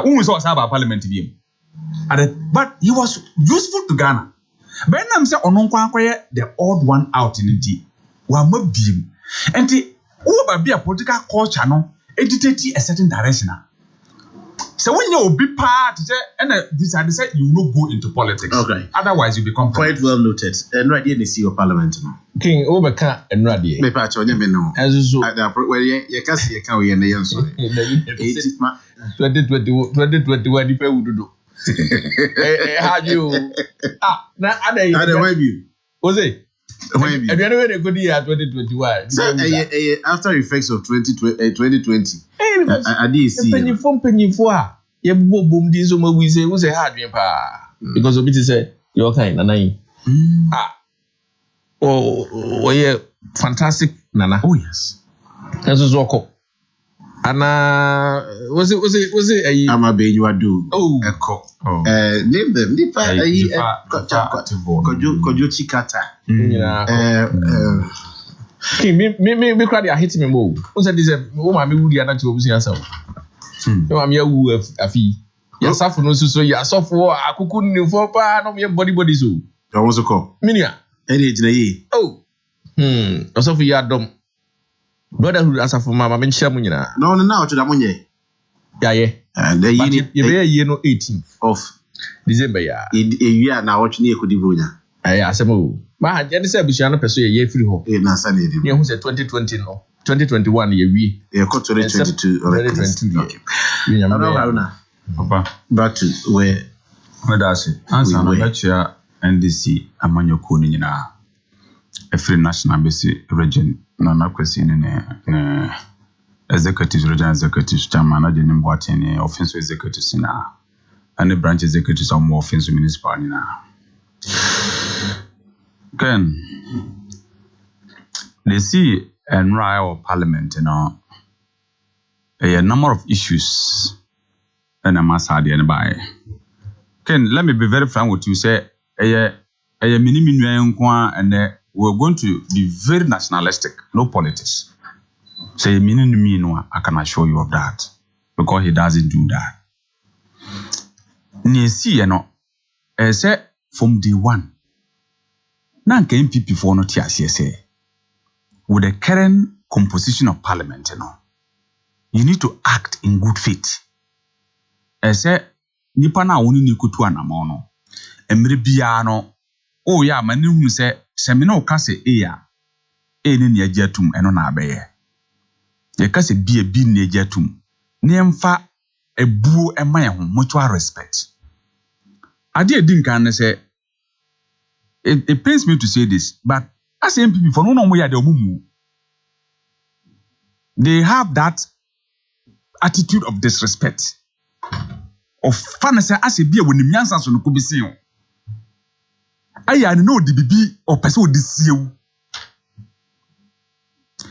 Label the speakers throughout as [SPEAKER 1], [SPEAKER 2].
[SPEAKER 1] Who saw about Parliament VM. But he was useful to Ghana. But I'm saying the odd one out in the one more beam. And the over be a political culture no educate a certain direction. So when you be part and decide to say you no go into politics.
[SPEAKER 2] Okay.
[SPEAKER 1] Otherwise you become
[SPEAKER 2] quite well noted. And right here they see your parliament.
[SPEAKER 3] King Obeka and Radi.
[SPEAKER 2] Me patch on you know.
[SPEAKER 3] As so
[SPEAKER 2] where you can see a cow in the answer.
[SPEAKER 3] 2021 the pay would do. How you now other
[SPEAKER 2] way view.
[SPEAKER 3] Was it? And you know the good year 2021.
[SPEAKER 2] So after effects of 2020. I did see.
[SPEAKER 3] Penny for ye boom this we say who say hard because of it say your kind nana. Oh yeah, fantastic nana.
[SPEAKER 1] Oh yes.
[SPEAKER 3] That's Zoko. And was it
[SPEAKER 2] I'm a baby you do.
[SPEAKER 3] Oh,
[SPEAKER 2] Akoko. Name them. Kojo Chikata.
[SPEAKER 3] Me cry I hit me more. Who said this? Oh, my would you not to yourself? No, I'm your woo a fee. Yes, I for no so ya so for I couldn't for pa no your body so.
[SPEAKER 2] I was a call.
[SPEAKER 3] Minia.
[SPEAKER 2] Any
[SPEAKER 3] oh. Also for your dumb. Brotherhood as for mama men shamunina.
[SPEAKER 2] No, now to the money.
[SPEAKER 3] Yeah.
[SPEAKER 2] And the
[SPEAKER 3] year no 18th
[SPEAKER 2] of
[SPEAKER 3] December. Yeah.
[SPEAKER 2] A year now watching you could do.
[SPEAKER 3] I asked him. My Jenny said, we shall pursue a year free home.
[SPEAKER 2] In Sunday.
[SPEAKER 3] You who said 2020 no 2021 year we.
[SPEAKER 2] Yeah, 2022.
[SPEAKER 3] 2022.
[SPEAKER 2] Back to where
[SPEAKER 1] that's it. Answer no lecture NDC amanyo kuni na a free national basic region na question in executive region executive chairman ajeni mbwate ni offensive executive na and branch executive some more offensive municipal na Ken, they see and or parliament, a number of issues and a mass had by. Ken, let me be very frank with you. Say a minimum and we're going to be very nationalistic, no politics. Say minimum, I can assure you of that because he doesn't do that. See, say from day one. Nanka MPP for no TSA. With the current composition of parliament, you need to act in good faith. Say, nipa na woni ni kutu anamo no. Emre bia no. Oh ya mani hu se semina o kase ya. Ni ne agiatum eno na abeye. Ye kase bi ne agiatum. Ne emfa ebuo ema ye ho mutual respect. Ade edin kan ne se it pains me to say this, but as MPP for no way they have that attitude of disrespect. Of fancy as a beer when the Miansas on could be seen. I know the BB or person this year.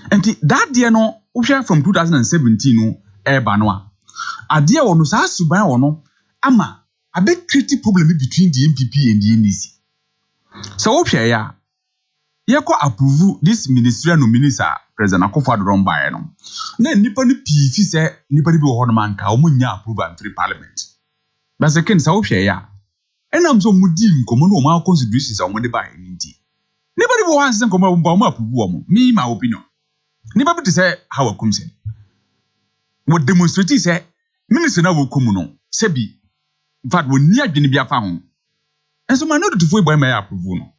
[SPEAKER 1] And that dear no, from 2017, Banwa. A dear one was asked to buy or no, ama a big tricky problem between the MPP and the NDC. So okay ya ko approve this ministerial nominees President Akoko run by no na nipa ni pifi say nipa bi ho no manka o munya approve and free parliament but second so okay ya enam so mudi nkomo no ma constitution say o mo de by nti nipa bi ho anse nkomo ba mo approve o mo me my opinion nipa bi say how akum say wo demonstrate say minister na wo kum no say bi in fact wo ni adwene bi afa ho. And so, man, not to fool by my approval.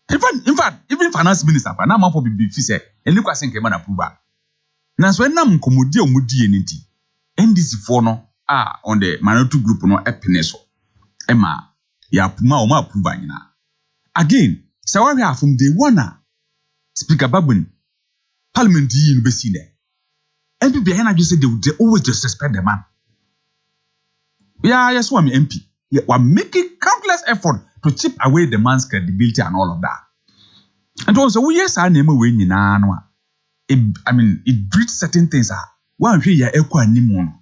[SPEAKER 1] In fact, even finance minister, now man for be say, and look at saying man approval. Now, so now mumudi or mudi entity. NDC for no on the minority group no happiness. Emma, ya puma o ma approval ina. Again, so we have from day one Speaker Babun, Parliament in Besine. MP behind just said they always disrespect the man. Yeah, yes, one MP. We're making countless effort to chip away the man's credibility and all of that. And also, yes, I name away in it breeds certain things. One here, equa nimon.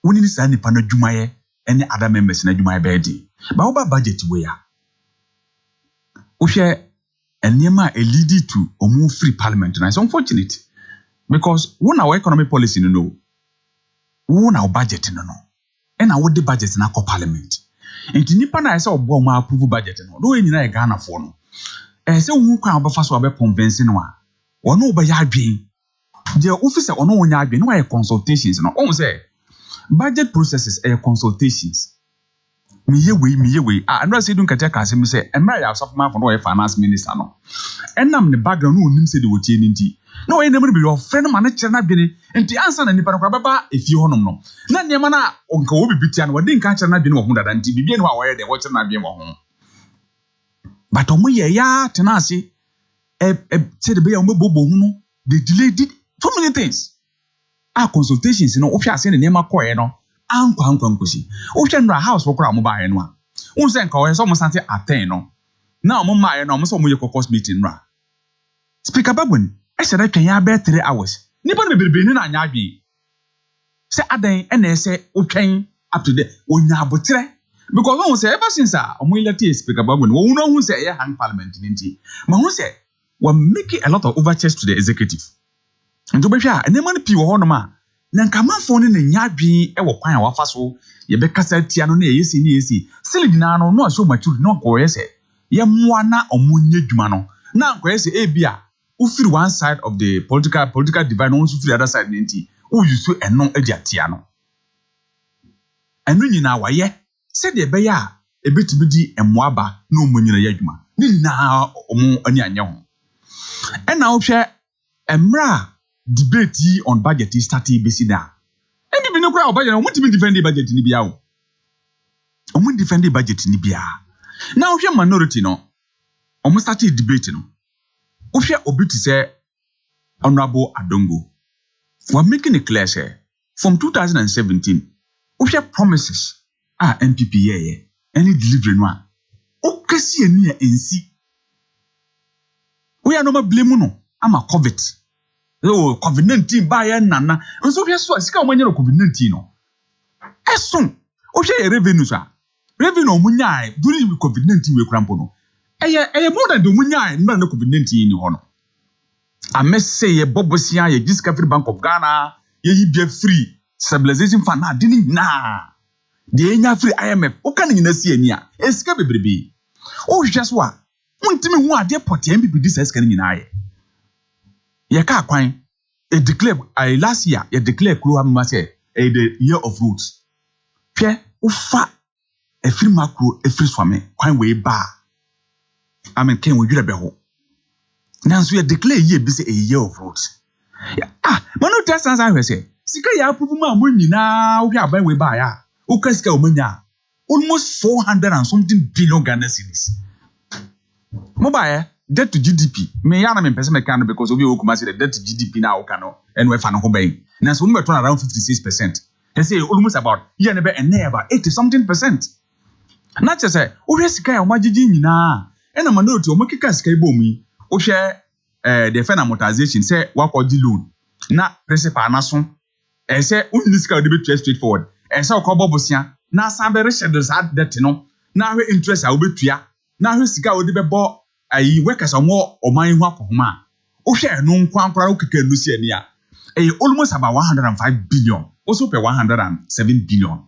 [SPEAKER 1] We need to send the Pano Jumaye and the other members in the Jumay Bedi. But what budget we are? Ushe and Nema a lead to a more free parliament. And it's unfortunate because one our economic policy no, one our budget no. and I would the budget in our parliament. And to nipa na say obo ma approve budget no. Do we nyina Ghana for no. Say who kwan obefa so obe convince no a. Wono obe ya adwen. The officer ono onya adwen no consultations no. On say budget processes consultations. Miye we and I say don't catch a me say emra ya so man for no finance minister no. Enam ne background no onim say the wotie nti. No we never be your friend man chere na adwen nti ansa na nipa no baba efi honom no. Na niam na onka wo bibitia no we din ka chere na adwen wo hu dada nti bibie no wa wo ye de wo chere na adwen wo hu. But omo ye ya tenase say the be ya bobo hu no they delayed so many things. Our consultations no ofia ase ne niam akoye no ankwa nkosi. Ofia no house for kra mo ba ye no a. Won say nka wo so mo sante aten no. Na omo ma ye no omo so mo ye caucus meeting no. Speaker Babon I said I can be 3 hours. Nipa no bebrebe ni na anya adwe. Say adan e na say otwen up to the onya abotre. Because one say ever since omo elect Speaker Babon, we no who say hang parliament nti. Ma who say we making a lot of overtures to the executive. Nto be hwa enema no pi wo ho no ma. Na nka manfo no na nya adwe e wo kwan a wafa so ye be kasa tia no na yesi. Sili dina no no so mature no ko ye say ye moa na omo nya dwuma no. Na nko ye say e bia who feel one side of the political divide, no one feel the other side. Ninti, who you so and non ediatiano. And when you now why said the beya a bit bidi and mwaba no money yajma. Nina omo anya. And now share emra debate on budget is starting besida. And if you know crowd budget, I want to defend the budget in the biao. I want defend the budget in the bia. Now share minority no. Almost started debating no. Ofia obi to say Honorable Adongo. We're making it clear, sir. From 2017, Ofia promises MPP any delivery no. Okasi eni ensi. We are no blame no. I'm a COVID. Oh, COVID-19 by nana. And so we so sika omanya COVID-19 no. Eson. Ofia revenue sir. Revenue omunya during COVID-19 we krampo no. More than the munya no COVID-19 in hono. I must say, Bobosia, a Discovery Bank of Ghana, ye be free stabilization fund. Didn't na the enya free IMF. O can you see near? Escape baby. Oh, just what? One time who are dear potty MPP this is coming in eye. Ye can't quine. A declare last year, a declare crew must say the year of roots. Pierre, ufa a free macro, a free swami, quine way bar. I mean, can we get a beho? Now, so you declare ye be a year of roots. Mano test as I will say. Sika ya puma money now, we are by way by ya. Ukaska umanya. Almost 400 and something billion Ghana cedis. Mobile debt to GDP. Me yana me person mekano because we will say the debt to GDP now cano and we fan hobby. Now so we turn around 56%. They say almost about yeah never and about 80 something %. Not just say, oh yes, sika ya umajiji nyina. And a minority of Mokika Skybomi, who share the fan amortization, say, work or the loan. Na principal nason, and say, this can be straightforward. And so, Cobobosia, now some very shadows had that, now her interest I will be to ya. Now his cigar will be bought, workers or more or my work of man. Oh, share no quanqua Luciania, almost about 105 billion, also pay 107 billion.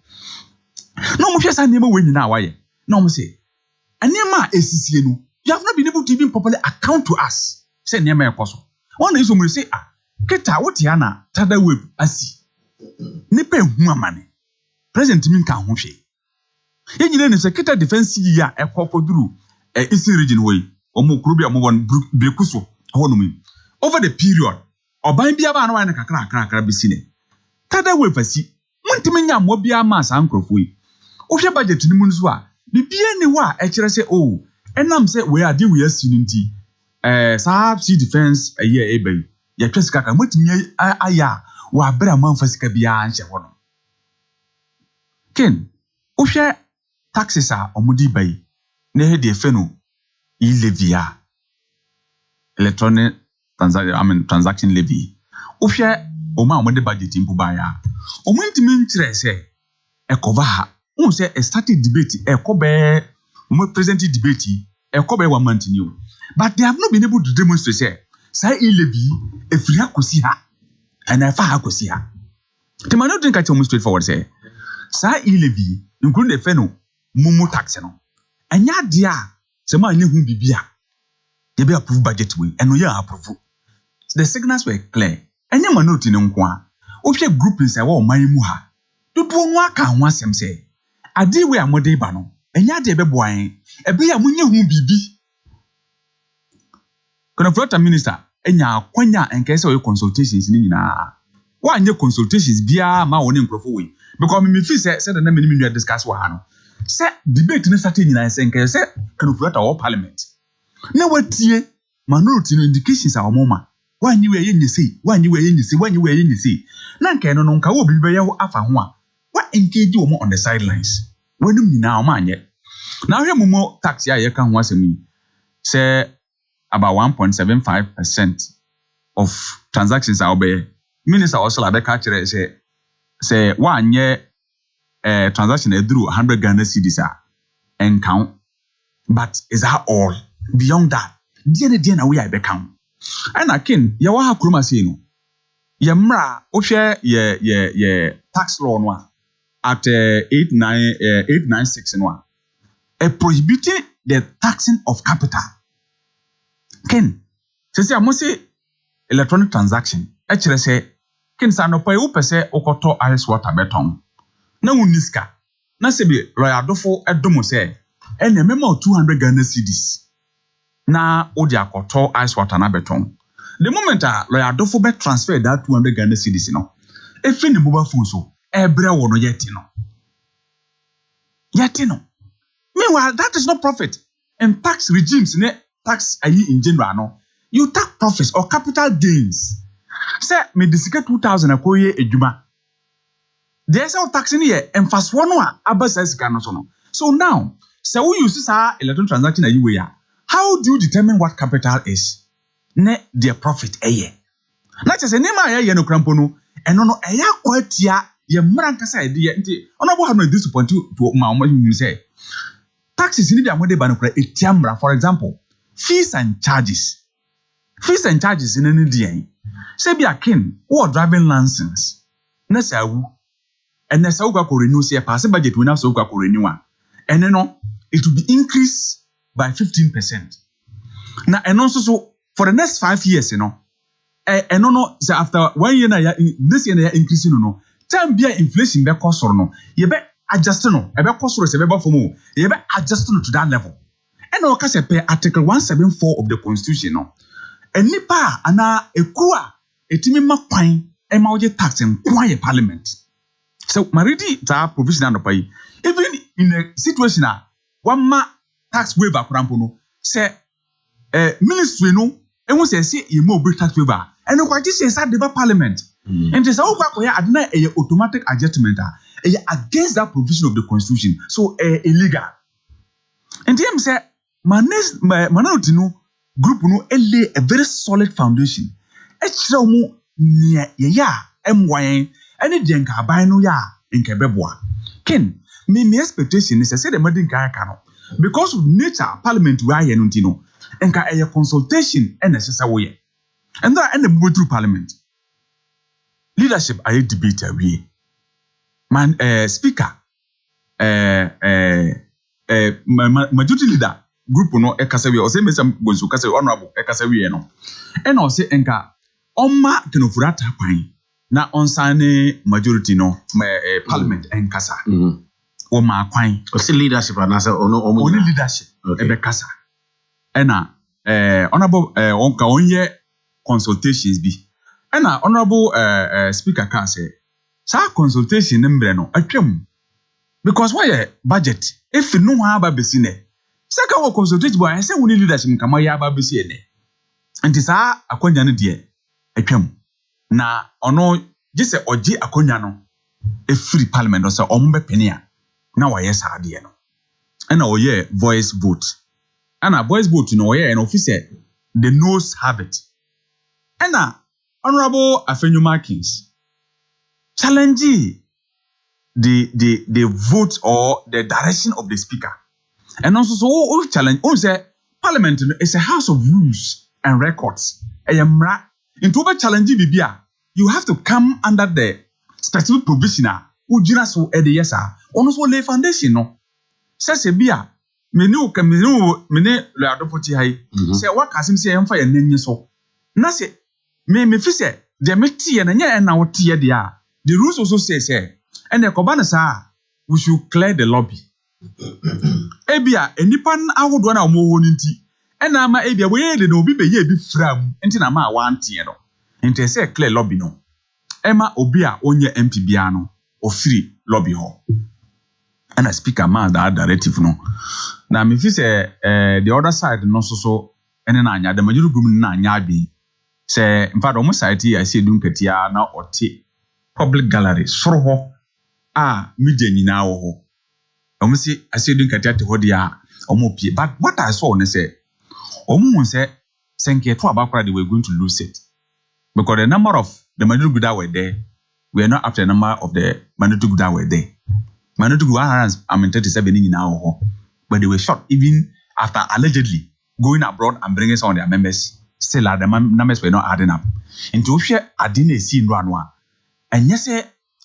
[SPEAKER 1] No more, yes, I never win in our way. No more say. And Nema ACC, you have not been able to even properly account to us. Say Nema Apostle. One is when we say, Keta, what Yana, Tada Web, Asi. Nipe Humamani. President Minka Hunshe. Yen you say Keta defense ya Akoko Drew, Eastern region way, or Mukrubia Movan Bekuso, Honumi. Over the period, or by Biabano and Kakra Bisine. Tada Web, Asi. Montimania Mobia Mass Uncle Fui. Ofia budget to the Munswa. Bibi wa echere say oh enam say we ade we asunti sahab sea defense year ebe ya twesika ka motimi aya wa bra manfa sika bia anche ho no ken ohwe taxes a omudi bai na he de fe no levy electronic transaction levy ohwe o ma omudi budget impo ba ya omuntimi nkyere say e cover ha who say a started debate, a cobe, more present debate, a cobe 1 month new. But they have not been able to demonstrate, say, levy, a free akusiha, and a far akusiha. The man don't think I tell me straightforward say, Sa e-levy, including the feno, mumu tax no. Anya dia, sema anye hu bibia. Ye be approve budget way, and we are approve. The signals were clear. Anya manoti no nkwa. Ohwe group inside wa oman mu ha. Dodo no aka ho asem se. Ade we amode ba no. Anya de be boan. Ebe ya munye hu bibi. Kono minister, enya akwanya enka se we consultations ni nyina. Wa anye consultations bia ma woni nkrofo we. Because me feel say the na me ni discuss wa ha no. Say debate ni start nyina se enka se kono or parliament. Na watie minority no indications are moma. Wanyi we ye nyese, wanyi we ye nyese, wanyi we ye nyese. Na nka no nka wo bibi ye ho afa ho a. Wa engage wo on the sidelines. Wenum nyina o ma anye. Na hwe mumo tax ya ye ka ho asem yi. Say about 1.75% of transactions are obey. Minister also la beka kire say wanye transaction eduru 100 Ghana cedis and count. But is that all? Beyond that, dear na we I become. And akin ya wa hakroma say no. Ye mra o hwe ye tax law no at 896 no prohibited the taxing of capital. Ken say amo say electronic transaction e kire say ken sa no pa e pese okoto ice water beton na uniska na se bi royal dofo edomo say ene mema 200 Ghana cedis na odi akoto ice water na beton. The moment a lawyer dofo be transfer that 200 Ghana cedis no e fi ne mobile phone so e bre wo no yeti no meanwhile that is not profit. In tax regimes ne tax ayi in general no you tax profits or capital gains. Say me disika 2000 akoye edwuma there say taxing here emphasize one a abasa sika no so no. So now say we use this electronic transaction ayi we ya. How do you determine what capital is? Ne their profit eye. Na che se nema eye no krampo no eno no eya kwatia ye mra nkasa ide ye nti ono bo ha no disappoint to ma you say taxes ni bi amode ba no kra etiamra. For example, fees and charges in any day. Say be akin who driving license na say awu and na say wo kwa renew say pass budget we na so kwa renew and no it will be increased by 15%. Now and also so for the next 5 years, no say after 1 year na this year na increasing no time be inflation be cost or no ye be adjust no e be cost or se be for mo ye be adjust no to that level. And no ka say per article 174 of the constitution no enipa ana ekua etimi makwan e ma oje tax en kwa parliament. So maridi that provision no pay even in a situation one ma tax waiver krampo no say ministry no enwo say ye mo tax waiver and kwa ji say the parliament and say o kwa ya adena e automatic adjustment e against that provision of the constitution, so illegal. And them say minority no group no lay a very solid foundation e kire mu ne ya emwan ene de nka ban no ya nka beboa ken me expectation is say the medin kan no because of nature parliament we aye no ntino enka eye consultation and necessary way and that and the through parliament leadership aye debate awie man speaker majority leader group no e kasa wie o say mesam gonsu kasa honorable e kasa wie no e na o say enka omma kenofurata kwan na onsane majority no parliament en kasa o ma kwan
[SPEAKER 2] o say leadership and say
[SPEAKER 1] only leadership e be kasa ena honorable onka onye consultations bi ena honorable speaker can say sa consultation mbre no atwam because why budget if no ha ba besi ne saka wo consultation bo I say we leadership kama ya ba besi ne nti sa akonya no de atwam na ono gise oji akonya no e free parliament o say ombe penia na wa yes ade no ena oye voice vote ana voice vote no oye an officer the nose have it ena honorable Afenyo Markins challenge the vote or the direction of the speaker. And also so challenge say parliament is a house of rules and records. Into challenge bibia, you have to come under the specific provision ujina so ede yesa ono so lay foundation no se bia meni le adopoti hai se wakasim se yemfa ye nanyi so na se me fi se de metie na nya na wotie de a the rules also say and the koba na sa we should clear the lobby ebia enipa ahodo na omo ho nti ena ama ebia we de no obi be ye bi fram nti na ma wantie no nti se clear lobby no ema obi a onye MP bia no ofiri lobby ho and speaker man that directive no na me fi say the other side no so ene na anya the majority group na anya abi say in fact omo site ya say dun katia na ote public gallery soro ho a media nyina wo ho omo si ase dun katia te ho dia omo pie but what I saw ne say omo say senke to abakora they were going to lose it because the number of the majority group that were there we are not after the number of the majority group that were there. Majority group 137 in now, but they were shot even after allegedly going abroad and bringing some of their members. Still, the numbers were not adding up. Into which I didn't see in Ranwa. And yes,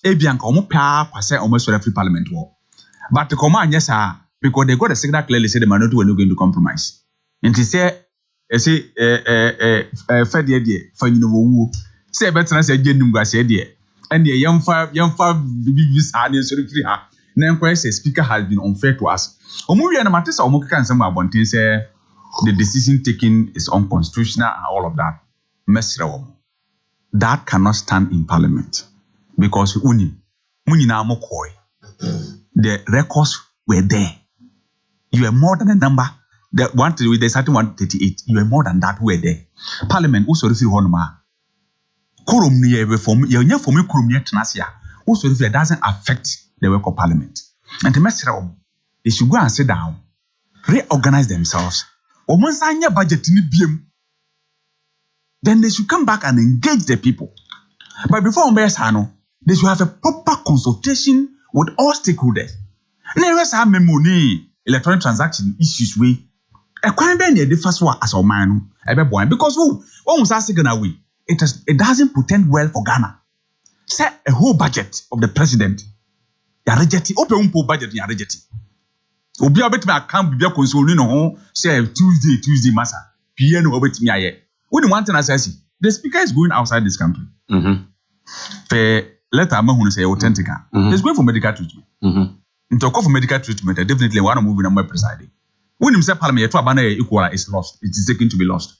[SPEAKER 1] Ebianka omo pa kwase almost free parliament war. But the command yes, because they got a signal clearly said the minority were not going to compromise. And to say, Fed idea for you know, say better say Jenum Gas idea. And the young five BB's had so free her. Now, speaker has been unfair to us. Omuya na matesa omukika nsema abontin say the decision taken is unconstitutional and all of that. That cannot stand in parliament because the records were there. You are more than a number. The one with the certain 138. You are more than that who were there. Parliament also refuse honma. Kurum ni reform. You for me kurum ni tenasia. Also refuse doesn't affect the work of parliament. And the message they should go and sit down, reorganize themselves. Or once I hear budget in the then they should come back and engage the people. But before they should have a proper consultation with all stakeholders. Never have money, electronic transaction issues way. A crime be the first one as a man, because who was asking away. It doesn't pretend well for Ghana. Set a whole budget of the president. Ya reject open budget ya reject obi obetimi account bibia console no ho say Tuesday massa pie no obetimi aye we want to say the speaker is going outside this country for letter amahunu say authentic he's going for medical treatment into call for medical treatment definitely one move na more presiding when him say parliament to aba na equal is lost, it is taken to be lost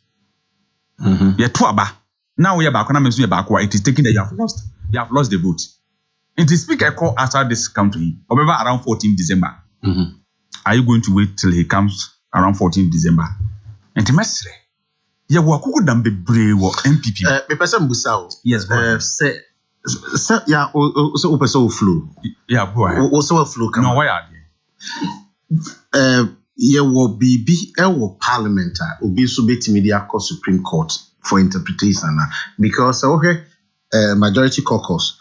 [SPEAKER 1] ye to aba now we back na me so ye back it is taken that you have lost the vote. If the speaker call outside this country, or maybe around 14 December, are you going to wait till he comes around 14 December? And the message, yeah, we could damn be brave or MPP.
[SPEAKER 2] Me person busao.
[SPEAKER 1] Yes, go
[SPEAKER 2] say, yeah, also also flu.
[SPEAKER 1] Yeah, boy.
[SPEAKER 2] Also a flu.
[SPEAKER 1] No, why are
[SPEAKER 2] they? Yeah, will be parliament. Will be subject media court Supreme Court for interpretation because majority caucus.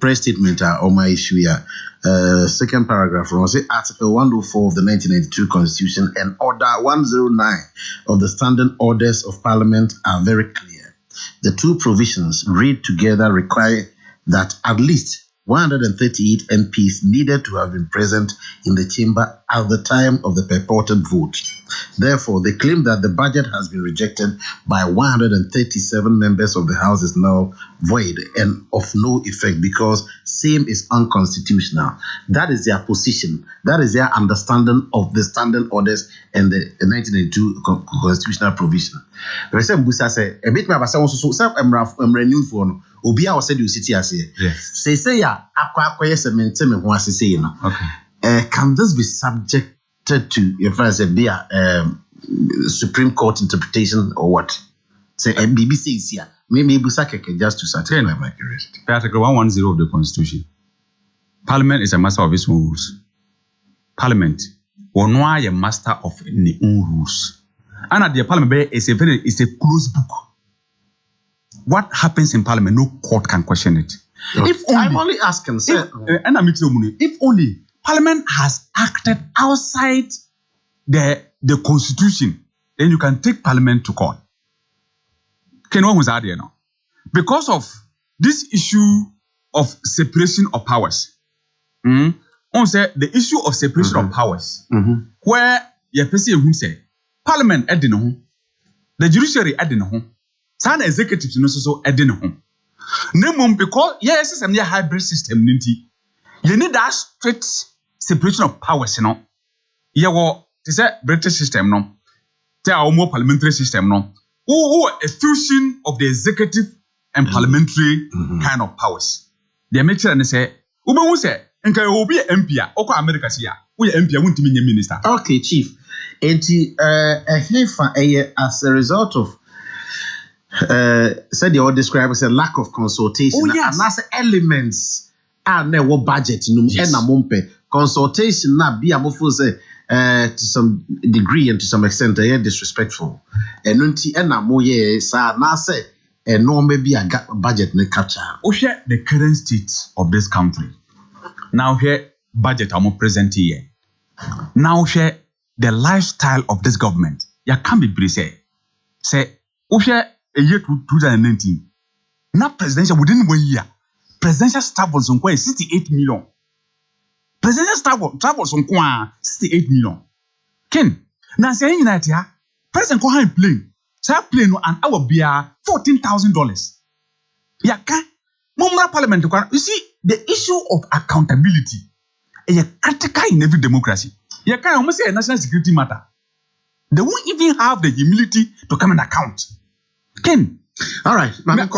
[SPEAKER 2] Press statement on my issue here. Second paragraph from Article 104 of the 1992 Constitution and Order 109 of the Standing Orders of Parliament are very clear. The two provisions read together require that at least 138 MPs needed to have been present in the chamber at the time of the purported vote. Therefore, they claim that the budget has been rejected by 137 members of the House is now void and of no effect because same is unconstitutional. That is their position. That is their understanding of the standing orders and the 1982 constitutional provision. The person Busa said, a bit more so I'm renewed for Obia was said you sit here say, say ya akwa se maintain me ho say you know. Okay. Can this be subjected to if I say be Supreme Court interpretation or what? Say BBC is here. Maybe Busa keke just to satisfy my curiosity.
[SPEAKER 1] Article 110 of the Constitution. Parliament is a master of its own rules. Parliament will not a master of its own rules. And at the Parliament is a closed book. What happens in Parliament, no court can question it.
[SPEAKER 2] No. If only, I'm only asking, sir.
[SPEAKER 1] If only Parliament has acted outside the Constitution, then you can take Parliament to court. Can one was out there now? Because of this issue of separation of powers. On say the issue of separation of powers, where your person who say Parliament edino, the judiciary edino, some executives no so edino. Name because yes, it's a hybrid system. You need that strict separation of powers, you know. Yeah, well, it's a British system, no. It's a more parliamentary system, no. Who a fusion of the executive and parliamentary kind of powers. They make sure and say, Uba say, and can you be MP? Oko America here. We MP won't be minister.
[SPEAKER 2] Okay, Chief. And as a result of said you all describe as a lack of consultation.
[SPEAKER 1] Oh, yes.
[SPEAKER 2] And that's elements are never budget no consultation na be able say to some degree and to some extent they are disrespectful. And nti na mo ye sa na say no maybe a budget ne capture.
[SPEAKER 1] Oh, share the current state of this country. Now here budget I'm present here. Now share the lifestyle of this government. Ya can be say oh share a year 2019. Now presidential within 1 year. Presidential staff was on 68 million. Presidential staff was on 68 million. Ken, now saying United, President Kohan plane. Say plane no an hour be $14,000. Ya can Mumra Parliament. You see, the issue of accountability is critical in every democracy. Ya can almost say a national security matter. They won't even have the humility to come and account. Ken.
[SPEAKER 2] All right.
[SPEAKER 1] What time?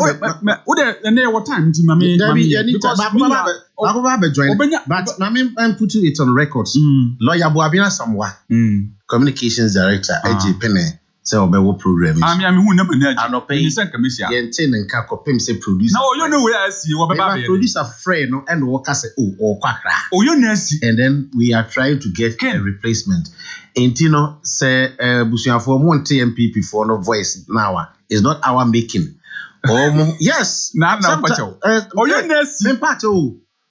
[SPEAKER 1] But
[SPEAKER 2] I'm putting it on records. Lawyer Boabina Samwa, Communications Director, AJ Pene, say Obewo program.
[SPEAKER 1] I mean, who never know.
[SPEAKER 2] I'm not paying commission. Yentin and Kakopim say producer.
[SPEAKER 1] No, you know where I see you.
[SPEAKER 2] Producer friend and worker say or quackra.
[SPEAKER 1] Oh, you know.
[SPEAKER 2] And then we are trying to get a replacement. Intino say Busia for one TMPP for no voice now. Is not our making. Yes.
[SPEAKER 1] Now, oh, you
[SPEAKER 2] know.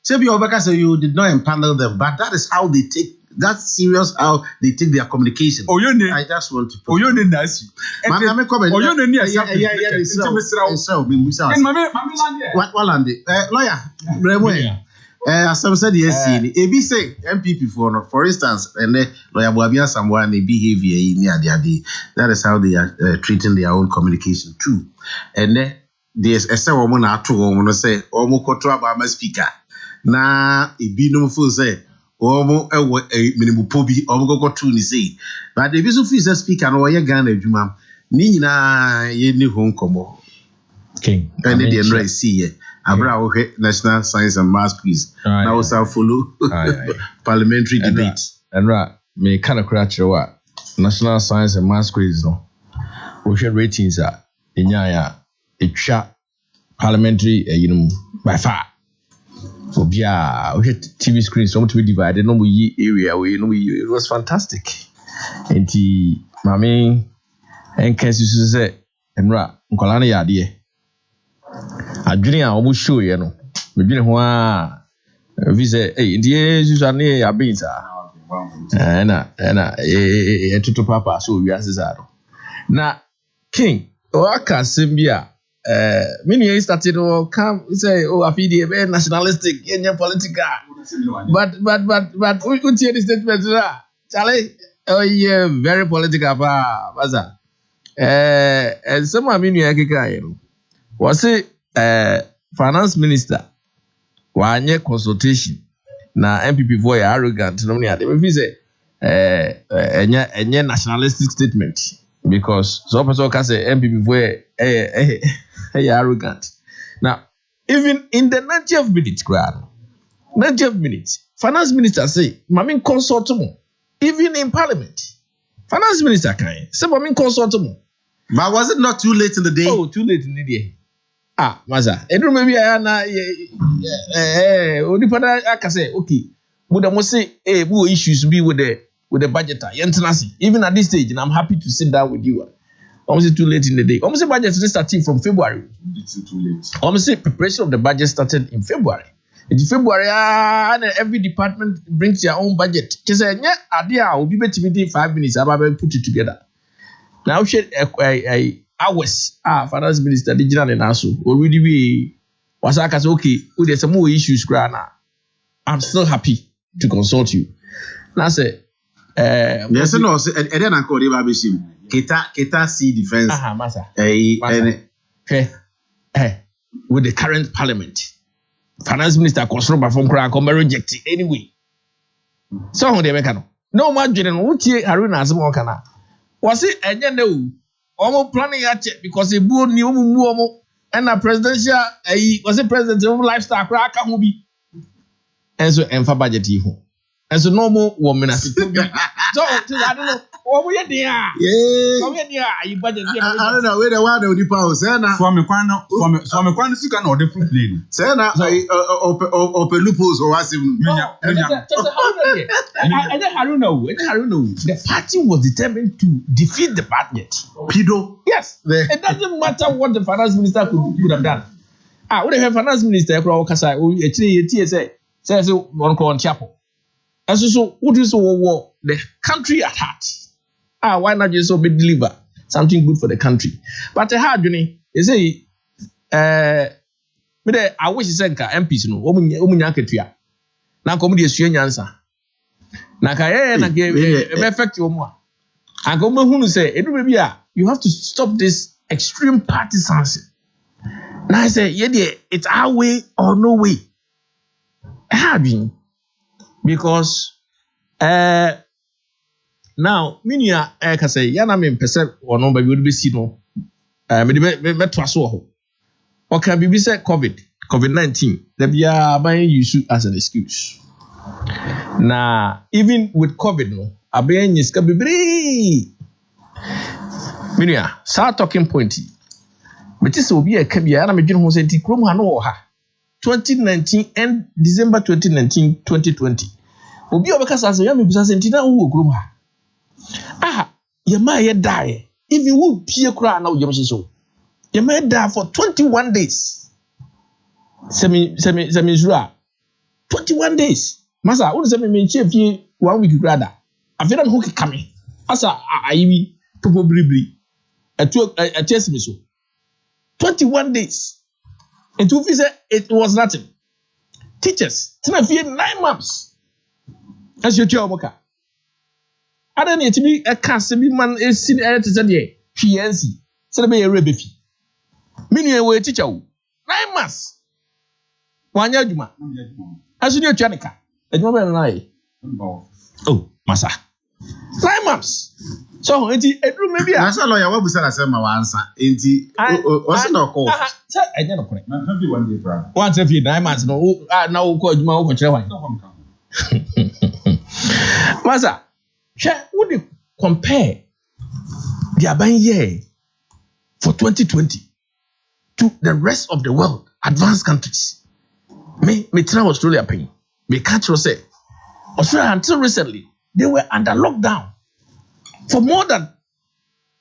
[SPEAKER 2] Sebi Obaka say you did not empanel them, but that is how they take. That's serious how they take their communication.
[SPEAKER 1] Oh, you know.
[SPEAKER 2] I just want to.
[SPEAKER 1] Oh, you know. Nice.
[SPEAKER 2] Oh, you know. Lawyer. As some said yes, AB say MPP for instance, and lawyer Boabia someone a behavior in that is how they are treating their own communication too. And then there's a say woman at all say almost control about my speaker. Na a binum full say almost a minimum pobi almost go to say. But the visual fees speaker no ya Ghana Juma Nina ye new home combo.
[SPEAKER 3] King.
[SPEAKER 2] And then the see Abra National Science and Maths quiz. Now also follow parliamentary debate.
[SPEAKER 3] And right, me kind of crash what National Science and Maths quiz no. We should ratings are in ya parliamentary by far. So yeah, we had TV screens so to be divided. No we area we it was fantastic. And the mami and cases say and right, Nkolana yadie. Adwene a omo show ye no medwene ho a vi say die susane abin sa na tutu papa so wi asesa no na king o aka sembia me no started to come say afi die be nationalistic enya political but we see the statement Charlie yeah very political pa baza and some of me no akeka ye no was it finance minister wanye consultation na MPP for arrogant no me ade me say enya nationalistic statement because so person can say MPP for arrogant. Now even in the 90th minute finance minister say mami consult mo even in parliament finance minister can say mami consult mo.
[SPEAKER 2] But was it not too late in the day?
[SPEAKER 3] Oh, too late in the day. Maza. It maybe I na only pada aka say okay. Would I say who issues be with the budgeter? Even at this stage, and I'm happy to sit down with you. Almost too late in the day. Almost budget starting from February.
[SPEAKER 1] It's too late.
[SPEAKER 3] Almost preparation of the budget started in February. In February, and every department brings their own budget. Just say yeah, idea will be better 5 minutes. I'm about to put it together. Now share hours finance minister digital and also already be Was I say, okay, there's some more issues, Grana. I'm still happy to consult you. Now say,
[SPEAKER 2] yes, no, and then I call him Kita see defense.
[SPEAKER 3] Massa.
[SPEAKER 2] With
[SPEAKER 3] the current parliament, finance minister control from Kran come reject it anyway. So how they make no more general Uti Haruna as more kana. Was it a no? Almost planning a check because a bull new muomo and a presidential was a president of lifestyle crack who be. And so and for budget evil. And so no more woman as it. So I don't know. Oh, we are there. Yeah. Oh, we are there. You budget.
[SPEAKER 2] I don't know where the one of the power. Sena.
[SPEAKER 1] From a quan, you can order from plane.
[SPEAKER 2] Sena. Open loopholes or as him.
[SPEAKER 3] I don't know. The party was determined to defeat the budget.
[SPEAKER 2] Pido.
[SPEAKER 3] Yes. It doesn't matter what the finance minister could have done. What the finance minister could have said? Says one call on chapel. And so, what is war? The country at heart. Why not just deliver something good for the country? But the hard journey, they say, I wish Senka MPs no, Omunyaketia. Now come the Australian answer. Nakaya na give effect your more. And come who say, you have to stop this extreme partisanship. Now I say, yeah, it's our way or no way. Having because now minia can say yana me percent or no baby would be seen no me to aso or can be said COVID-19 they be buying use as an excuse. Now even with COVID no abayin is can be minia start talking point me this will be a kabia na me dwene ho say ti krom ha no ha 2019 and December 2019 2020 obi obekasa say ya me busa say ntina wo krom ha ye ma ye die if you will pie kra na wo yem so ye ma die for 21 days semi zura 21 days masa wo say me nche fie 1 week kra da afena me ho kekame asa ayi popo bribri atesimi so 21 days. And to say it was nothing. Teachers, 9 months. As your job, I don't need to be a custom man is seen at the PNC. Celebrate a rebbe. Meaning, we teach you 9 months. 1 year, Juma. As you know, Janica, and you oh, Massa. 9 months. So, maybe
[SPEAKER 2] that's a lawyer. What was I say? My answer. What's not called?
[SPEAKER 3] I don't know. Once every 9 months, no, now call you over. Massa, would you compare the Abon year for 2020 to the rest of the world, advanced countries? Me tell Australia paying. Me catch you say Australia until recently they were under lockdown. For more than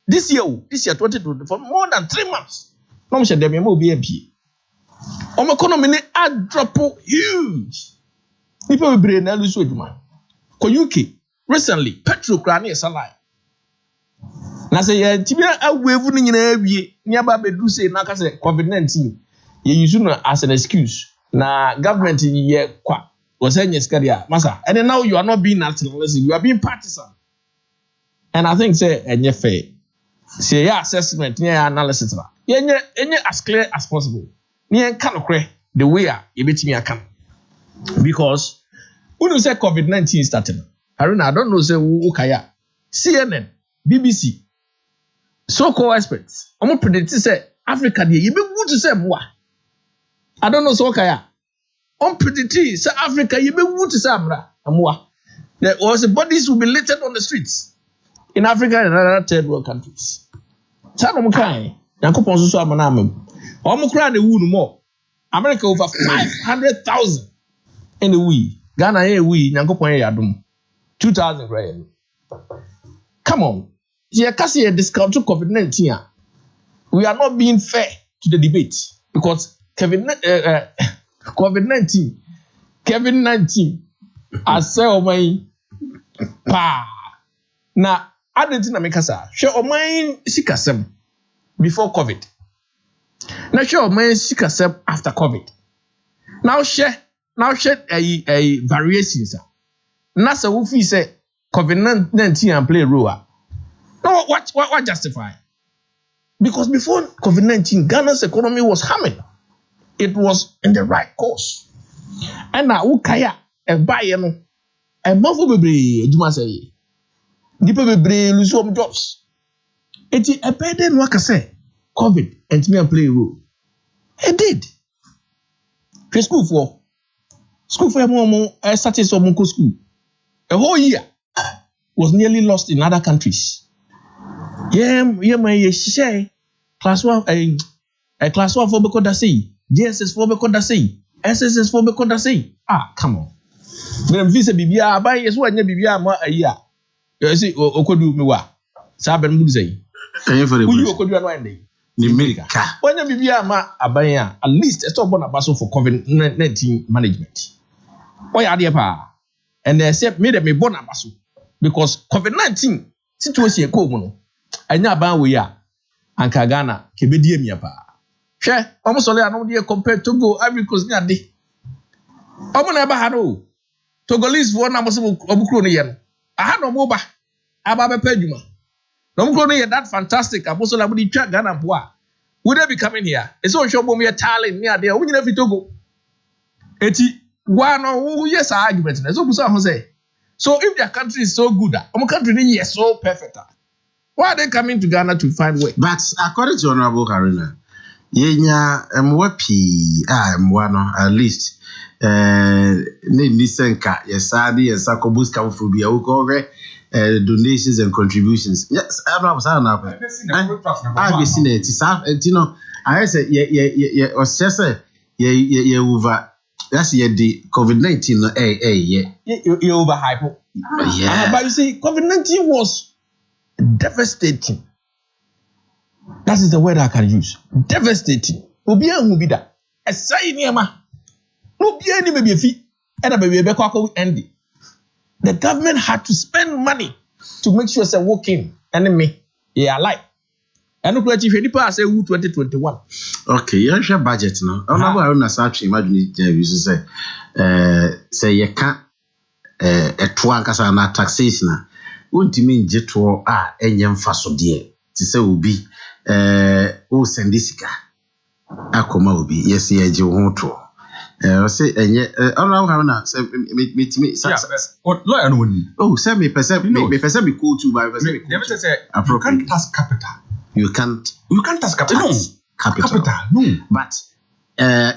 [SPEAKER 3] this year 2020, for more than 3 months. No shall them mo BMP. Economy drop huge. People will brain na lose man. Ko UK recently petrol crane is alive. Na say ya tibia awevu ni nyina awie ni aba bedu say na ka say COVID-19 ye use no as an excuse. Na government ye kwa was saying yeskaria masa and now you are not being nationalistic, you are being partisan. And I think say enye fair. Say your assessment, your analysis, enye as clear as possible. Ni kan okre the way you betimi aka. Because when you say COVID-19 starting, Haruna, I don't know say who kaya. CNN, BBC, so-called experts, omo predict say Africa dey you be good to say moi. I don't know so kaya. On predict say Africa you be good to say moi. There was bodies will be littered on the streets. In Africa and other third world countries. Tano mkai, Yakupon so amanam. Omukra de wu no more. America over 500,000 in the we. Ghana here we Yakupon yadum. 2,000 grand. Come on. Here kasi a discount to COVID-19. We are not being fair to the debate because COVID-19 I say oh my pa na I didn't know Mikasa. Show mine sikasem before COVID. Now show mine sikasem after COVID. Now share a variations. Nasa who fee say COVID-19 and play a role. No, what justify? Because before COVID-19, Ghana's economy was humming. It was in the right course. And now ukaya e buy no e mafo bebre adwuma say. Nipa bebre lose some jobs. Eti e pede no aka say COVID and me play a role. It did. School for more started some school. A whole year was nearly lost in other countries. My share class 1 class 1 for because say DSS for because say SSS for because say come on. When visa bibia buy yes one bibia ma a year. You say okodu me wa. Sa ben mu say.
[SPEAKER 2] For the
[SPEAKER 3] you okodu anu ande.
[SPEAKER 2] Ni America.
[SPEAKER 3] When you bibia ma abaya at least stop on a battle for COVID-19 management. Why are they pa? And they said me born abaso because COVID-19 situation ko mu no. Anya ban we ya anka Ghana kebedie mi pa. Hwe, omo sole anu dey compare Togo, Ivory Coast ni ade. Omo na ba ha no. Togolese for na mo se obukro no ye no. Aha no mo ba. Aba be pa adwuma. No mo no ye that fantastic. Apostle abudi twa Ghana po a. Would they be coming here? It's all show bom ye talent ni ade. Wo nyina fi Togo. Eti one oh yes argument. So busa ho say. So if their country is so good, our country is so perfect. Why are they coming to Ghana to find work?
[SPEAKER 2] But according to Honorable Karina, yenya mwapi mwano at least ne nisenka yesadi yesakobus kamfobia ukore donations and contributions. Yes, I don't know. I've seen it. You know, I say or say ye over. That's the COVID-19.
[SPEAKER 3] You over hypo.
[SPEAKER 2] Yeah,
[SPEAKER 3] but you see, COVID-19 was devastating. That is the word I can use. Devastating. Obia hubida. Esai niema. Obia ni maybe fi. Ena baby be kwa end. The government had to spend money to make sure say working enemy alive. And look at if any pass say 2021.
[SPEAKER 2] Okay, you share budget now. I don't know how to imagine you say you can't a twankasa na taxation na. Won't mean jeto enyem faso de. Ti say obi o sendisika akoma obi yes ye je ho to. Say enye Haruna say me
[SPEAKER 1] lawyer no woni.
[SPEAKER 2] Oh, say me person me call to by person.
[SPEAKER 1] Never say you can't tax capital.
[SPEAKER 2] You can't
[SPEAKER 1] tax capital. No.
[SPEAKER 2] Capital. No. But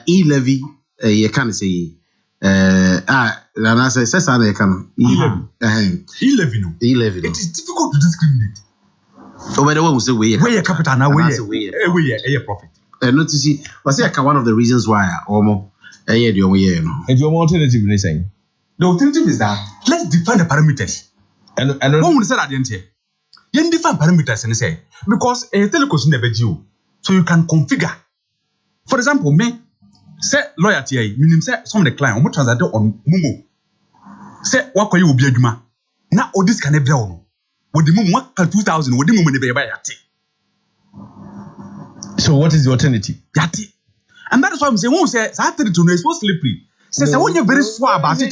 [SPEAKER 2] e-levy you can say Lana say say you can
[SPEAKER 1] e-levy no.
[SPEAKER 2] E-levy.
[SPEAKER 1] It is difficult to discriminate.
[SPEAKER 2] Oh, by the way, we say
[SPEAKER 1] where capital now where profit.
[SPEAKER 2] Not to see was say one of the reasons why almost no.
[SPEAKER 3] And your alternative is saying
[SPEAKER 1] the alternative is that let's define the parameters.
[SPEAKER 3] And
[SPEAKER 1] what would say that the you define parameters and say because a telecos never due, so you can configure. For example, me say loyalty, meaning say some of the client who transact on Mumu. Say what can you be aduma? Now all this can be on. With the Mumu 2000, with the Mumu never buy yati.
[SPEAKER 3] So what is the alternative?
[SPEAKER 1] Yati. And that is why I'm saying, who say that to know is so slippery. Say when you're very sure about it,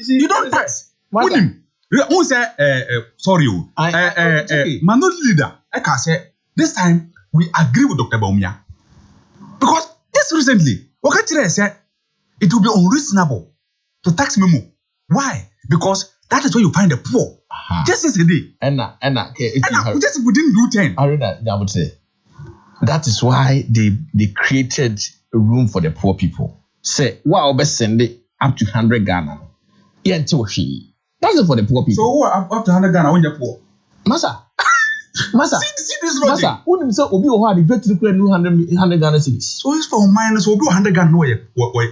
[SPEAKER 1] you don't tax. Who say sorry, minority leader. I can say this time we agree with Dr. Baumia because just recently, Wakatire said it will be unreasonable to tax Memo. Why? Because that is where you find the poor. Just yesterday. Just we didn't do 10.
[SPEAKER 3] I would say that is why they created a room for the poor people. Say, wow, best send it up to 100 Ghana. Yeah, that's it for the poor people.
[SPEAKER 1] So what up to 100 Ghana when you're poor?
[SPEAKER 3] Masa.
[SPEAKER 1] See this logic.
[SPEAKER 3] Masa, who himself will be a the better to 100 Ghana cities.
[SPEAKER 1] So it's for minus will be 100 Ghana where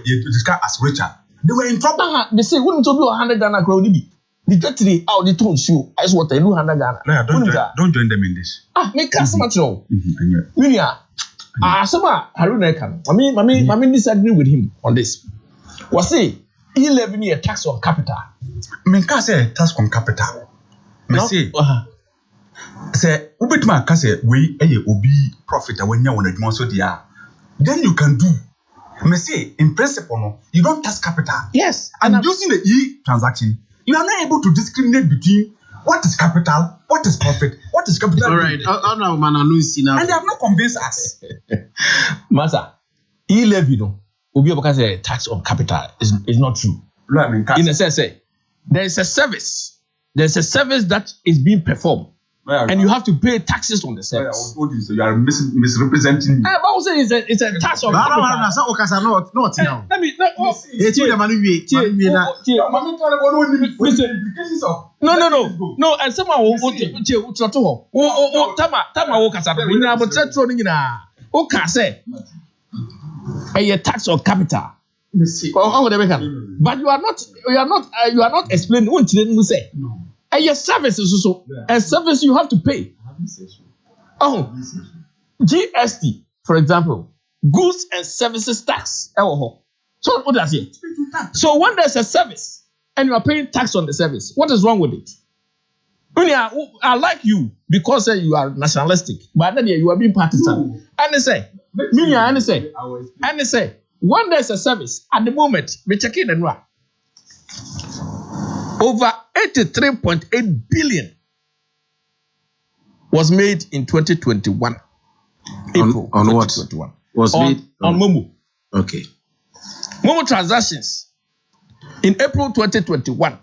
[SPEAKER 1] you describe as richer. They were in trouble.
[SPEAKER 3] They say wouldn't be 100 Ghana crowd be. The 33 out the tone show as what they do 100 Ghana.
[SPEAKER 1] No, don't join them in this.
[SPEAKER 3] Make customer show. Minia. Sama Haruna can. I mean disagree with him on this. Was say 11 year tax on capital.
[SPEAKER 1] Me can say tax on capital. Me say ubetuma ka say we obi profit when you want adwuma so dia. Then you can do Me say, in principle, no, you don't tax capital.
[SPEAKER 3] Yes.
[SPEAKER 1] And using the transaction, you are not able to discriminate between what is capital, what is profit, what is capital.
[SPEAKER 2] All right.
[SPEAKER 1] And they have not convinced us.
[SPEAKER 3] Master, levy no, Obi Oboka say tax on capital is not true. In a sense, there is a service. There's a service that is being performed. And you have to pay taxes on the service.
[SPEAKER 1] You are misrepresenting me.
[SPEAKER 3] But I was saying it's a tax on capital. Let me. No. And someone will a tax on capital. But you are not explaining what you say. No. And your service is also a service you have to pay. Oh, GST, for example, goods and services tax. So what does it? So when there's a service and you are paying tax on the service, what is wrong with it? I like you because you are nationalistic, but then you are being partisan. And they say, when there's a service, at the moment, we check in and over 83.8 billion was made in 2021. April
[SPEAKER 2] on
[SPEAKER 3] 2021.
[SPEAKER 2] What? Was made
[SPEAKER 3] on Momo.
[SPEAKER 2] Okay.
[SPEAKER 3] Momo transactions in April 2021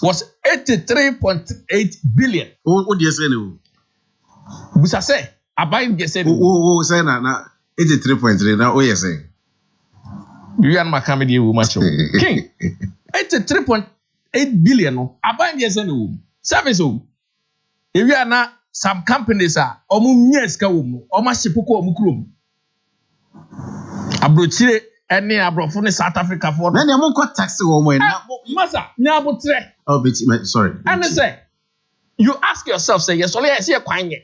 [SPEAKER 3] was 83.8 billion.
[SPEAKER 2] What do you say now?
[SPEAKER 3] Busa say, Abayin get said.
[SPEAKER 2] Who say na 83.3 now? What you saying?
[SPEAKER 3] You and my comedy woman show. King. 83.8 billion. Abayin get said service. If you are not some companies are yes ka shipuko omukrum. Abrochire any abrofo South Africa for.
[SPEAKER 2] Na dem ko tax wo mo na.
[SPEAKER 3] Masa nyabotre.
[SPEAKER 2] Oh, but sorry.
[SPEAKER 3] And they say, you ask yourself, say, yes, only I see a kwanye.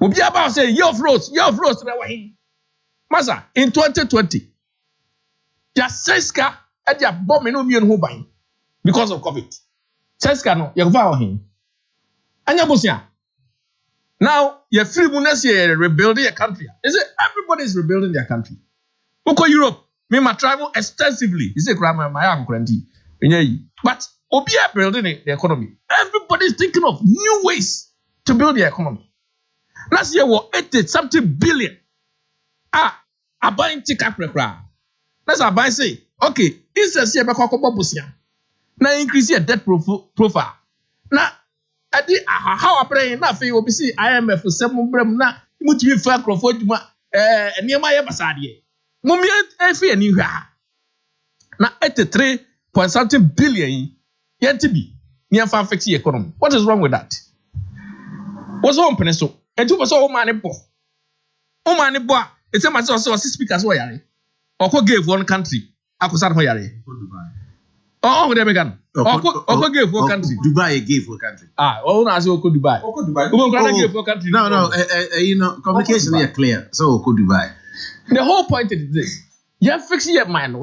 [SPEAKER 3] Obi about say, your flows, Masa, in 2020, your Seska at your bomb in Umian because of COVID. Seska no, you're vowing him. And Yabusia. Now, you're free munas here rebuilding your country. Is it everybody is rebuilding their country? Look at Europe. Me ma travel extensively. Is it grandma my uncle? But Obia building the economy. Everybody is thinking of new ways to build the economy. Last year was 80-something billion. I buying ticket prepare. Let's buy say, okay, instead of now increase your debt profile. Now, how I pray enough you will see IMF for some brem na much you fair crofo near my ambassador. Mummy, I fear new. Now 83.something billion yet to be near fixing economy. What is wrong with that? What's wrong, Peneso? And two was all money poor. Oh, money boy, it's a matter of speakers. Why Oko gave one country. Akosan Hoyare. Oh, they began. Oko gave one country.
[SPEAKER 2] Dubai gave one country.
[SPEAKER 3] Oh, now Oko Dubai. Oko gave one country.
[SPEAKER 2] No, communication is clear. So Oko Dubai.
[SPEAKER 3] The whole point is this. You're fixing your mind,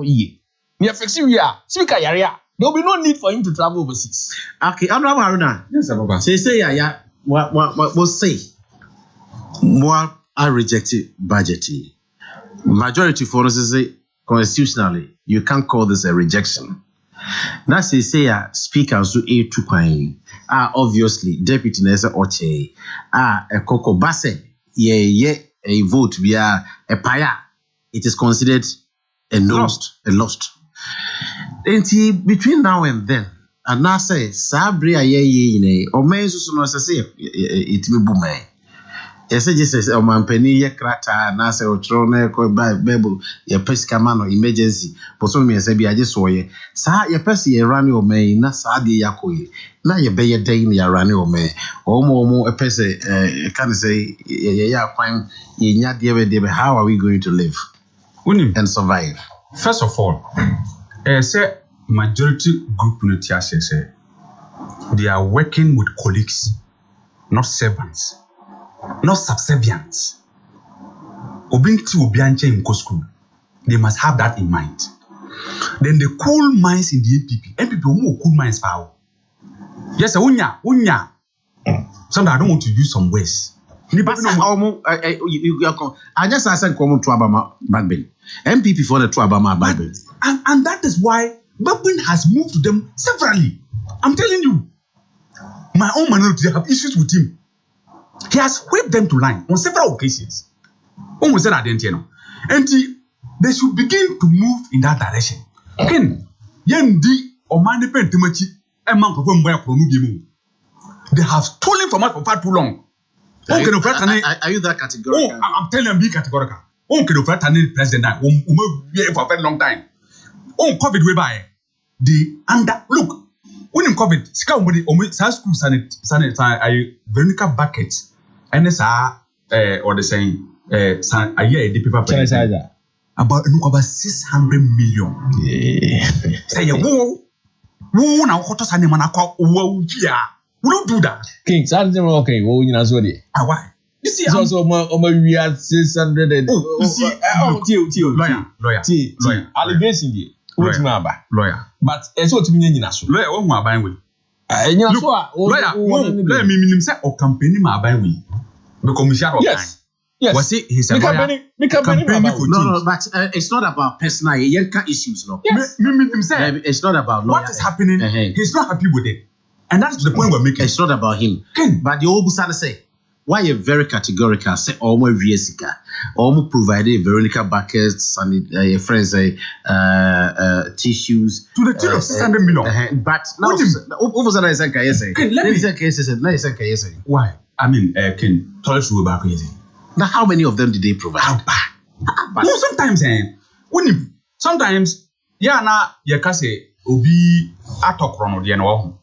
[SPEAKER 3] you're fixing your speaker area. There will be no need for him to travel overseas.
[SPEAKER 2] Okay, I'm not Haruna.
[SPEAKER 1] Yes, Abba.
[SPEAKER 2] Say, what say? More are rejected budgeting. Majority for us say constitutionally, you can't call this a rejection. Now say speakers do A2 obviously deputy Nessa Oche, Akoko Basse, a vote via a paya. It is considered a lost. And between now and then, and now say Sabria ye or may so say it me boom. Yes, just a man penny ye crata, Nasa or Trone, by Bible, your pescamano emergency, but some may say, I just saw ye. Sa your pessy a runny or may, Nasadi Yakoi. Now you bay a day in your runny or may, or more a pessy, can say, fine, ye not dear, how are we going to live and survive?
[SPEAKER 1] First of all, say majority group unity say they are working with colleagues, not servants. Not subservience. They must have that in mind. Then the cool minds in the MPP who cool minds power. Yes, unya. Sometimes I don't want to use some words. Nipa
[SPEAKER 2] no you I just said come to Abama backbin. MPP for the to Abama backbin.
[SPEAKER 1] And that is why Backbin has moved to them severally. I'm telling you, my own minority have issues with him. He has whipped them to line on several occasions. Almost said identity, and they should begin to move in that direction. Again, yendi or manipulate too much. They have stolen from us for far too long.
[SPEAKER 2] Are you that categorical?
[SPEAKER 1] Oh, I'm telling you, be categorical. Oh, can you president for a very long time. Oh, COVID way by the under look. When in COVID, somebody school sanit Veronica bucket and or the saying a year the paper about 600 million. Say who now what is animal we don't do that.
[SPEAKER 3] King, something okay. Well, you know, so
[SPEAKER 1] why? You see,
[SPEAKER 3] also we are 600 and
[SPEAKER 1] you see, lawyer,
[SPEAKER 3] allegation,
[SPEAKER 1] lawyer,
[SPEAKER 3] but it's what mean in us.
[SPEAKER 1] Lawyer, oh, my buying way.
[SPEAKER 3] Lawyer,
[SPEAKER 1] let me say, or company, my buying way. Because
[SPEAKER 3] yes,
[SPEAKER 1] was it his campaign?
[SPEAKER 2] No, but it's not about personal issues, no.
[SPEAKER 1] Yes,
[SPEAKER 2] it's not about
[SPEAKER 1] what is happening. He's not happy with it. And that's the point we're making.
[SPEAKER 2] It's not about him. But the old Busana say, why you're very categorical, say, almost Viesica, almost provided Veronica buckets and your friends say, tissues.
[SPEAKER 1] To the tune of 600 million.
[SPEAKER 2] But now, over say,
[SPEAKER 1] why? I mean, Ken, tell us about it.
[SPEAKER 2] Now, how many of them did they provide?
[SPEAKER 1] No, sometimes, yeah, na, you say, Obi, atokrono, the no.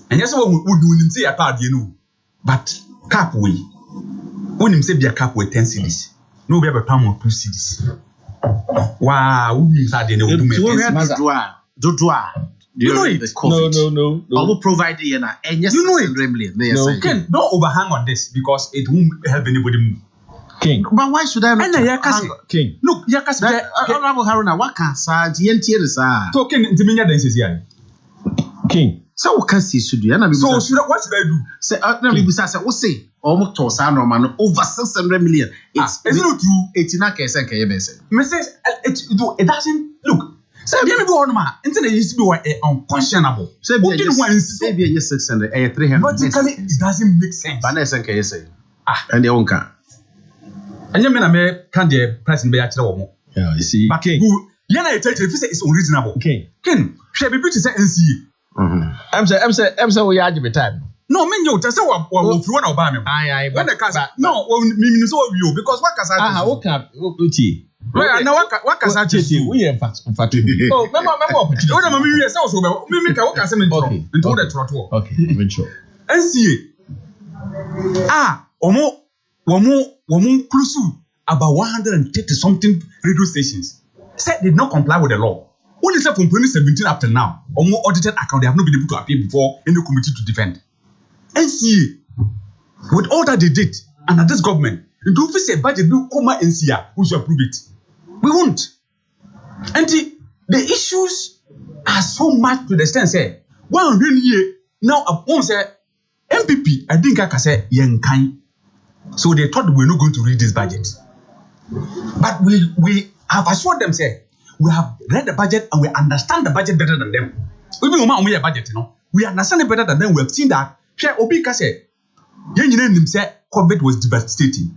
[SPEAKER 1] And yes, what would you say about but cap way. When him say be a cap with 10 cities, no be a pound or 2 cities. Wow, who means that they know
[SPEAKER 2] do
[SPEAKER 1] you know it?
[SPEAKER 2] No. I will provide the and yes,
[SPEAKER 1] you know it.
[SPEAKER 2] No,
[SPEAKER 1] Ken, don't overhang on this because it won't help anybody move.
[SPEAKER 2] King, but why should I not?
[SPEAKER 1] King, look,
[SPEAKER 2] Honorable Haruna, what can say?
[SPEAKER 1] Token intimidate the
[SPEAKER 2] King. So what can see should do?
[SPEAKER 1] So what should I do?
[SPEAKER 2] Say, what say? Almost to man over 600 million.
[SPEAKER 1] It's not true.
[SPEAKER 2] It's not case and
[SPEAKER 1] message. It doesn't look. So let me go on, man. Internet used to be unconscionable.
[SPEAKER 2] Say be 600, 300.
[SPEAKER 1] Logically, it doesn't make sense.
[SPEAKER 2] But next can you say? And they won't come.
[SPEAKER 1] And you mean I can't the person be actually.
[SPEAKER 2] Yeah, you see.
[SPEAKER 1] But King, you say it's unreasonable. King, should be to say NCA.
[SPEAKER 3] I'm say we are the time.
[SPEAKER 1] No, men you just say what if you want to buy me.
[SPEAKER 2] Aye,
[SPEAKER 1] when the casa. No, me so you because what casa.
[SPEAKER 3] What can uti?
[SPEAKER 1] Right now what casa you?
[SPEAKER 3] We in fact. Oh, remember.
[SPEAKER 1] What am I here so me make what casa me into the trotto.
[SPEAKER 3] Okay, even sure.
[SPEAKER 1] NCA. Omo close about 130 something radio stations said did not comply with the law. Only from 2017 up till now, almost audited account, they have not been able to appear before any committee to defend. NCA, with all that they did, under this government, if we say budget bill, NCA, we should approve it. We won't. And the issues are so much to the extent, say, one year, now, upon say, MPP, I think I can say, Yankai. So they thought we were not going to read this budget. But we have assured them, say, we have read the budget and we understand the budget better than them. Even when we have budget, we understand it better than them. We have seen that. Share Obi Kase, say COVID was devastating.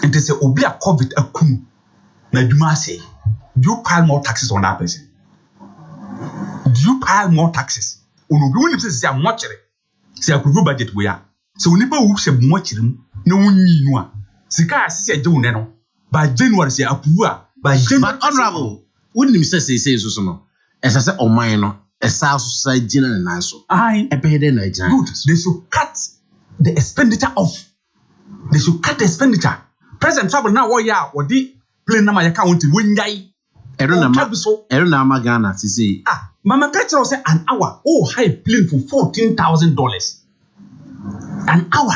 [SPEAKER 1] And they say Obi a COVID a kum. Now you must say, do you pile more taxes on that person? Do you pile more taxes? Obi when say I'm watching it. Say approve budget we are. So we never who say watching no one knew. Sika say do no. By January say approve. By January,
[SPEAKER 2] but honorable. Wouldn't him say so no? As I said, mine, a South Society and also.
[SPEAKER 1] I
[SPEAKER 2] a better Nigeria.
[SPEAKER 1] Good. They should cut the expenditure off. They should cut the expenditure. Present trouble now, what the plane number account when die.
[SPEAKER 2] I don't know, Ghana to say.
[SPEAKER 1] Mama Catcher say an hour. Oh, high plane for $14,000. An hour.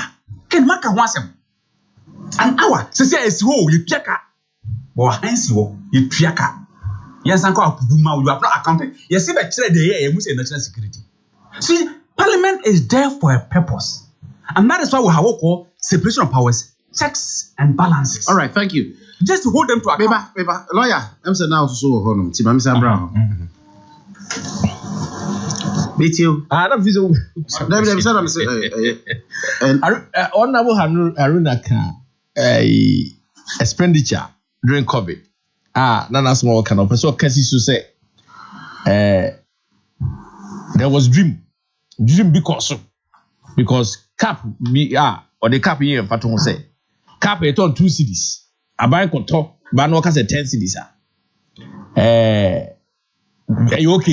[SPEAKER 1] Can make a once an hour. Say, it's you check out. Or hence you triaka. Yes, Uncle Puma, you have not accounted. Yes, if I trade the year, you must say national security. See, Parliament is there for a purpose. And that is why we have what called separation of powers checks and balances.
[SPEAKER 2] All right, thank you.
[SPEAKER 1] Just to hold them to account.
[SPEAKER 2] Beba, lawyer, I'm saying now so honum. Ti Mr. Brown. Meet you.
[SPEAKER 3] I don't feel so.
[SPEAKER 2] And
[SPEAKER 3] Honorable Haruna Khan, expenditure during COVID. Nana small kind of so Cassie to say, there was dream because cap be or the cap here Faton say cap it on 2 cities. A bank on top, but no 10 cities. Okay,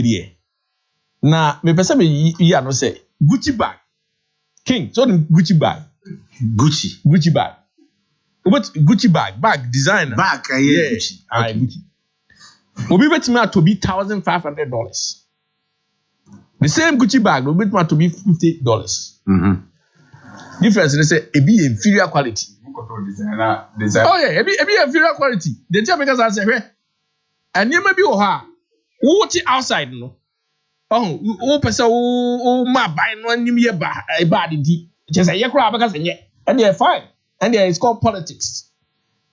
[SPEAKER 3] dear. Now, me person me no say Gucci bag, King. So Gucci bag, Gucci bag. What Gucci bag designer
[SPEAKER 2] bag? Yeah, Gucci.
[SPEAKER 3] Okay. Gucci. Obi bet me to be $1,500. The same Gucci bag will bet me to be $50. Difference they say it be inferior quality.
[SPEAKER 1] Design.
[SPEAKER 3] Oh yeah, it be inferior quality. The tell because I say, and you may be what outside no. Oh, person, my buy no new bad indeed. Just a year crowd because and they're fine, and it's called politics.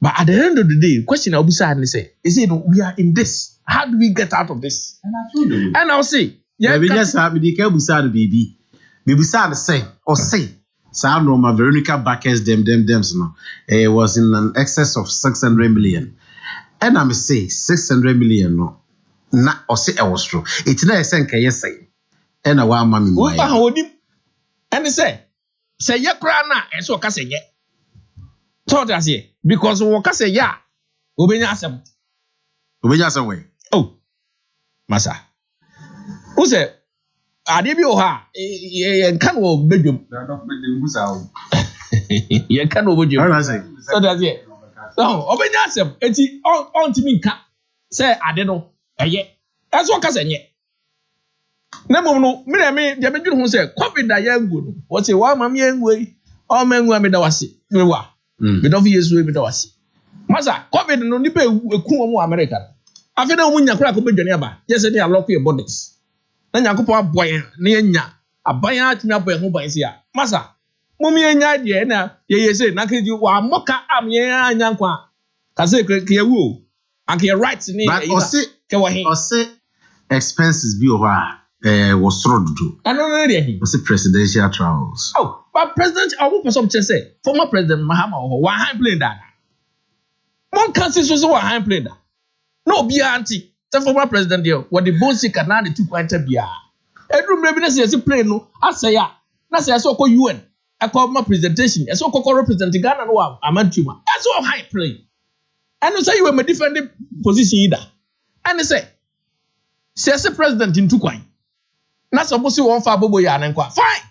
[SPEAKER 3] But at the end of the day, the question I'll be saying is it we are in this? How do we get out of this? And I'll say, yeah,
[SPEAKER 2] we just have the care beside the baby. We beside the say or say. Sound Roma Veronica Backers them no. It was in an excess of 600 million. And I'm say 600 million no. Na or say I was true. It's not a sense yes say. And a one mammy.
[SPEAKER 3] And they say ya krana and so kase ye. Told us here because we kase ya. Obenya asem.
[SPEAKER 2] Obenya asem way.
[SPEAKER 3] Oh. Masa. Who say ade bi o ha ye kan wo bedwom. Ye kan wo bedwom. So that's it. So obenya asem enti on timi nka say ade no eye. That's what kase nye. Na mom no me de bedwuru ho say covid da ya ngu no. What say wa mam ye ngu yi. O ma ngu me da wase. Me wa. Me do fi Yesu me da wase. Masa covid no nipa eku wo mu America. Afi na wo nya kura ko bedwane aba. Yes dey lock your bodies. Na Nyankopon aboy na yenya aban atumi aboy ho ban sia. Masa mum yenya de na ye say na keji wa moka am ye anya nkwa. Ka say ke yewu. Anke your rights ni
[SPEAKER 2] but or say expenses bi o ha was through do.
[SPEAKER 3] I don't know there.
[SPEAKER 2] Was presidential travels.
[SPEAKER 3] Oh, but President I want person say former President Mahama wa high plane that. One country so wa high plane that. No be auntie. The former president there what the boss can now the 2 quintal bia. Edrum maybe na say plane no asaya. Na say so ko UN. I call my presentation. I so ko represent Ghana no amantuma. That's all high plane. And say you were my different position either. And they say president in 2 quin. Na suppose you want for bobo ya na nkwa. Fine.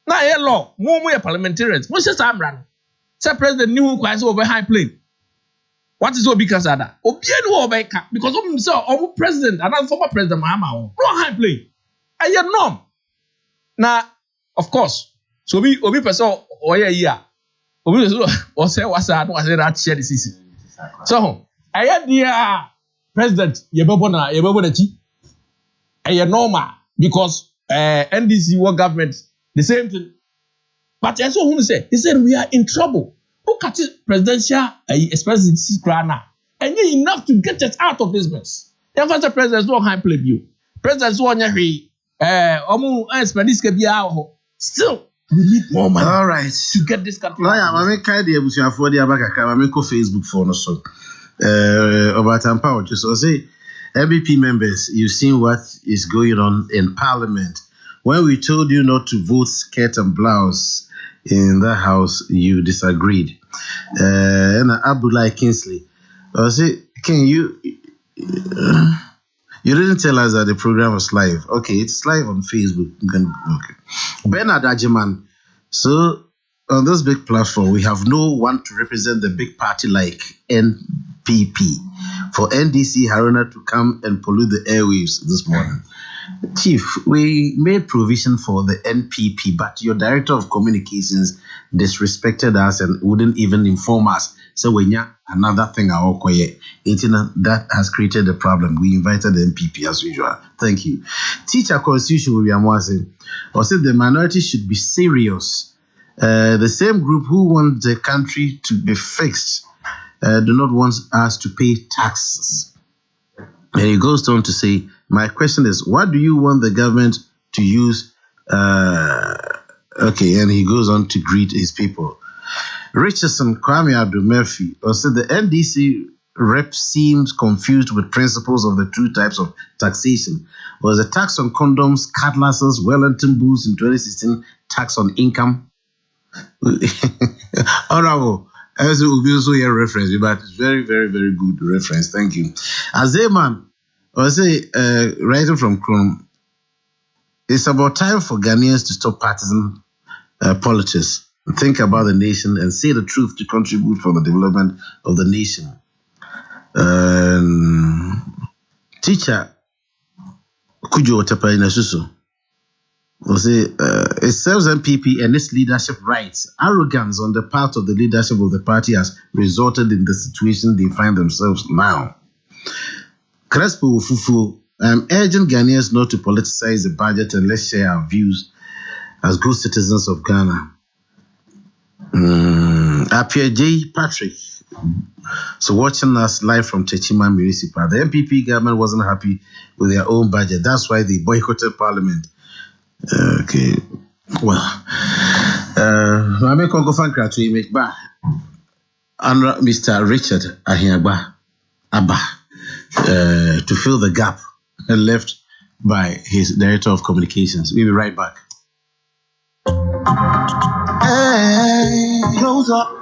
[SPEAKER 3] Na here law, mo parliamentarians. Mo say amran. Say president new quin so over high plane. What is Obi Kasada? Obi no Obeka because of himself, or president, and former president Mahama. No high plane. I am norm. Now, of course, so Obi person or yeah. Obi or say was that share the CC. So I had the president Yebobona chi. I am normal because NDC war government the same thing. But I saw who say he said we are in trouble. Look at it, presidential expenses grana. And you enough to get us out of this mess. The first president won't high play you. President won't still we need more money.
[SPEAKER 2] All right.
[SPEAKER 3] To get this country.
[SPEAKER 2] I make kind of ebusia for the abaka. I make Facebook for no so. About empower just say MEP members, you've seen what is going on in Parliament. When we told you not to vote skirt and blouse in that house, you disagreed. And Abdullah Kingsley, I say, can you didn't tell us that the program was live. Okay, it's live on Facebook. Okay. Bernard Ajiman. So on this big platform, we have no one to represent the big party like NPP. For NDC Haruna to come and pollute the airwaves this morning. Chief, we made provision for the NPP, but your director of communications disrespected us and wouldn't even inform us. So when you another thing that has created a problem. We invited the NPP as usual. Thank you. Teacher Constitution will be saying, or said the minority should be serious The same group who want the country to be fixed do not want us to pay taxes. And he goes on to say, my question is, what do you want the government to use? Okay, and he goes on to greet his people. Richardson Kwame Abdul Murphy said the NDC rep seems confused with principles of the two types of taxation. Was a tax on condoms, cutlasses, Wellington boots in 2016, tax on income? Honorable, as it will be also a reference, but it's very, very, very good reference. Thank you. Azeman, I say, writing from Chrome, it's about time for Ghanaians to stop partisan politics, think about the nation, and say the truth to contribute for the development of the nation. Teacher Kujo Tapaina Susu will say it serves MPP and its leadership rights. Arrogance on the part of the leadership of the party has resulted in the situation they find themselves now. Crespo Fufu, I'm urging Ghanaians not to politicize the budget and let's share our views as good citizens of Ghana. Apia J. Patrick, so watching us live from Techima Municipal, the MPP government wasn't happy with their own budget. That's why they boycotted Parliament. Okay, well, I'm going to go fan to image back. And Mr. Richard Ahiagba Abba to fill the gap left by his Director of Communications. We'll be right back. Hey, close up.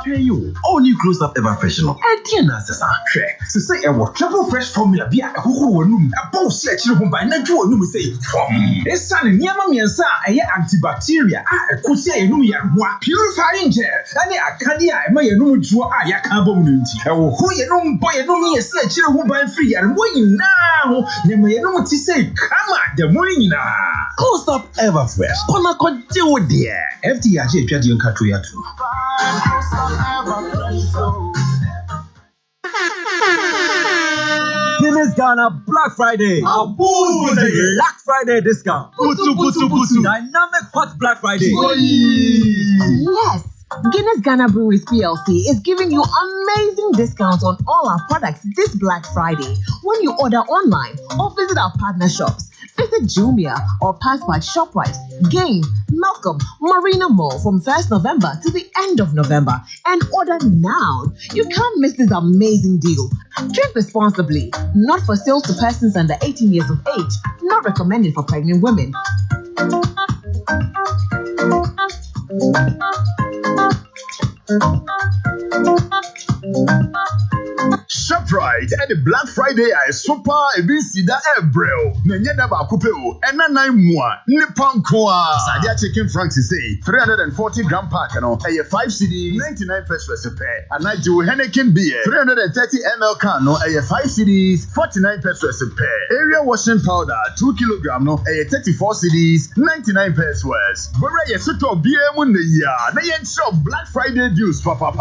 [SPEAKER 4] Hey you, all new close up ever fresh no. Adherence sasa.
[SPEAKER 5] Se say e wo travel fresh formula bia e kokoro wonum. E bow se akire ho ban na dwo wonum say fom. Esane niam miensa a eye antibacteria a e kosi a enum ya boa. Purifying gel. Ane akade a e ma yenum dwo a ya ka bom no nti. E wo ho yenum boy yenum ye se akire ho ban free ya mo nyina ho. Ne ma yenum ti say kama de mo nyina.
[SPEAKER 4] Close up ever fresh. Kona ko dewo there.
[SPEAKER 5] FT aje atwade yon katro ya tu.
[SPEAKER 4] Guinness Ghana Black Friday. Black Friday discount.
[SPEAKER 6] Putu.
[SPEAKER 4] Dynamic Hot Black Friday.
[SPEAKER 6] Yes. Guinness Ghana Breweries PLC is giving you amazing discounts on all our products this Black Friday when you order online or visit our partner shops. Visit Jumia or pass by ShopRite, Game, Malcolm, Marina Mall from 1st November to the end of November and order now. You can't miss this amazing deal. Drink responsibly. Not for sale to persons under 18 years of age. Not recommended for pregnant women.
[SPEAKER 7] ShopRite and the Black Friday are super ebisida ebrel. Nenyeda ba kupeo ena nine mua nippon kwa. Sadia chicken franks say 340 gram pack no. A 5 CD 99 pesos per. And I do Henneken beer 330 ml can no. A 5 CDs 49 pesos per. Area washing powder 2 kilogram no. A 34 CDs 99 pesos. Where you sit on beer mun ya. Na yen shop Black Friday deals papa.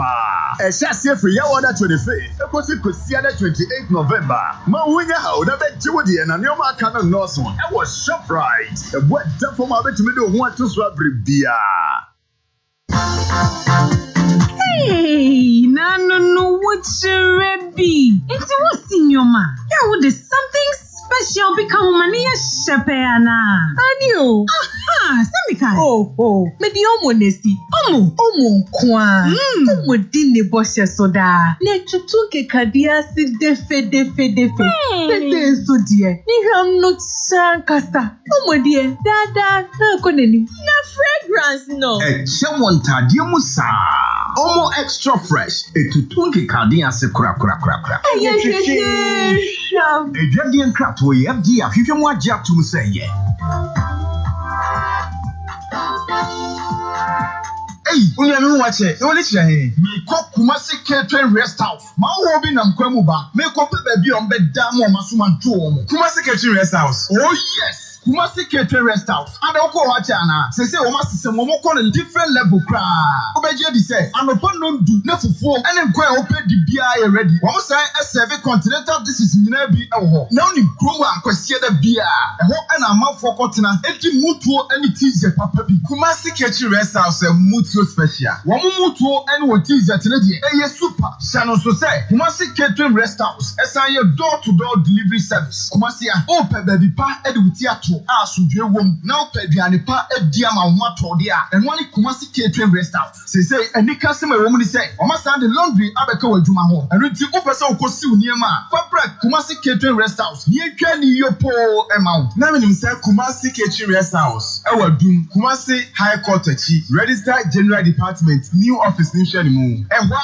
[SPEAKER 7] A chassis free ya order 25th. Kusiada 28th November. Mawunya how da be jiwodi na nyoma kana noson. E was ShopRite. E what da for ma betimi do ho atoso abribia.
[SPEAKER 8] Hey, no, what's your ready? It's what's in your man. Yeah, what is something special become mania shepeana. Adio. Aha, Samika. Oh, medium honesty. Omo kwa. Omo dini boshe soda. Le tutunke kadia si defe. Tete so die. Ni ham not sankasta. Omo die. Dada, na koneni. Na fragrance no.
[SPEAKER 4] Someone tadia musa. Omo extra fresh. Tutunke kadia se kura. Edian crap to FD if you can watch up to say yeah.
[SPEAKER 7] Hey, unyami wache. E wole chira he. Me ko Kumasi Catering Rest House. Ma wo bi na mkwamu ba. Me ko be baby on be da mo masuma nto wo mo.
[SPEAKER 5] Kumasi Catering Rest House.
[SPEAKER 7] Oh yes.
[SPEAKER 5] Kumasi Catering Rest House. And Oko Wachana. Say Omasisem on a different level cry. Obeje say and upon no do nefufu and enquire open the beer ready. One say a serve continental this is Minabi Eho. Now ni grow and question the beer. A hope and a mouth for continent. Eti mutuo any teaser papa bi. Kumasi Catering Rest House a mutuo special. One mutuo and what teaser today. A super. Shano so say Kumasi Catering Rest House. Esa ye door-to-door delivery service. Kumasi a open baby pa edutia asudwe wom now peduane pa adia ma wato dia and one Kumasi Catering Rest House say any customer woman say o ma send the laundry abeka wadwuma ho and nti o pese okosi uniema fabric Kumasi Catering Rest House ye twa ni yopo amount na menim say Kumasi Catering Rest House e wadum Kumasi High Court achi registered general department new office ni hwe ni mu e wa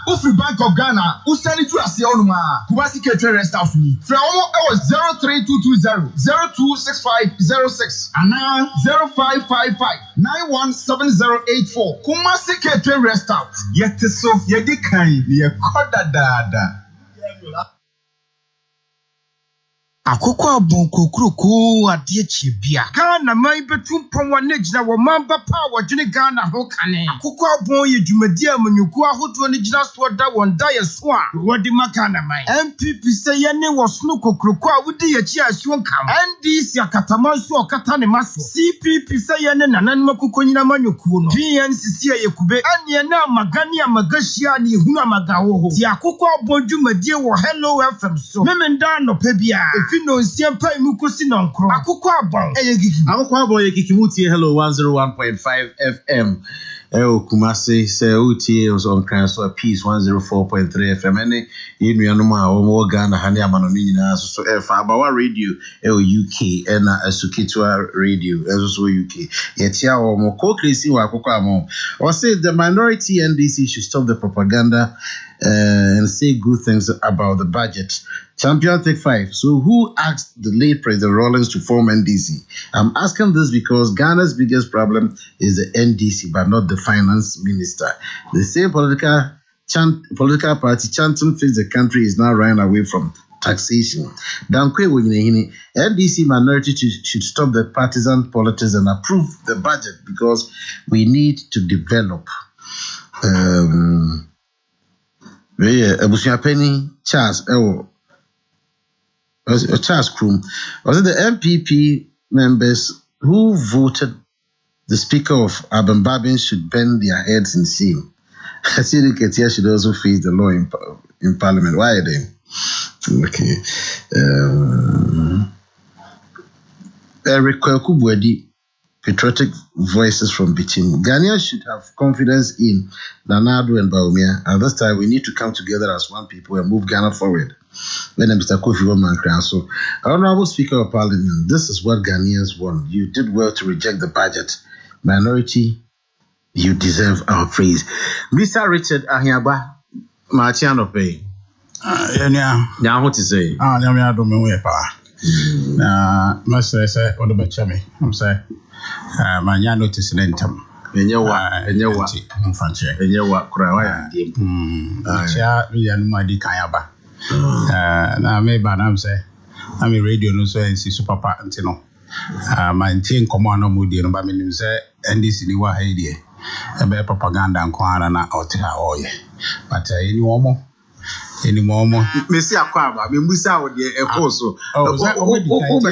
[SPEAKER 5] Ufri Bank of Ghana usani tu ase onuma Kumasi Catering Rest House ni fra o was 03220 026506 and now 0555 917084 Kumasi Catering Rest House yet so yedi kan ye koda dada
[SPEAKER 9] Akoko Abon kukuruku adie chibia Ghana mai betum pon wane gina wo mamba pa wo dwene Ghana ho kane Akoko Abon ye dwumadi amanyuku ahodo ne gina so da won da ye so a wodi makana mai MPP say ye ne wo sno kokuruku a wodi ye chi asuon kam NDC akataman so okata ne maso CPP say ye ne nanan makoko nyina manyuku no PNCC ye kube ane na magani amagashia ne hunu amagawo ho ti Akoko Abon dwumadi wo Hello FM so memenda no pebia no siampa imukosi nonkro Akoko Abon eyegiki
[SPEAKER 2] Akoko Abon yegiki mutie hello 101.5 FM Kumasi say utie was on transfer peace 104.3 FM ene yenuanom a wo Ghana hane amano ni nyina so Abawa radio UK ena Asukitwa radio so UK yetia wo mo co-creation wa Akoko Abon or say the minority NDC should stop the propaganda and say good things about the budget. Champion take 5. So who asked the late President Rawlings to form NDC? I'm asking this because Ghana's biggest problem is the NDC, but not the finance minister. The same political party chanting fix the country is now running away from taxation. NDC minority should stop the partisan politics and approve the budget because we need to develop. Abusia Penny Charles Charles Krum was it the MPP members who voted the Speaker of Abon should bend their heads in shame. Ketia should also face the law in Parliament. Why are they? Okay. Eric Kwekubwedi, patriotic voices from Bichin. Ghanaians should have confidence in Nanado and Baumia. At this time, we need to come together as one people and move Ghana forward. When Mr. Kofi Woman so, Honorable Speaker of Parliament, this is what Ghanaians want. You did well to reject the budget. Minority, you deserve our praise. Mr. Richard Ahiaba, Marciano Pay. Now, what to say?
[SPEAKER 1] I don't know where Master said, what about Chami? I'm saying, my notice in Entum. And you what, French, and you what, Krawaya, my Dikayaba. Now, maybe I'm saying, I'm a radio no so and see super patent, you know. My team command no moody, and by me say, and this in the war idea. A better propaganda and Kwana out here. But any more. Messi Aquaba, Musa would be a coso. Oh,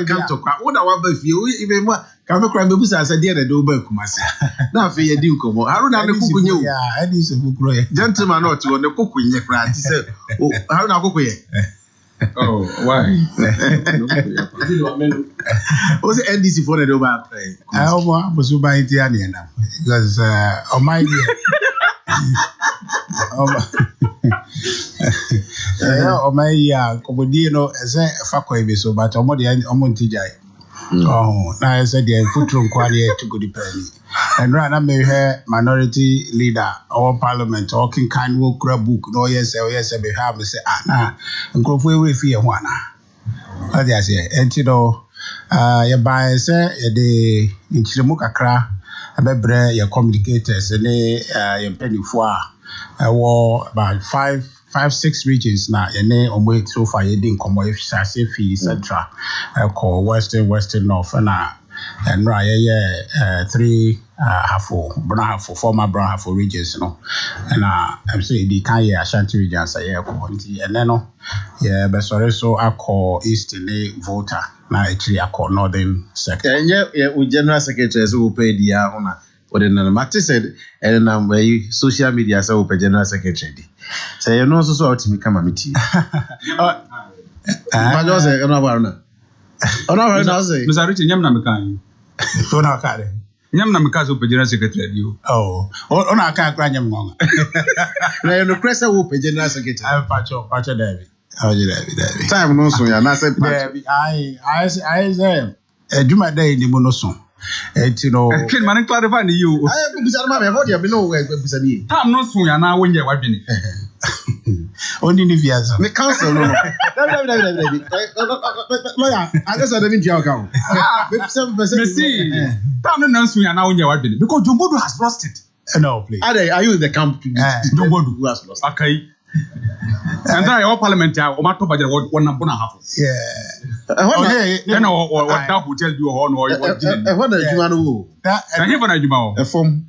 [SPEAKER 1] come to Qua. What I want if you even more come across the Musa as a dear do Berkumasa. Now for your dinko. I don't know the cook you. Yeah, I do some gentleman or two on the cook when you cry. Oh, how now cook here? Oh, why? What's the NDC for the Doba? I was buying the onion because on my dear. Oh my comodino as a fakoi so but omontijai. Oh, now I said the footroom quality to go depend. And right now may have minority leader or parliament talking kind will grab book no yes be have say ah and go for we fear one. What I say and you know you buy say the in Chimuka abebre your communicators and your penny for I wore about 5
[SPEAKER 9] 5-6 regions na yene omo so far yedin komo efisase fi central call western north na and right 3 former brown half regions no and I'm saying the can Ashanti regions and then no yeah but sorry so I call east voter now actually I call northern sector
[SPEAKER 2] and yeah we general secretary so pay the honor what the matter said and I'm social media so pay general secretary so you know so out me come meet but just say no about
[SPEAKER 1] Mr. Richard nyam na mekan
[SPEAKER 9] so na kare
[SPEAKER 1] nyam na mekan so general secretary you
[SPEAKER 9] ona aka akra nyam ngonga
[SPEAKER 2] na you no pressure wo general secretary
[SPEAKER 9] pacho David
[SPEAKER 2] time no so ya na say
[SPEAKER 9] David I say eduma day ni mo no so you know
[SPEAKER 1] ken man clarify ni you
[SPEAKER 2] I go bisa ma me ho dia me no we bisa ni
[SPEAKER 1] time no so ya na wonye wadwene
[SPEAKER 9] only ni viaza
[SPEAKER 2] me counsel no David lawyer I guess I don't mean you account
[SPEAKER 1] me see time no so ya na wonye wadwene because Jumbodo has lost it
[SPEAKER 9] no please
[SPEAKER 2] are you in the camp
[SPEAKER 1] Jumbodo
[SPEAKER 2] who has lost
[SPEAKER 1] okay and then your parliamentary o ma to budget one number na half then what that hotel do on or what
[SPEAKER 2] na juma no
[SPEAKER 1] and even na juma o
[SPEAKER 2] form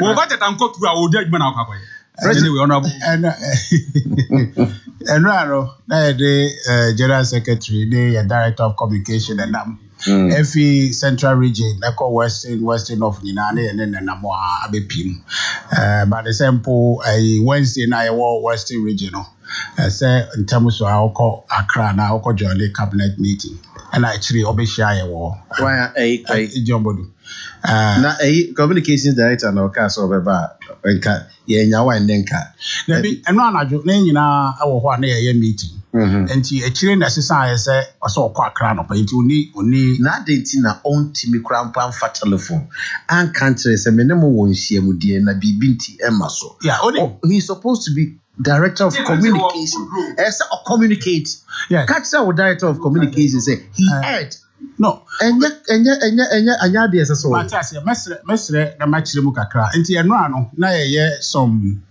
[SPEAKER 1] wo budget an ko tu a o juma na akwa anyway honorable
[SPEAKER 9] and raro na the general secretary the director of communication and every central region like western of Ninane and then namo abepim but the sample Wednesday na western regional say in terms of our Accra na our join the cabinet meeting and actually obeshia
[SPEAKER 2] why
[SPEAKER 9] Jumbodo
[SPEAKER 2] na communications director na ka so beba nka ye nyawa ndenka
[SPEAKER 9] na bi eno anajo na nyina awo ho na ye meeting enti ekire na sesa say oso okọ Accra no pa enti oni
[SPEAKER 2] na denti na ontimi krampa mfa telephone an country say menemo won hyiamudie na bibinti ema so
[SPEAKER 9] yeah
[SPEAKER 2] he's supposed to be director of communication say communicate catch the director of communication say he heard
[SPEAKER 9] no
[SPEAKER 2] anya de so
[SPEAKER 9] but I say mesre na machire mu kakra enti eno ano na ye some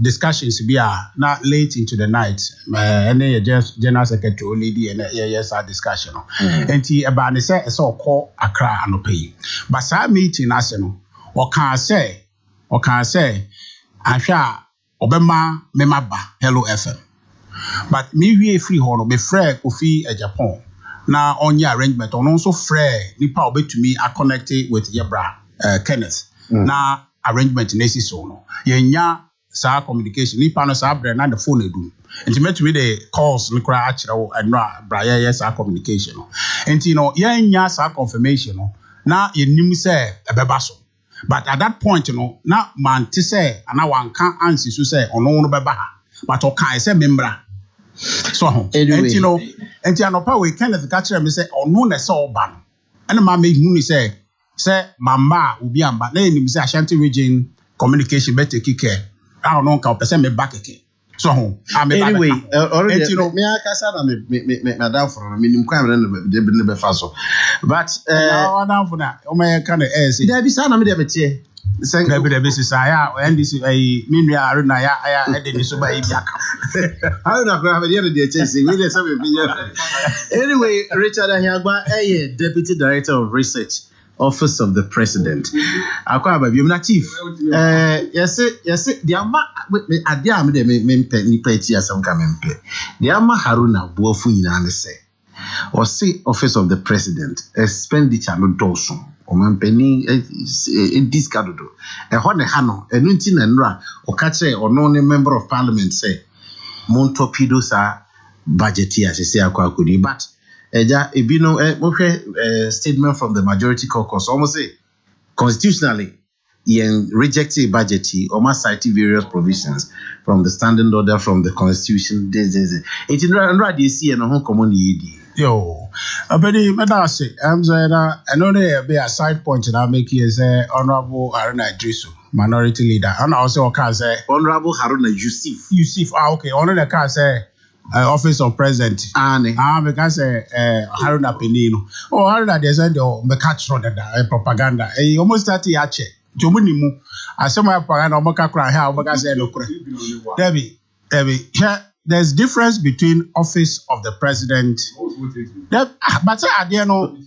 [SPEAKER 9] discussions bia na late into the night and then just general secretary lady and yes our discussion enti eba ne say so okọ Accra anopai but sa meeting ase no o kan say ahwa obema memaba hello FM but me wie free ho no be frɛ Kofi Japan na onye arrangement ono nso frɛ nipa obetumi a connect with Yebra Kenneth na arrangement nesi so no yenya sa communication nipa no sa bre na the phone edu enti metumi the calls ni kra akire wo enra bra yes sa communication no enti no yenya sa confirmation no na yenim sɛ ebeba so but at that point no na man ti sɛ ana wanka ansi so sɛ ono no beba ha but o kan sɛ membra so enti no enti anopa we Kenneth ka kire me sɛ ono na sɛ oba no ana ma me hu ni sɛ mama obi amba na enim sɛ Ashanti region communication better care I don't ka person me back again so
[SPEAKER 2] anyway already me akasa na me down for me nim kwa me na be fa so but
[SPEAKER 9] down for na o me ka na say
[SPEAKER 2] there be sa na me dey betie
[SPEAKER 9] there be say ya and this me nua aruna ya e dey so ba e bi aka
[SPEAKER 2] how na kra me dey chase we dey say me anyway Richard Ahiagba deputy director of research Office of the President. Akwa baby na chief. Yes the ama ade am de me nipa eti asam ka mempe. The ama Haruna Buofu nyina ne se. O say Office of the President expenditure no doso. O mampeni discardo. Ho ne ha no enu nti na nra o ka kire ono ne member of parliament say mon torpedo sa budget ya say akwa akodi but Eja ebino statement from the majority caucus almost say constitutionally yen rejected budget almost citing various provisions from the standing order from the constitution this it in dey see no ho common yedi
[SPEAKER 9] yo abedi medase am say na eno dey be a side point na make here say honorable Haruna Idrisu minority leader and also o can say
[SPEAKER 2] honorable Haruna Yusuf
[SPEAKER 9] okay honorable can say Office of President. Because Haruna Penino. Oh, Haruna, there's a catch propaganda. Almost 30 yache. Jomunimu. As some propaganda, Moka cry, how Moka say no. Debbie,
[SPEAKER 10] there's difference between office of the president. But I don't know.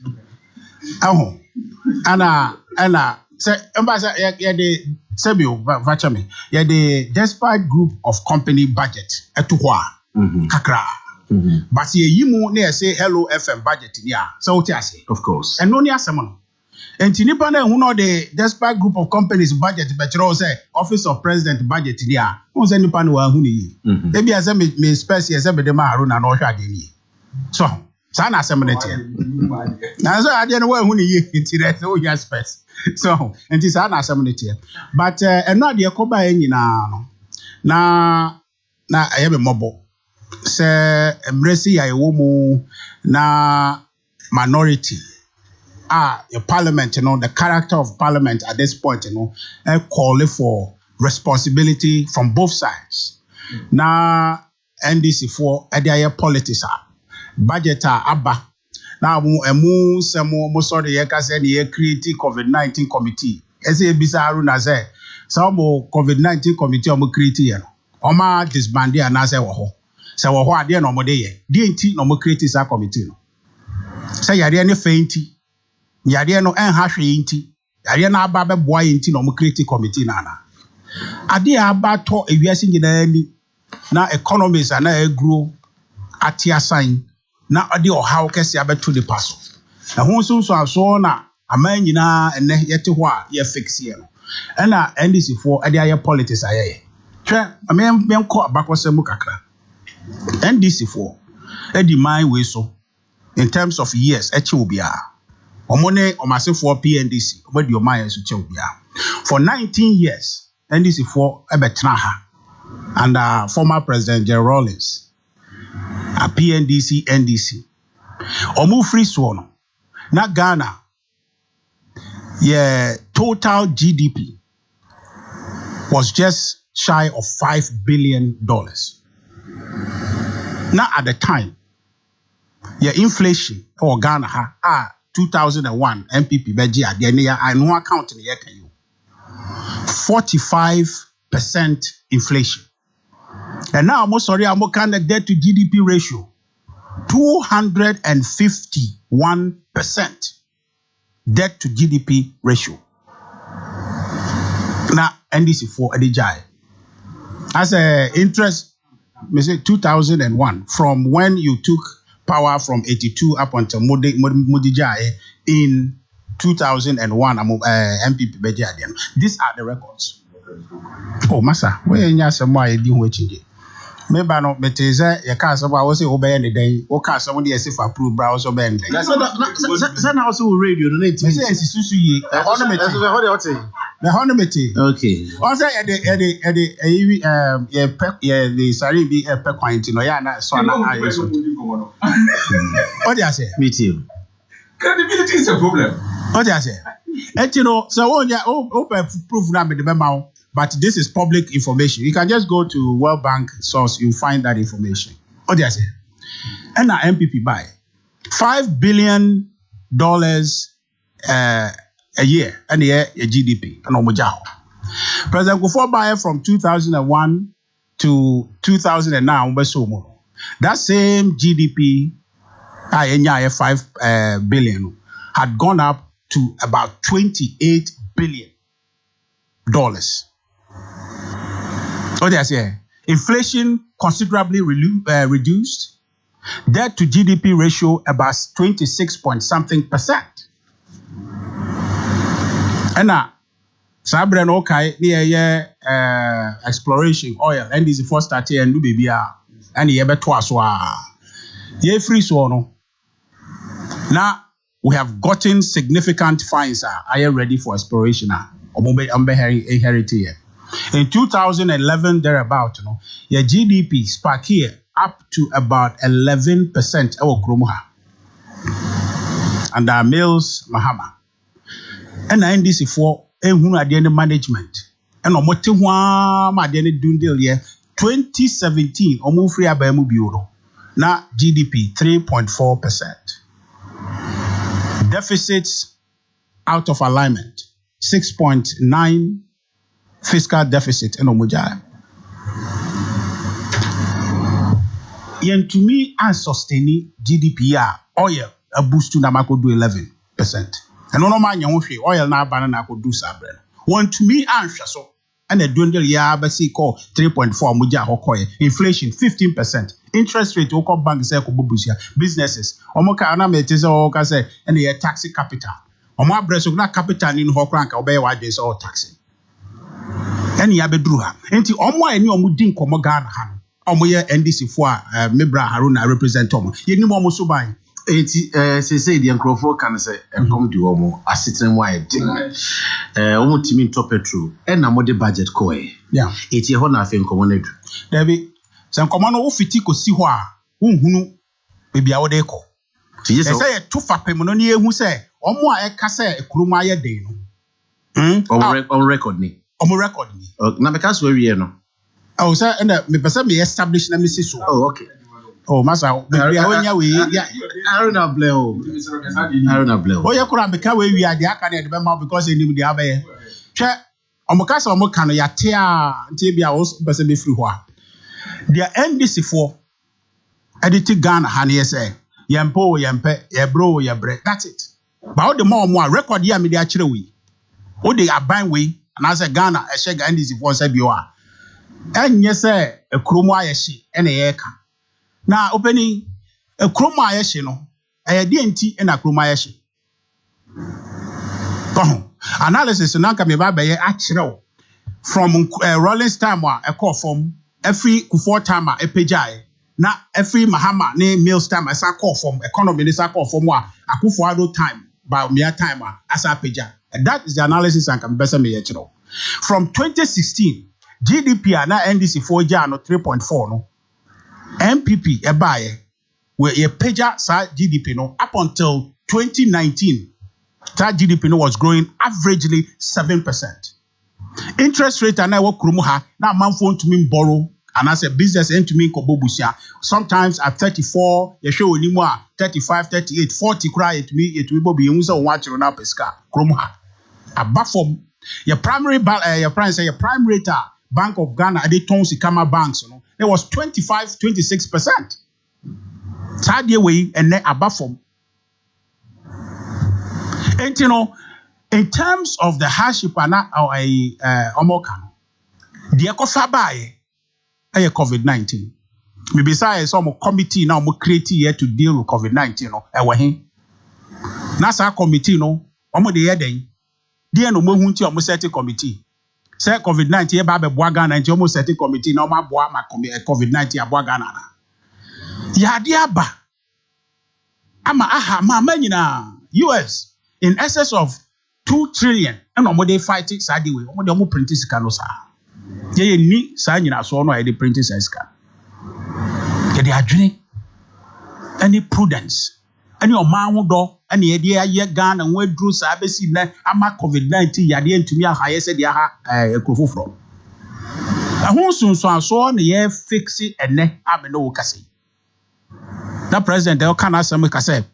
[SPEAKER 10] The despite group of company budget kakra. But you say hello FM budget so of
[SPEAKER 2] course.
[SPEAKER 10] And no near and Tinipana who know the despite group of companies budget, but you say office of president budget who's any panua huni. Maybe as a me space as a bedema haruna no shadini. So sana seminate. Now so I didn't know who it's so yes space. So and it's an seminate. But and not the Akoba any na I have a mobile. Say embrace ya womu na minority. Your parliament, the character of parliament at this point, calling for responsibility from both sides. Now, NDC for a politics, budget abba. Now, create COVID-19 committee. As a bizarre naze, some COVID-19 committee create Oma disbanded and as so what dear no more day, DNT no more create a committee. Say ya any fainty. Yade no enhahwe inti yade na aba be boa inti no mo create committee nana ade aba to ewiase nyina ni na economies na agro atia sign na ade ohaw kese abeto de paso ehun so aso na aman nyina ene yete ho a ye fix ye no na NDC for ade aye politics aye hwe amem ko abakosem kakra NDC for edi man we so in terms of years eche obia Omone omase for PNDC obedi oman so che obia for 19 years NDC for ebetna ha and former president Jerry Rawlings a PNDC NDC omu free so no na Ghana total GDP was just shy of $5 billion. Now at the time inflation or Ghana 2001 MPP beji adenia I no account in you 45% inflation. And now I'm sorry, I'm kind of debt to GDP ratio 251% debt to GDP ratio. Now NDC for Adijai as a interest, me say 2001 from when you took power from 82 up until Modijai in 2001 MPP beji adem. These are the records. Oh massa, where nya some why di ho chinde. Me ba no meteze ye ka so ba wo say obey any day. O ka so dey say for approve bra so be any day.
[SPEAKER 2] So na also radio no need.
[SPEAKER 10] Me say susu ye. The honomete.
[SPEAKER 2] Okay.
[SPEAKER 10] Also the sorry be a pe quantity no ya na so na aye so. What do you say?
[SPEAKER 2] Me too.
[SPEAKER 5] Credibility is a problem.
[SPEAKER 10] What do you say? So proof na me the memo. But this is public information. You can just go to World Bank source, you find that information. What do I say? And our MPP buy $5 billion a year, and a GDP. President Kufuor buy from 2001 to 2009. That same GDP, $5 billion, had gone up to about $28 billion. What did I say? Inflation considerably reduced. Debt to GDP ratio about 26% And now, Sabre no kai near exploration oil and this first start here and do baby and ye beto aswa. Ye free so no. Now we have gotten significant fines. Are you ready for exploration? In 2011, thereabout, your GDP spark here up to about 11% our Kromuha. And our mills, Mahama. And NDC for the management. And no matter what deal here, 2017, almost free abemu bureau. Now GDP 3.4%. Deficits out of alignment 6.9. Fiscal deficit in Omuja. yen to me and sustain GDP oil a boost to Namako do 11%. And no man yon oil na banana could do sabre. One to me and so and a dwindle ya basi call 3.4 muja hokoye. Inflation 15%. Interest rate oko bank say ko bubusia. Businesses omoka anamete oka say and the taxi capital. Omo abreso na capital in hokranka obey wa dey so taxi. And ya bedru ha. Enti omo ani omo din komo Ghana ha. Omo ye NDC fo Mebra Haruna represent omo. Ye ni omo so ban.
[SPEAKER 2] Enti say the nkrofo kan say enkom di omo asetene wa e din. Omo timi ntop petrol e na mo de budget ko e.
[SPEAKER 10] Yeah.
[SPEAKER 2] Eti ho na afi nkomo na du.
[SPEAKER 10] Dabi se nkomo no wo fiti ko si ho a hunhunu bebia wo de ko.
[SPEAKER 2] Ti
[SPEAKER 10] say say to fapem no ne ehu say omo a e ka say ekurum aye den no.
[SPEAKER 2] On record ni.
[SPEAKER 10] Omo record ni.
[SPEAKER 2] Na because we here no.
[SPEAKER 10] Oh, sir, and me person me establish na me see so.
[SPEAKER 2] Oh, okay.
[SPEAKER 10] Oh, masa, we onya we ya.
[SPEAKER 2] Aruna bleo.
[SPEAKER 10] Oh, ya kura beka we ade aka na de be ma because enim de abaye. Hwe, omokasa omoka no ya te a ntie bia wo person be free ho a. Dia NDC for edit Ghana ha na say, yempo yempe, yebro yebre. That's it. Ba o de mo a record ya me de a kire we. O de aban we and as a Ghana e shega NDC for say bi o a. Enye say ekromo ayehye ene ye ka na openi ekromo ayehye no eye de enti na ekromo ayehye analysis na nka me ba be ye akire from Rollins time a call from every Kufuor time a epejai na every Mahama ne Mills time as a call from economy ne sa call from a Akufo-Addo time by mere time as a peja. That is the analysis and can better me akire from 2016 GDP na NDC 4 no 3.4 no MPP ebaye where ye peja sa GDP no up until 2019 that GDP no was growing averagely 7%. Interest rate na wo krumu ha na manfo ntumi borrow and as a business ntumi kobobusia sometimes at 34 ye hwe onimu a 35 38 40 kra etumi bobi ehun se won akiro na peska krumu ha abafom your primary prime rate Bank of Ghana they ton Sikama banks there was 26%. Third year way and then above from. And in terms of the hardship or omokano, the ekofabaye COVID-19. Maybe say some committee now mo create here to deal with COVID-19 Nasa committee omo de yeden. Dia no mo hunti omo set committee. Say COVID-19 eba be boa Ghana nti omo set committee na omo boa ma COVID-19 aboa Ghana na. Ya dia ba. Ama ma nyina US in excess of 2 trillion and omo dey fight side way. Omo print sika no sa. Ye ni sa nyina so no e dey print sika. Ye dey adwene any prudence any oman ho do any ye dey aye Ghana won aduru sa besi na ama COVID-19 yade ntumi ahaye se dey aha ekrofofro. Ahun sunso aso na ye fix ene amene wo kase. Na president el kana asem ka say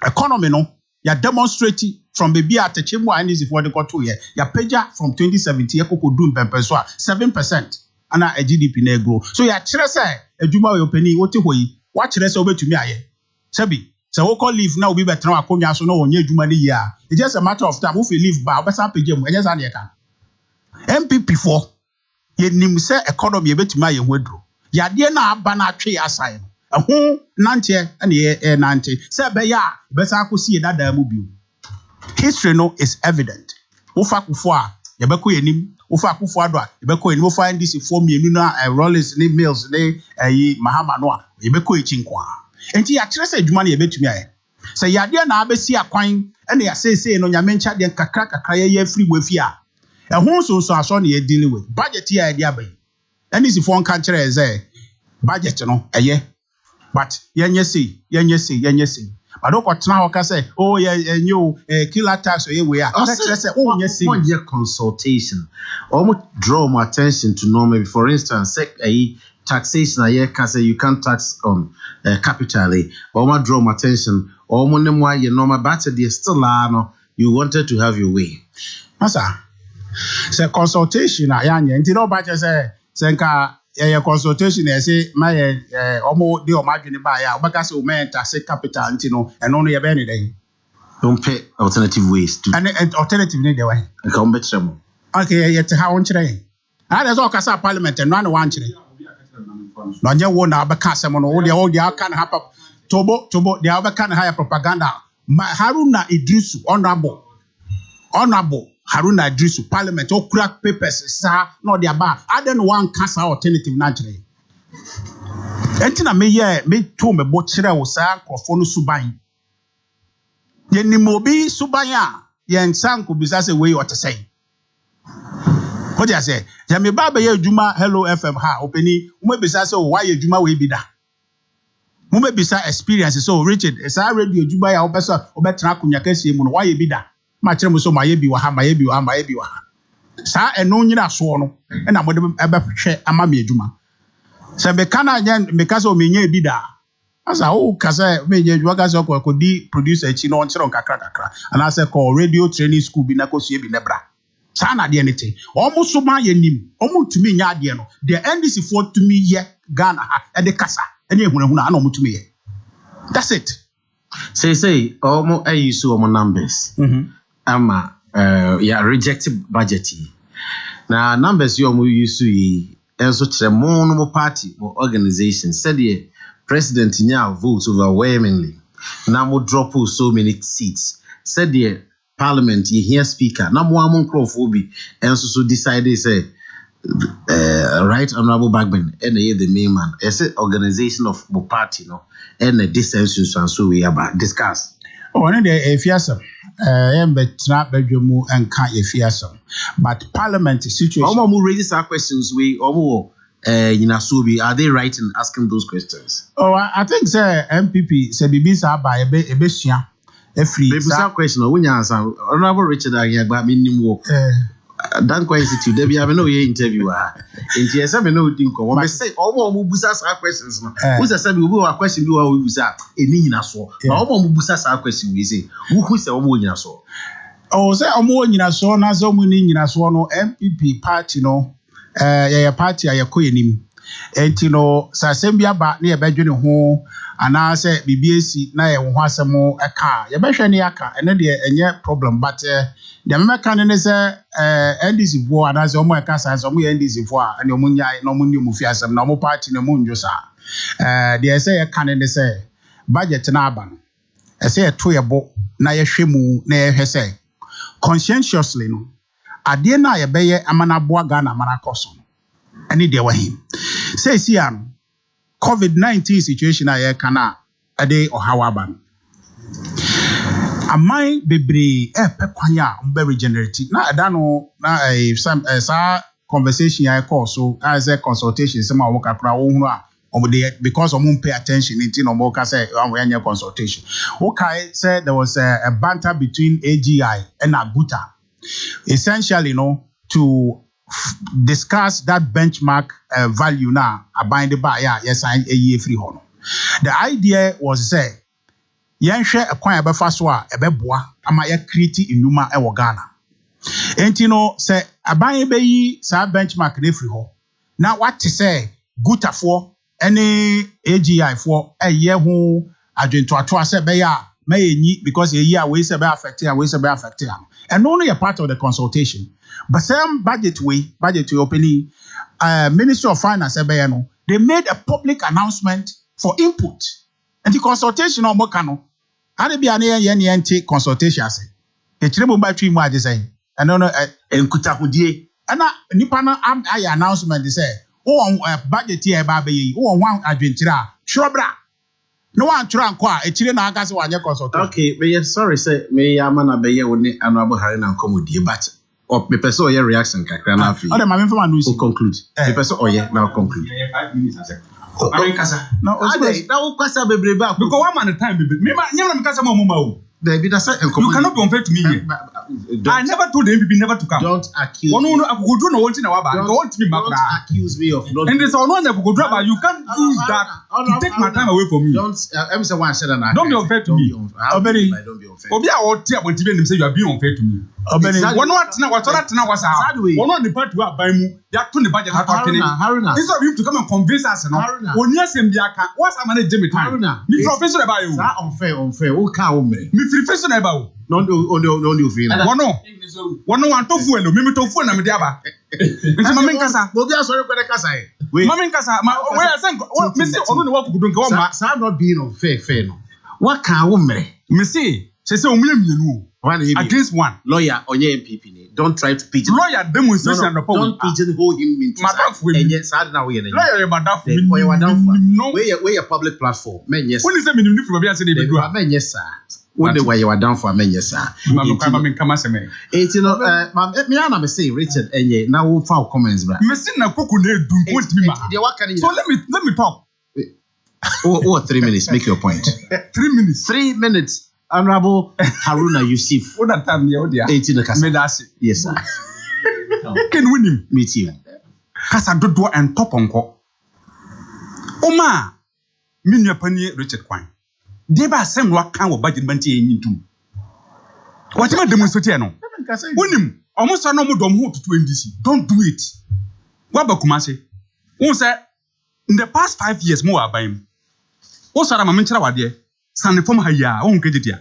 [SPEAKER 10] economy no ya demonstrate from baby atechemu anisi for the koto ye ya peja from 2017 ekoko do mpempeso a 7% ana a GDP na grow. So ya kire say adwuma we opani wote hoyi wa kire say obetumi aye. Sebi so we call leave now we be tran akonya so no wonye adwuma ni ye a. It's just a matter of time if we leave ba obesa peja mu enye sa na ye kan. MPP for ye nim say economy ebetumi aye ho aduro. Ya de na aba na atwe asai. Ahun nante and ye nante say be ya better akosi dada mu biu. History no is evident. Ofa Akufo a ye beko yenim, ofa Akufo-Addo a ye beko yenim, ofa NDC for mienu na Rollins ne Mills ne Mahama no a ye beko echinkwa. Enti ya kire say adwuma na ye betumi aye. Say ya de na abesi akwan ene ya say no nyame ncha de kakra ye free wafi a. Ehun so aso na ye deal with. Budget ya ye de abai. NDC for nka kire say budget no eye. But yenye see. But don't try to say, oh yeah, you killer tax or we are.
[SPEAKER 2] Say, consultation. Almost draw my attention to know maybe for instance, say taxation. Say you can't tax on capitally. Almost draw my attention. Almost why you know my battery is still no. You wanted to have your way.
[SPEAKER 10] Masa, say consultation. Ayanya. Inti no battery say. Senka yeah consultation say my omo de o madwene ba ya obeka say o men tax capital ntino eno no ye be ni den
[SPEAKER 2] don't pay alternative ways to
[SPEAKER 10] and alternative ni dey why
[SPEAKER 2] come better mo
[SPEAKER 10] okay yet how on kire and there's all kasa parliament and no one kire no nya wo na obeka asem no wo de aka na hapa tobo de obeka na higher propaganda Haruna Idrisu honorable Haruna Idrisu parliament o crack papers sa no dey ba aden one kasa alternative naturally entina me to me bo kire wo sa krofo no suban ye ni mobi suban a ye nsanko bisa se we what say what you say ya me ba be ye adwuma hello fm ha openi mo bisa se why ye adwuma we bi da mo me bisa experience so Richard esa radio adwuma ya obesa obetra akunya kasie mu no why ye bi da ma kire mo so ma ye bi wa ha sa eno nyina so no na mo de ebe hwe ama me adwuma se be kana nya me ka so me nya bi da asa o ka se me nya adwuma ka so ko di producer chi no nchiro kakra ana se ko radio training school bi na ko so bi na bra sa na de nete omo so ma ye nim omo tumi nya de no the NDC for tumi ye Ghana ha e de kasa ene ehunahuna ana omo tumi ye that's it
[SPEAKER 2] say omo use omo numbers ama yeah rejected budget na numbers you omo use yi enso kire mo party or organization said the president nya vote overwhelmingly na mo drop so many seats said the parliament you hear speaker na mo amon crowdfobia enso so decided say right honorable Bagben and the main man as an organization of the party no and the dissensions and so we about discuss
[SPEAKER 10] and the fiasem betra bedwemu enka efiasem but parliament situation
[SPEAKER 2] omo raises our questions we omo are they right in asking those questions?
[SPEAKER 10] I think say MPP say bibi sa ba ebe sua efri
[SPEAKER 2] sa question o nya answer honorable Richard Agba me nim wo dan kwa institute there be have no interviewer enti ese me no din ko wo me say omo busa sa questions no wo say be obi wa question bi wa wo busa eni nyina so na omo busa sa question we say wo say omo nyina so
[SPEAKER 10] say omo nyina so na so omo ni nyina so no MPP party no ya party ayekoyenim enti no sa sembia ba na ye bedwene ho ana say BBAC na ye ho asem eka ye behwe ne aka ene de enye problem but the American ne say NDC vo ana say omo eka sa omo ye NDC vo a ne omo nya na omo nyu mu fi asem na omo party ne mu ndwo sa de say ye kan ne say budget na aba no say to ye bo na ye hwemu na ye hwe say conscientiously no ade na ye beye amana boa Ghana mara koso ani de wa him say si an COVID-19 situation aye kana ade ohawa ban amai bebre pekwanya mbe regenerate na ada no na some conversation aye call so as a consultation some of kakra wo hunu a because of pay attention into no more say we consultation okay said there was a banter between AGI and Aguta essentially to discuss that benchmark value now abide by yes sign a year free hono. The idea was say yen hwe ekwan abefa so a ebeboa ama ya create inuma e wo Ghana enti say aban be yi sa benchmark na free ho na what say gutafo any AGI for ye ho adwentoato ase be ya mayenyi because ye year we say be affect and only a part of the consultation. But some budget opening, Ministry of Finance, they made a public announcement for input. And the consultation on Mokano, how be an consultation? I say, it's a battery, I say, and no, and Kutakudie, and Nipana announcement, they say, budget here, baby, one Argentina, Shrubra. No one try and qua a children are gas one consultation. Okay, but sorry, say, may Yamana be only honorable Harry and comedy, but. Or the person your reaction kakra na afi. Other my information no conclude. The person now conclude. 5 minutes ase. No, now kasa bebreba. Because one man at time bebreba. Me ma nyam kasa mo o. David that's you cannot be unfair to me here. I never told the MPP never to come. Don't accuse me. No, Akoko no want na waba. Don't accuse me of not. And there's no Akoko but you can't use that to take my time away from me. Don't say one said and don't be unfair to me. Don't be unfair. Obi a what say about say you are being unfair to me.
[SPEAKER 1] One what now was out. One on the part to buy mu, ya to the budget. Instead of him to come and convince us, when yes, and what's a man Jimmy Haruna? Me professor about you.
[SPEAKER 2] Unfair. Who can't me?
[SPEAKER 1] Me professor about.
[SPEAKER 2] No, you feel.
[SPEAKER 1] One no one to fool, me to fool, and Diaba. Mamma Casa, will be a sorry for the Casa. Mamma Casa, where I think, Missy, I don't know what to do.
[SPEAKER 2] I'm not being unfair. What can woman?
[SPEAKER 1] Missy, she said, you against one
[SPEAKER 2] lawyer on your MPP. Don't try to pigeon.
[SPEAKER 1] Lawyer demonstration.
[SPEAKER 2] Don't pigeonhole him into yes, I don't know
[SPEAKER 1] lawyer, madam.
[SPEAKER 2] No, where your public platform. Men, yes.
[SPEAKER 1] When is the minimum for a
[SPEAKER 2] men, yes, sir. One day where you are down for men, yes, sir.
[SPEAKER 1] Come as a man.
[SPEAKER 2] It's you know, me say Richard, and ye now we'll file comments.
[SPEAKER 1] Messina Coco do what can you? So let me talk.
[SPEAKER 2] 3 minutes. Make your point.
[SPEAKER 1] 3 minutes.
[SPEAKER 2] 3 minutes. Honorable Haruna Yusuf.
[SPEAKER 1] What that time you there?
[SPEAKER 2] 18
[SPEAKER 1] Medasi.
[SPEAKER 2] Yes, sir.
[SPEAKER 1] Can win him.
[SPEAKER 2] Meet you.
[SPEAKER 1] Kasa dodo and top onko. Oma, minua pani Richard Kwan. Deba sem wa kan wo budget banti enyintum. What am I demonstrate no? Win him. Almost no mo dom ho to NDC. Don't do it. What ba Kumase? Won say in the past 5 years mo abaim. Wo sara ma menchira wade. Sane from haya on kejetia.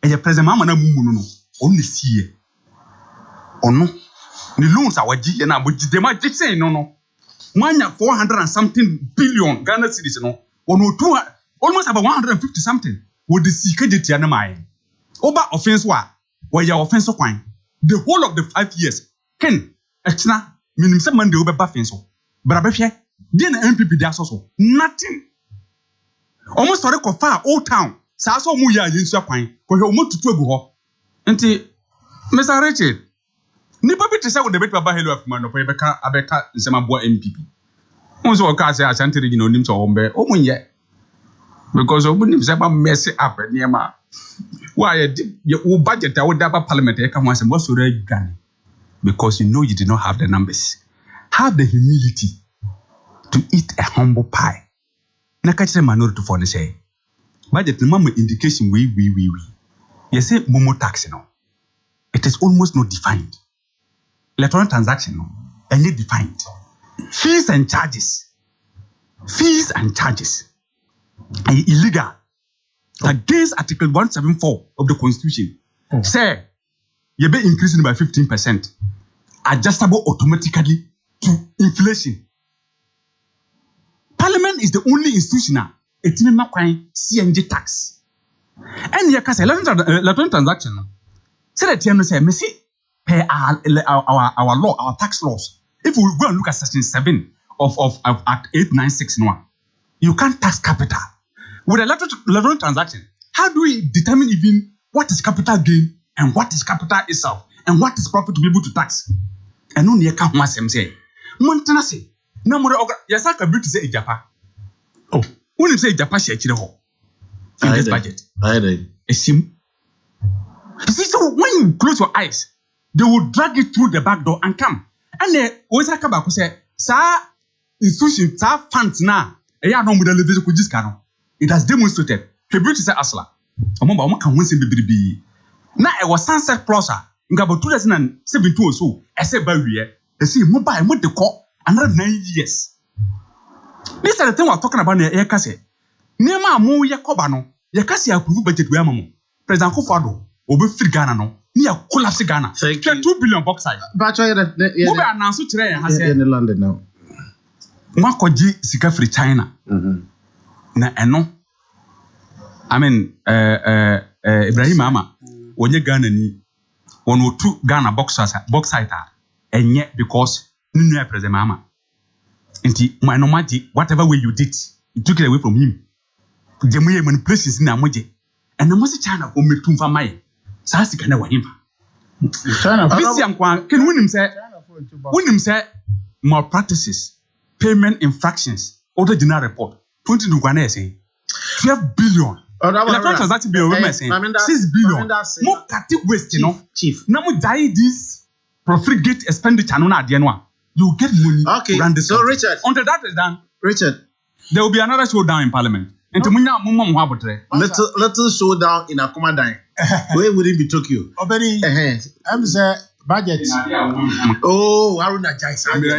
[SPEAKER 1] Eye president mama na mumu no. On sie. Ono. Ni loans awaji na aboji de ma jitse no. Mwanya 400 and something billion Ghana cedis no. Ono two almost about 150 something. Wo de si kejetia na mai. Oba offense wa ya offense kwan. The whole of the 5 years. Ken exna minim se man de obeba fenso. Bra behwe. Dey na MPP dey asoso. Nothing. Almost sorry kofa old town. Sa so mu ya yinsu akwan. Ko hwe omo tutu egu ho. Nti Mr. Richard. Nipa bi tese wo debate baba hello afuma no pe beka abeka nsema bo MPP. Onso o ka say Ashanti region onim so ombe omunye. Because obunim se ba mess up niema. Why your budget that would have parliament come once and what's already done? Because you know you did not have the numbers. Have the humility to eat a humble pie. Nakachire minority for the say. Budget the mama indication we. You say momo tax no. It is almost not defined. Electronic transaction no. And yet defined. Fees and charges are illegal. Against Article 174 of the Constitution, say you be increasing by 15%, adjustable automatically to inflation. Parliament is the only institution now requiring CNG tax. And you can say electronic transaction. Say that you say, "Messi, pay our law, our tax laws. If we go and look at Section 7 of Act 896 now, you can't tax capital." With electronic transaction, how do we determine even what is capital gain and what is capital itself and what is profit to be able to tax? And only a count myself say, Montana say, no more. Yes, I can be to say Japa. Oh, when you say Japa, she in this budget. See, so when you close your eyes, they will drag it through the back door and come. And then, always come back and say, Sir, institution, sir, funds now. It has demonstrated. Tribute is asla. Omomba can win be. Now it was Sunset Plaza. In about 2017 or so. I said by we. I see mobile with the court another 9 years. This is the thing we're talking about in the Kase. Nema mo ya kobano. Ya kasi approve budget we amamo. President Kofado obe free Ghana no. Ni ya collapse Ghana. 2 billion bucks side.
[SPEAKER 2] But you
[SPEAKER 1] mo be announce kire ha say
[SPEAKER 2] in London now.
[SPEAKER 1] Mo akoji sika free China. Na eno I mean Ibrahim Ama onye Ghana ni wono tu Ghana bauxite enye because nunu president Mama nti mo eno maji whatever way you did you took it away from him the way manipulations na moje and na mo se China o metum fa mai sa sika na wahimpa China bisi ankwa ken wonim say malpractices payment infractions order general report 2021 say 12 billion. Electronic transaction bill, we say 6 billion. More category waste, Chief. Now we die this profligate expenditure. You get money.
[SPEAKER 2] Okay. So Richard,
[SPEAKER 1] until that is done,
[SPEAKER 2] Richard,
[SPEAKER 1] there will be another showdown in Parliament. And
[SPEAKER 2] little showdown in Akumadai. Where would it be Tokyo?
[SPEAKER 10] Obedi, I'm say budget.
[SPEAKER 2] Oh, Aruna Jaisadi.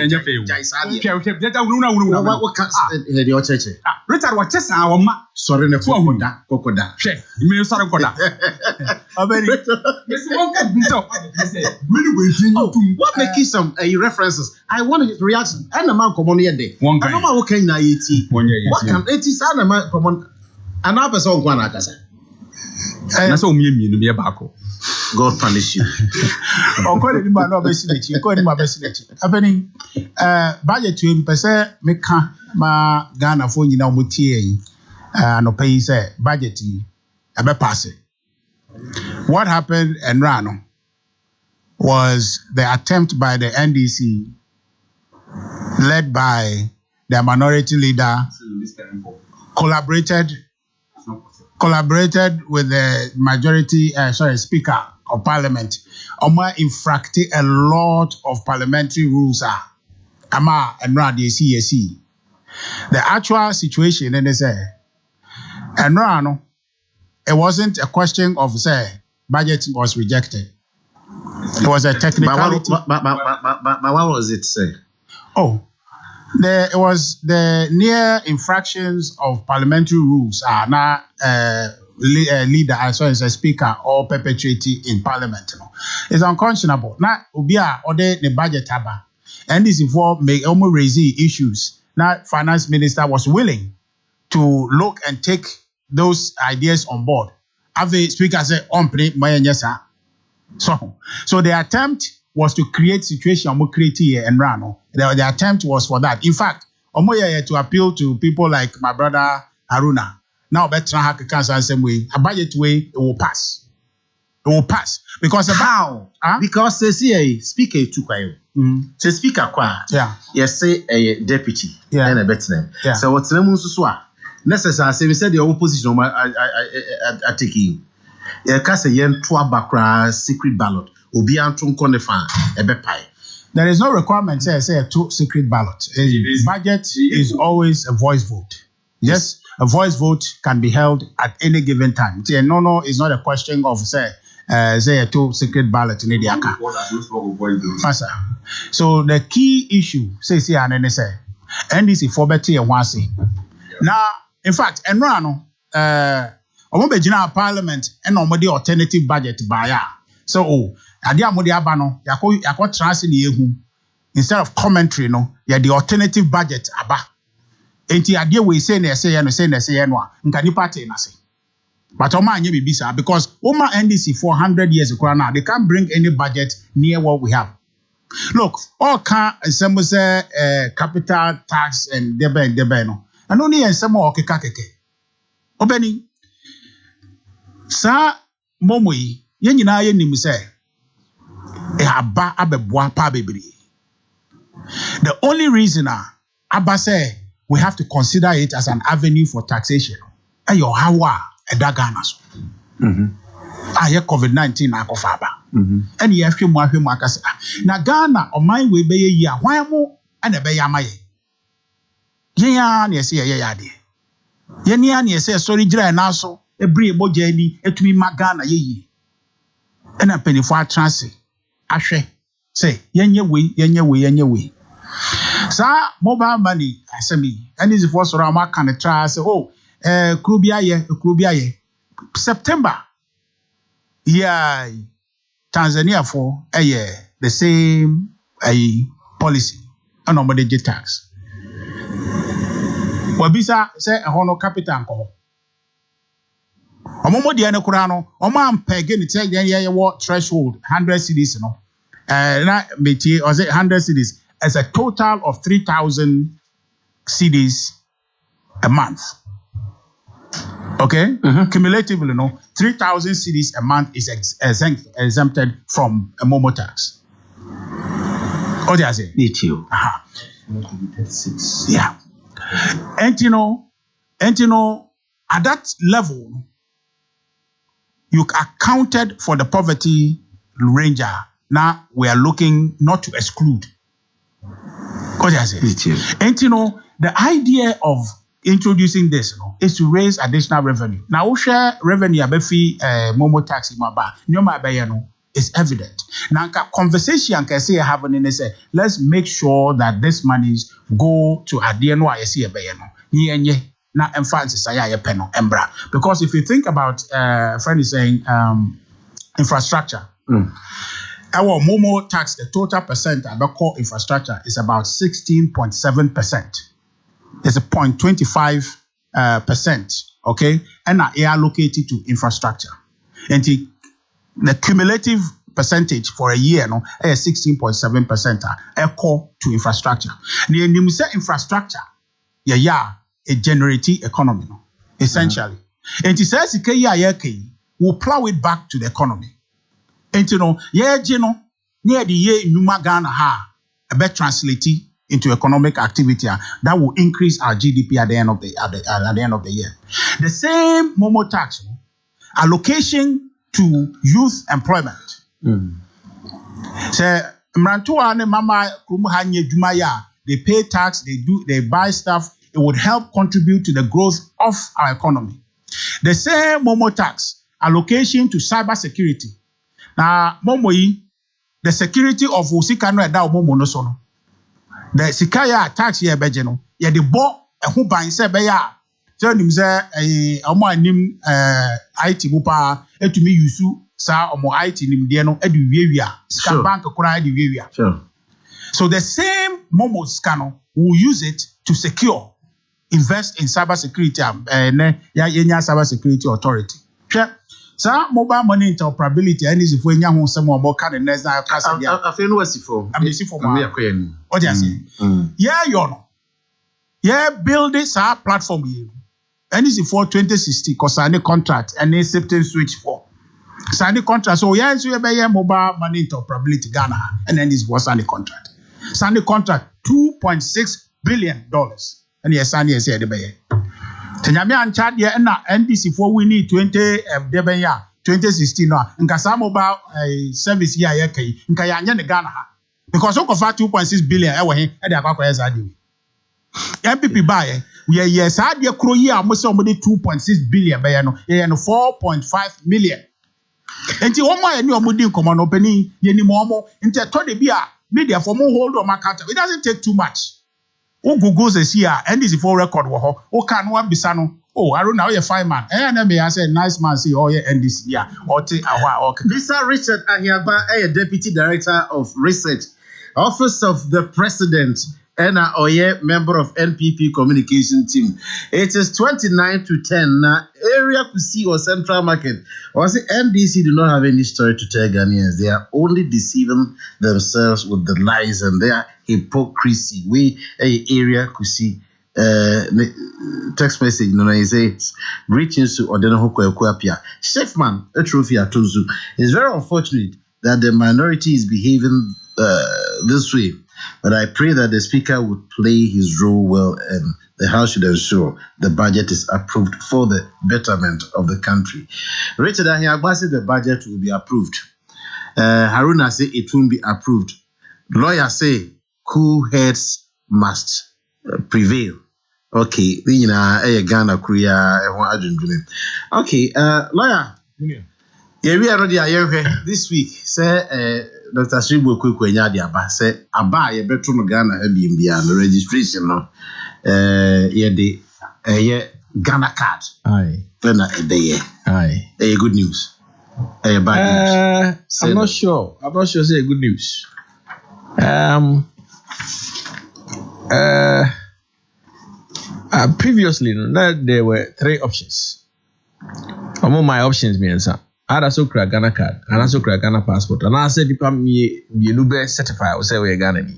[SPEAKER 2] What comes in your church?
[SPEAKER 1] Richard wa chesa a woma
[SPEAKER 2] Sorry, the Kokoda.
[SPEAKER 1] hwe me sore koda
[SPEAKER 10] Obedi.
[SPEAKER 2] What makes some references? I want his reaction. And the man come on here day.
[SPEAKER 1] One guy.
[SPEAKER 2] I know what can I eat. What can it is? And the man come on. Another person one akasa.
[SPEAKER 1] na so omienu me baako.
[SPEAKER 2] God punish you.
[SPEAKER 10] Okore ni ma no be sinechi, okore ni ma be sinechi. Abeni budget we mpese meka ma Ghana fo nyina omutie yi. No pay say budget yi ebe pass. What happened in Rano was the attempt by the NDC led by their minority leader collaborated with the majority, Speaker of Parliament. Oma infracted a lot of parliamentary rules. Ama and CSE. The actual situation, and they say, and no, it wasn't a question of say budget was rejected. It was a technicality.
[SPEAKER 2] But what was it say?
[SPEAKER 10] Oh. It was the near infractions of parliamentary rules are now leader as well as a speaker or perpetrating in parliament. It's unconscionable. Now, Ubia or the budget haba. And this involved may almost raise issues. Now, finance minister was willing to look and take those ideas on board. Have the speaker said, so the attempt was to create situation and run. The attempt was for that. In fact, to appeal to people like my brother Haruna. Now, better have cancer same way. A budget way, it will pass. It will pass because how?
[SPEAKER 2] Because they see a speaker to kwayo. The speaker kwa.
[SPEAKER 10] Yeah.
[SPEAKER 2] Yes, say a deputy.
[SPEAKER 10] Yeah.
[SPEAKER 2] And a better name.
[SPEAKER 10] Yeah.
[SPEAKER 2] So what's the name of necessary? Say we said the opposition. I take in. Yeah, cast a yen twa bakra secret ballot. Obi antun konefa ebepai.
[SPEAKER 10] There is no requirement say a two secret ballot. Budget is always a voice vote. Yes, a voice vote can be held at any given time. No, it's not a question of say a two secret ballot in the aka. So the key issue say NDC for better and one say. Now, in fact, Omobejina Parliament and omodi alternative budget buyer. So adia modi abano yako transi ni ehu instead of commentary the alternative budget aba. Enti adia we say na say no nka ni party na say. But oma anye bibisa because oma NDC for 100 years now they can't bring any budget near what we have. Look, all can some say capital tax and debe no. And only en some okeka keke. Obeni sa momoi yen nyina ye nim say aba abeboa pa bebre. The only reason aba say we have to consider it as an avenue for taxation. Ayo hawa edagana so. Aye COVID-19 akofa aba. And ye hwemu akase. Na Ghana oman we be yi a hwan mo ana be yamaye. Yen ya na ese ye yade. Yen ya na ese sorry gira na so ebri emoja ni etumi magana yeyi. Ena penifo atranse ahwe say yenye we. Sa mobile money asemi and is for so am kan try say krubia September yeah Tanzania for the same policy and nobody get tax. Wabisa say hono capital nko. Omomo dia ne kura no omo ampege ni say ye what threshold 100 cedis no. Na metie or say 100 cedis as a total of 3,000 cedis a month. Okay? Cumulatively, 3,000 cedis a month is exempted from a Momo tax. What do I say?
[SPEAKER 2] Me too.
[SPEAKER 10] Yeah. And you know, at that level, you accounted for the poverty ranger. Now we are looking not to exclude. What do I say?
[SPEAKER 2] Me too.
[SPEAKER 10] And the idea of introducing this, is to raise additional revenue. Now, we share revenue abefi momo tax imaba. Nyoma abayano is evident. Now, conversation can say having in say, let's make sure that this monies go to adieno ayesi abayano. Nye na emphasis aya peno embra. Because if you think about friend is saying infrastructure. Our momo tax, the total percent of core infrastructure is about 16.7%. It's a 0.25%, okay? And are allocated to infrastructure. And the cumulative percentage for a year, is 16.7% core to infrastructure. The say infrastructure, it generates economy, essentially. And it says we'll plow it back to the economy. And near the year Numa Ghana translate into economic activity that will increase our GDP at the end of the year. The same momo tax allocation to youth employment. So Mrantua and Mama Kumuhanye Jumaya, they pay tax, they buy stuff. It would help contribute to the growth of our economy. The same momo tax allocation to cyber security. Now, Momoi, the security of Usikano and Momo no sono. The Sikaya tax here, Bejeno, ye the bo a who by Sebeya. Tell him, sir, a nim IT Mupa, to me, you su, sa or more IT nim diano, eduia, scan bank, cry eduia. So the same Momo scano will use it to secure, invest in cyber security, cyber security authority. So mobile money interoperability and is if we have some more kind of next I
[SPEAKER 2] feel no see for.
[SPEAKER 10] I'm see for more. What do you say? Yeah, you know. Yeah, build this platform here. And is for 2060 because sign the contract and a certain switch for. Sign the contract. So yeah, so you buy mobile money interoperability Ghana and then this was sign the contract. Sign the contract $2.6 billion. And yes, sign yes here the buy. Tenyame ancha de na NDC for we need 2016 no nka sa mobile service here ya kai nka ya anya ne Ghana ha because we cover 2.6 billion e we he e de akwa yes ade MPP buy we yes ade kro yi am say omode 2.6 billion be no ye no 4.5 million enti wo mo ya ni omode nkomo no pani ye ni mo mo enti to de bi a media for mo hold on account. It doesn't take too much. O Google says here, and this is for record. O can one be sano. Oh, I don't know, you're fine man. And then I said, nice man, see, oh, yeah, and this, yeah, or take a while.
[SPEAKER 2] Mr. Richard Ahiagba, a deputy director of research, office of the president, and a member of NPP communication team. It is 29 to 10. Area Kusi or Central Market. Or say NDC do not have any story to tell Ghanaians. They are only deceiving themselves with the lies and their hypocrisy. We Area Kusi text message no I say reaching to Odeno Kwapia. Chefman a trophy at Tunzu. It's very unfortunate that the minority is behaving this way. But I pray that the Speaker would play his role well and the House should ensure the budget is approved for the betterment of the country. Richard Ahiagba said the budget will be approved. Haruna said it won't be approved. Lawyers say cool heads must prevail. Okay, Ghana Korea. Okay, lawyer. Yeah, we are already this week. Say Dr. Shibu Kwenya di aba say aba ye beto no Ghana Airbnb and registration no ye Ghana card. Aye. Then a day. Aye. Good news. Bad news.
[SPEAKER 3] I'm not sure. I'm not sure say good news. Previously there were 3 options. Among my options means I also create Ghana card, and also create Ghana passport. And I said, "People me be certified. I say we Ghana ni."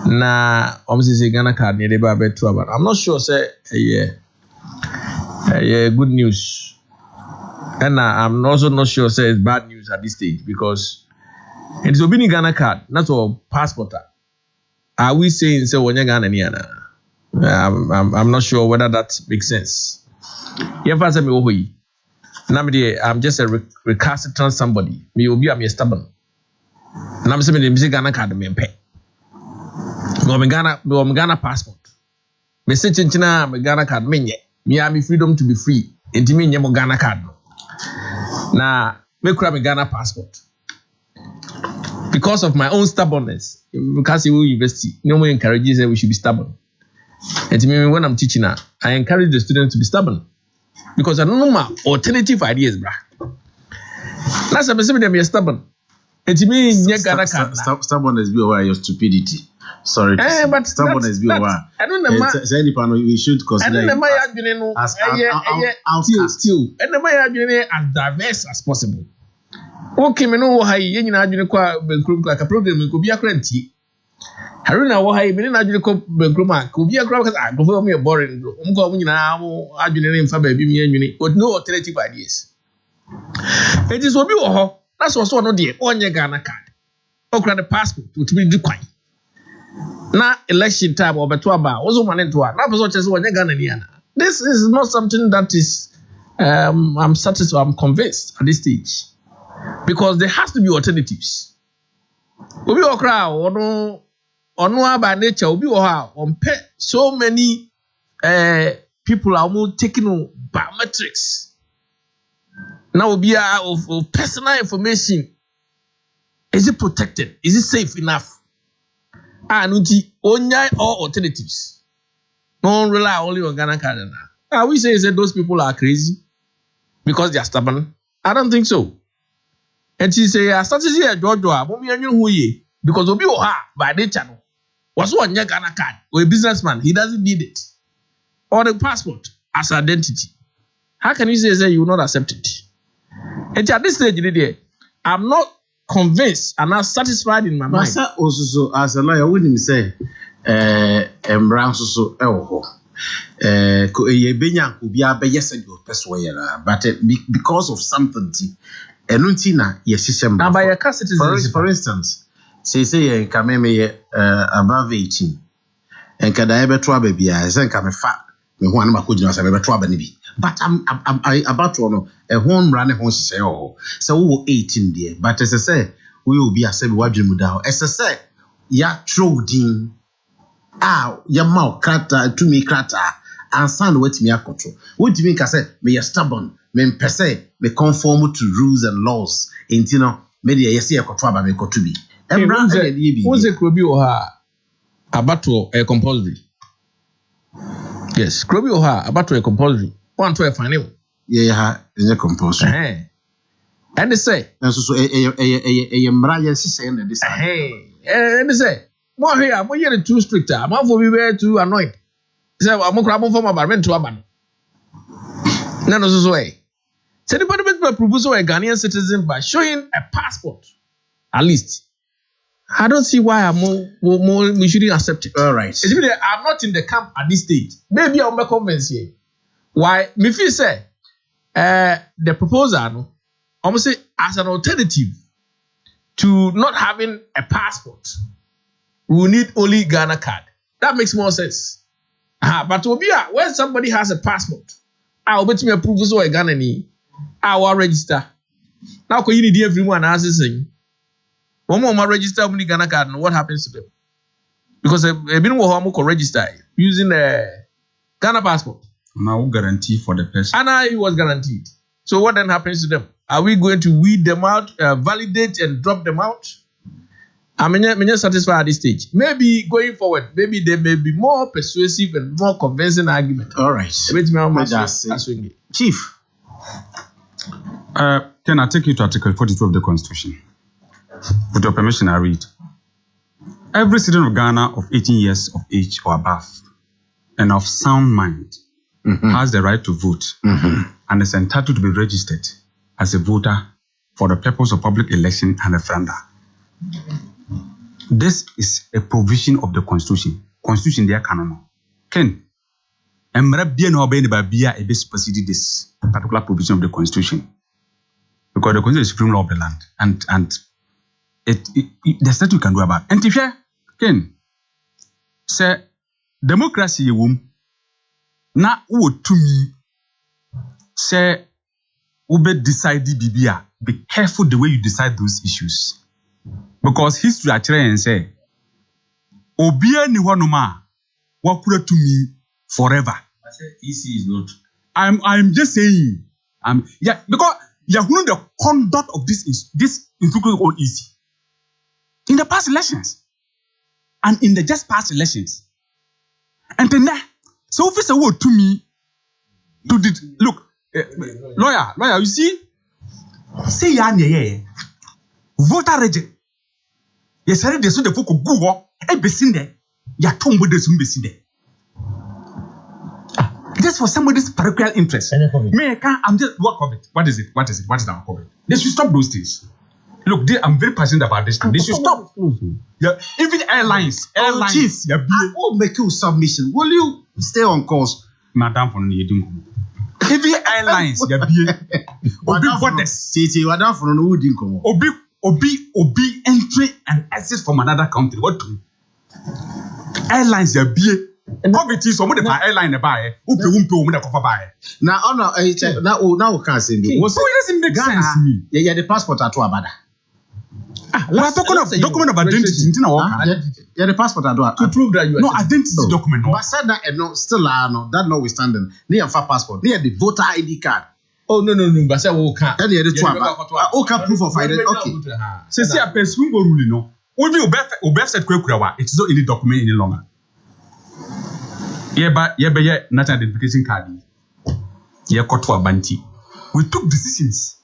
[SPEAKER 3] Na, say Ghana card ni deba be too, but I'm not sure. Say yeah, good news. And I'm also not sure. Say it's bad news at this stage because it's obini Ghana card, not all passport. Are we saying say when you Ghana ni ana? I'm not sure whether that makes sense. Yeah, first me ohoyi. I'm just a recalcitrant somebody. Me will be a stubborn. And I'm saying the Ghana card me pay. Me Ghana passport. Me say chinchina me Ghana card me me freedom to be free. Enti me nye mo Ghana card. Na me kura me Ghana passport. Because of my own stubbornness. Because you university, no one encourages that we should be stubborn. And to me, when I'm teaching, I encourage the students to be stubborn. Because I don't know my alternative ideas, bruh. That's a message that we are stubborn. And to me,
[SPEAKER 2] stubbornness be over your stupidity. Sorry.
[SPEAKER 3] But
[SPEAKER 2] stubbornness be over.
[SPEAKER 3] I don't know.
[SPEAKER 2] We should consider
[SPEAKER 3] it as outcast. And the Maya as diverse as possible. Okay, me know how you know kwa Benkrum like a program could be a cranty. Haruna, why me na adwene ko Benkroma could be a crowd because I go me boring. Go now, adwene for baby me anwene with no alternative ideas. It is obi wo ho. That's also no dey onye Ghana card. Okra the passport to be do kwai. Na election time obeto aba, ozo mane to a. Na person chese onye Ghana ni ana. This is not something that is I'm satisfied, I'm convinced at this stage. Because there has to be alternatives. Obi okra ono by nature obi oha on so many people are almost taking biometrics. Now obi of personal information. Is it protected? Is it safe enough? Nunti onya all alternatives. Don't rely only on Ghana card. We say those people are crazy because they are stubborn. I don't think so. And she say, I started here, Georgia, because Obi Oha by nature was one Ghana card or a businessman. He doesn't need it. Or the passport as identity. How can you say you will not accept it? And at this stage, I'm not convinced and not satisfied in my mind.
[SPEAKER 2] Also, as a lawyer, wouldn't say, Brown so, but because of something. Enuntina yes system. For instance, say kameme above 18. And kada ebe to baby I say kame fa me ho anama kojina say ebe to aba ni bi. But I'm about to know a home run home say oh. So we 18 there. But as I say we will be a say we mu da. As I say ya trading ya mau krata to me krata and sound what me akoto. What mean ka say me stubborn. Me pese me conform to rules and laws. Enti no me de yesi ekoto aba me koto bi.
[SPEAKER 3] Emra e de bi. Wonse krobi oha abato e compulsory. Yes, krobi oha abato e compulsory. One to e final.
[SPEAKER 2] Yeah, e compulsory.
[SPEAKER 3] And they say
[SPEAKER 2] so emra yesi say na this.
[SPEAKER 3] And they say mo here mo here too strict. Am for be very too annoyed. Say am kra mo form about to aba no. Na no so eh. Say the Parliament will propose a Ghanaian citizen by showing a passport. At least. I don't see why we shouldn't accept it.
[SPEAKER 2] All right.
[SPEAKER 3] I'm not in the camp at this stage. Maybe I'll make comments here. Why? Me feel say the proposal almost say as an alternative to not having a passport, we will need only Ghana card. That makes more sense. But when somebody has a passport, I'll bet me a proposal a Ghana ni. Our register. Now, can you need everyone asking? One more register only Ghana card, and what happens to them? Because a been will register using a Ghana passport.
[SPEAKER 1] Now, guarantee for the person.
[SPEAKER 3] And he was guaranteed. So, what then happens to them? Are we going to weed them out, validate and drop them out? I'm not satisfied at this stage. Maybe going forward, maybe there may be more persuasive and more convincing argument.
[SPEAKER 2] All right.
[SPEAKER 3] Chief.
[SPEAKER 1] Can I take you to Article 42 of the Constitution? With your permission, I read. Every citizen of Ghana of 18 years of age or above and of sound mind has the right to vote and is entitled to be registered as a voter for the purpose of public election and referenda. This is a provision of the Constitution. Constitution there canon. Ken, this particular provision of the Constitution. Because the Constitution is the supreme law of the land. And there's nothing you can do about it. And if you can say democracy na to me say ube decide bibia, be careful the way you decide those issues. Because history actually say obia ni wanuma wakura to me forever.
[SPEAKER 3] I said EC is not.
[SPEAKER 1] I'm just saying. Because you know the conduct of this institution called EC in the past elections and in the just past elections. And then so if it's a word to me to look, lawyer, you see, say voter reject. Yes, I read the so the folk go there. Ya tombo de some besinde. Just for somebody's parochial interest. I'm just what COVID? What is it? What is that COVID? They should stop those things. Look, I'm very passionate about this thing. They should stop. Yeah, even airlines.
[SPEAKER 2] Chief, I will make you submission. Will you stay on course?
[SPEAKER 1] Madam for even airlines, Obi entry and exit from another country. What do? Airlines are be poverty. So what about airline buy? Who the cover buy?
[SPEAKER 2] Now we can't say me.
[SPEAKER 1] So it doesn't make sense to me.
[SPEAKER 2] Yeah, the passport at Abada.
[SPEAKER 1] We're talking of document of identity.
[SPEAKER 2] Yeah, the passport at
[SPEAKER 3] to prove that you are
[SPEAKER 1] no identity document.
[SPEAKER 2] But said that no still no that notwithstanding. Near for passport. Near the voter ID card.
[SPEAKER 3] Oh no. But say we can't.
[SPEAKER 2] Any the two okay proof of identity. Okay.
[SPEAKER 1] See a person go rule no. We be obey set kwekura it is not any document any longer. Yeah, national identification card. Yeah, koto abanti. We took decisions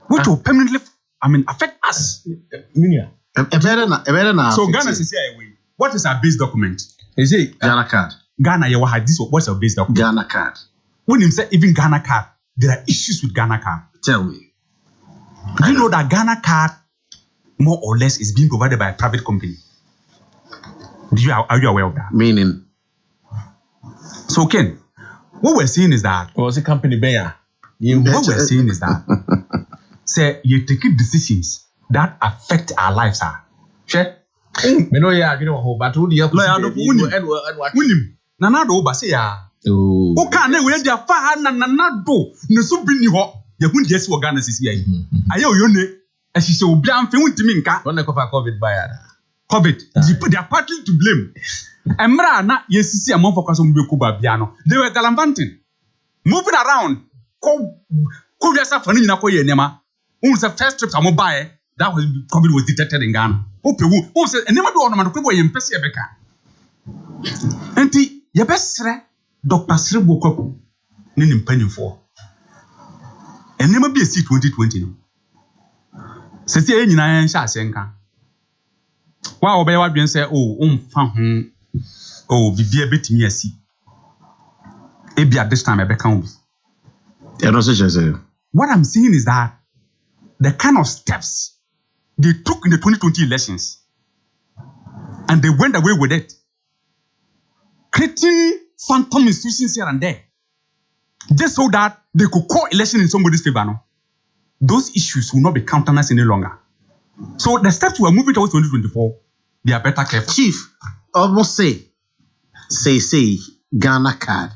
[SPEAKER 1] which will permanently affect us. So Ghana is away. What is our base document?
[SPEAKER 3] Is it
[SPEAKER 2] Ghana card?
[SPEAKER 1] Ghana, you have this. What's our base document?
[SPEAKER 2] Ghana card.
[SPEAKER 1] When you say even Ghana card, there are issues with Ghana card.
[SPEAKER 2] Tell me.
[SPEAKER 1] Do you know that Ghana card, more or less, is being provided by a private company? Are you aware of that?
[SPEAKER 2] Meaning?
[SPEAKER 1] So Ken, what we're saying is that.
[SPEAKER 3] What's the company bear?
[SPEAKER 1] What we're saying is that. Say you take decisions that affect our lives. Sure.
[SPEAKER 3] Me know you know, but who do you have
[SPEAKER 1] to Nana do ba say ya. O ka na we dia fa na nana do na so bi ni ho. Ya hu die se wo Ghana sisi ayi. Aye o yo ne ahihye obi amfe huntimi nka.
[SPEAKER 3] When they cover COVID by
[SPEAKER 1] COVID. They are partly to blame. Emra na yesisi amon focus on be kuba bia no. They were gallivanting. Moving around. Ko bia sa fa ni na ko ye nema. Who the first trip I'm buy that was COVID was detected in Ghana. Who said and never do on the way in Pessia Becca. Auntie, your best Dr. Sribo Koko, Nin penny for. And never be a C 2020. No. Says the engine I shall senka. Wow, obey what you say, found be a bit me a sea. Maybe at this time I become. What I'm saying is that the kind of steps they took in the 2020 elections and they went away with it, creating phantom institutions here and there, just so that they could call election in somebody's favor. No? Those issues will not be countenance any longer. So the steps we are moving towards 2024, they are better careful.
[SPEAKER 2] Chief, almost say Ghana card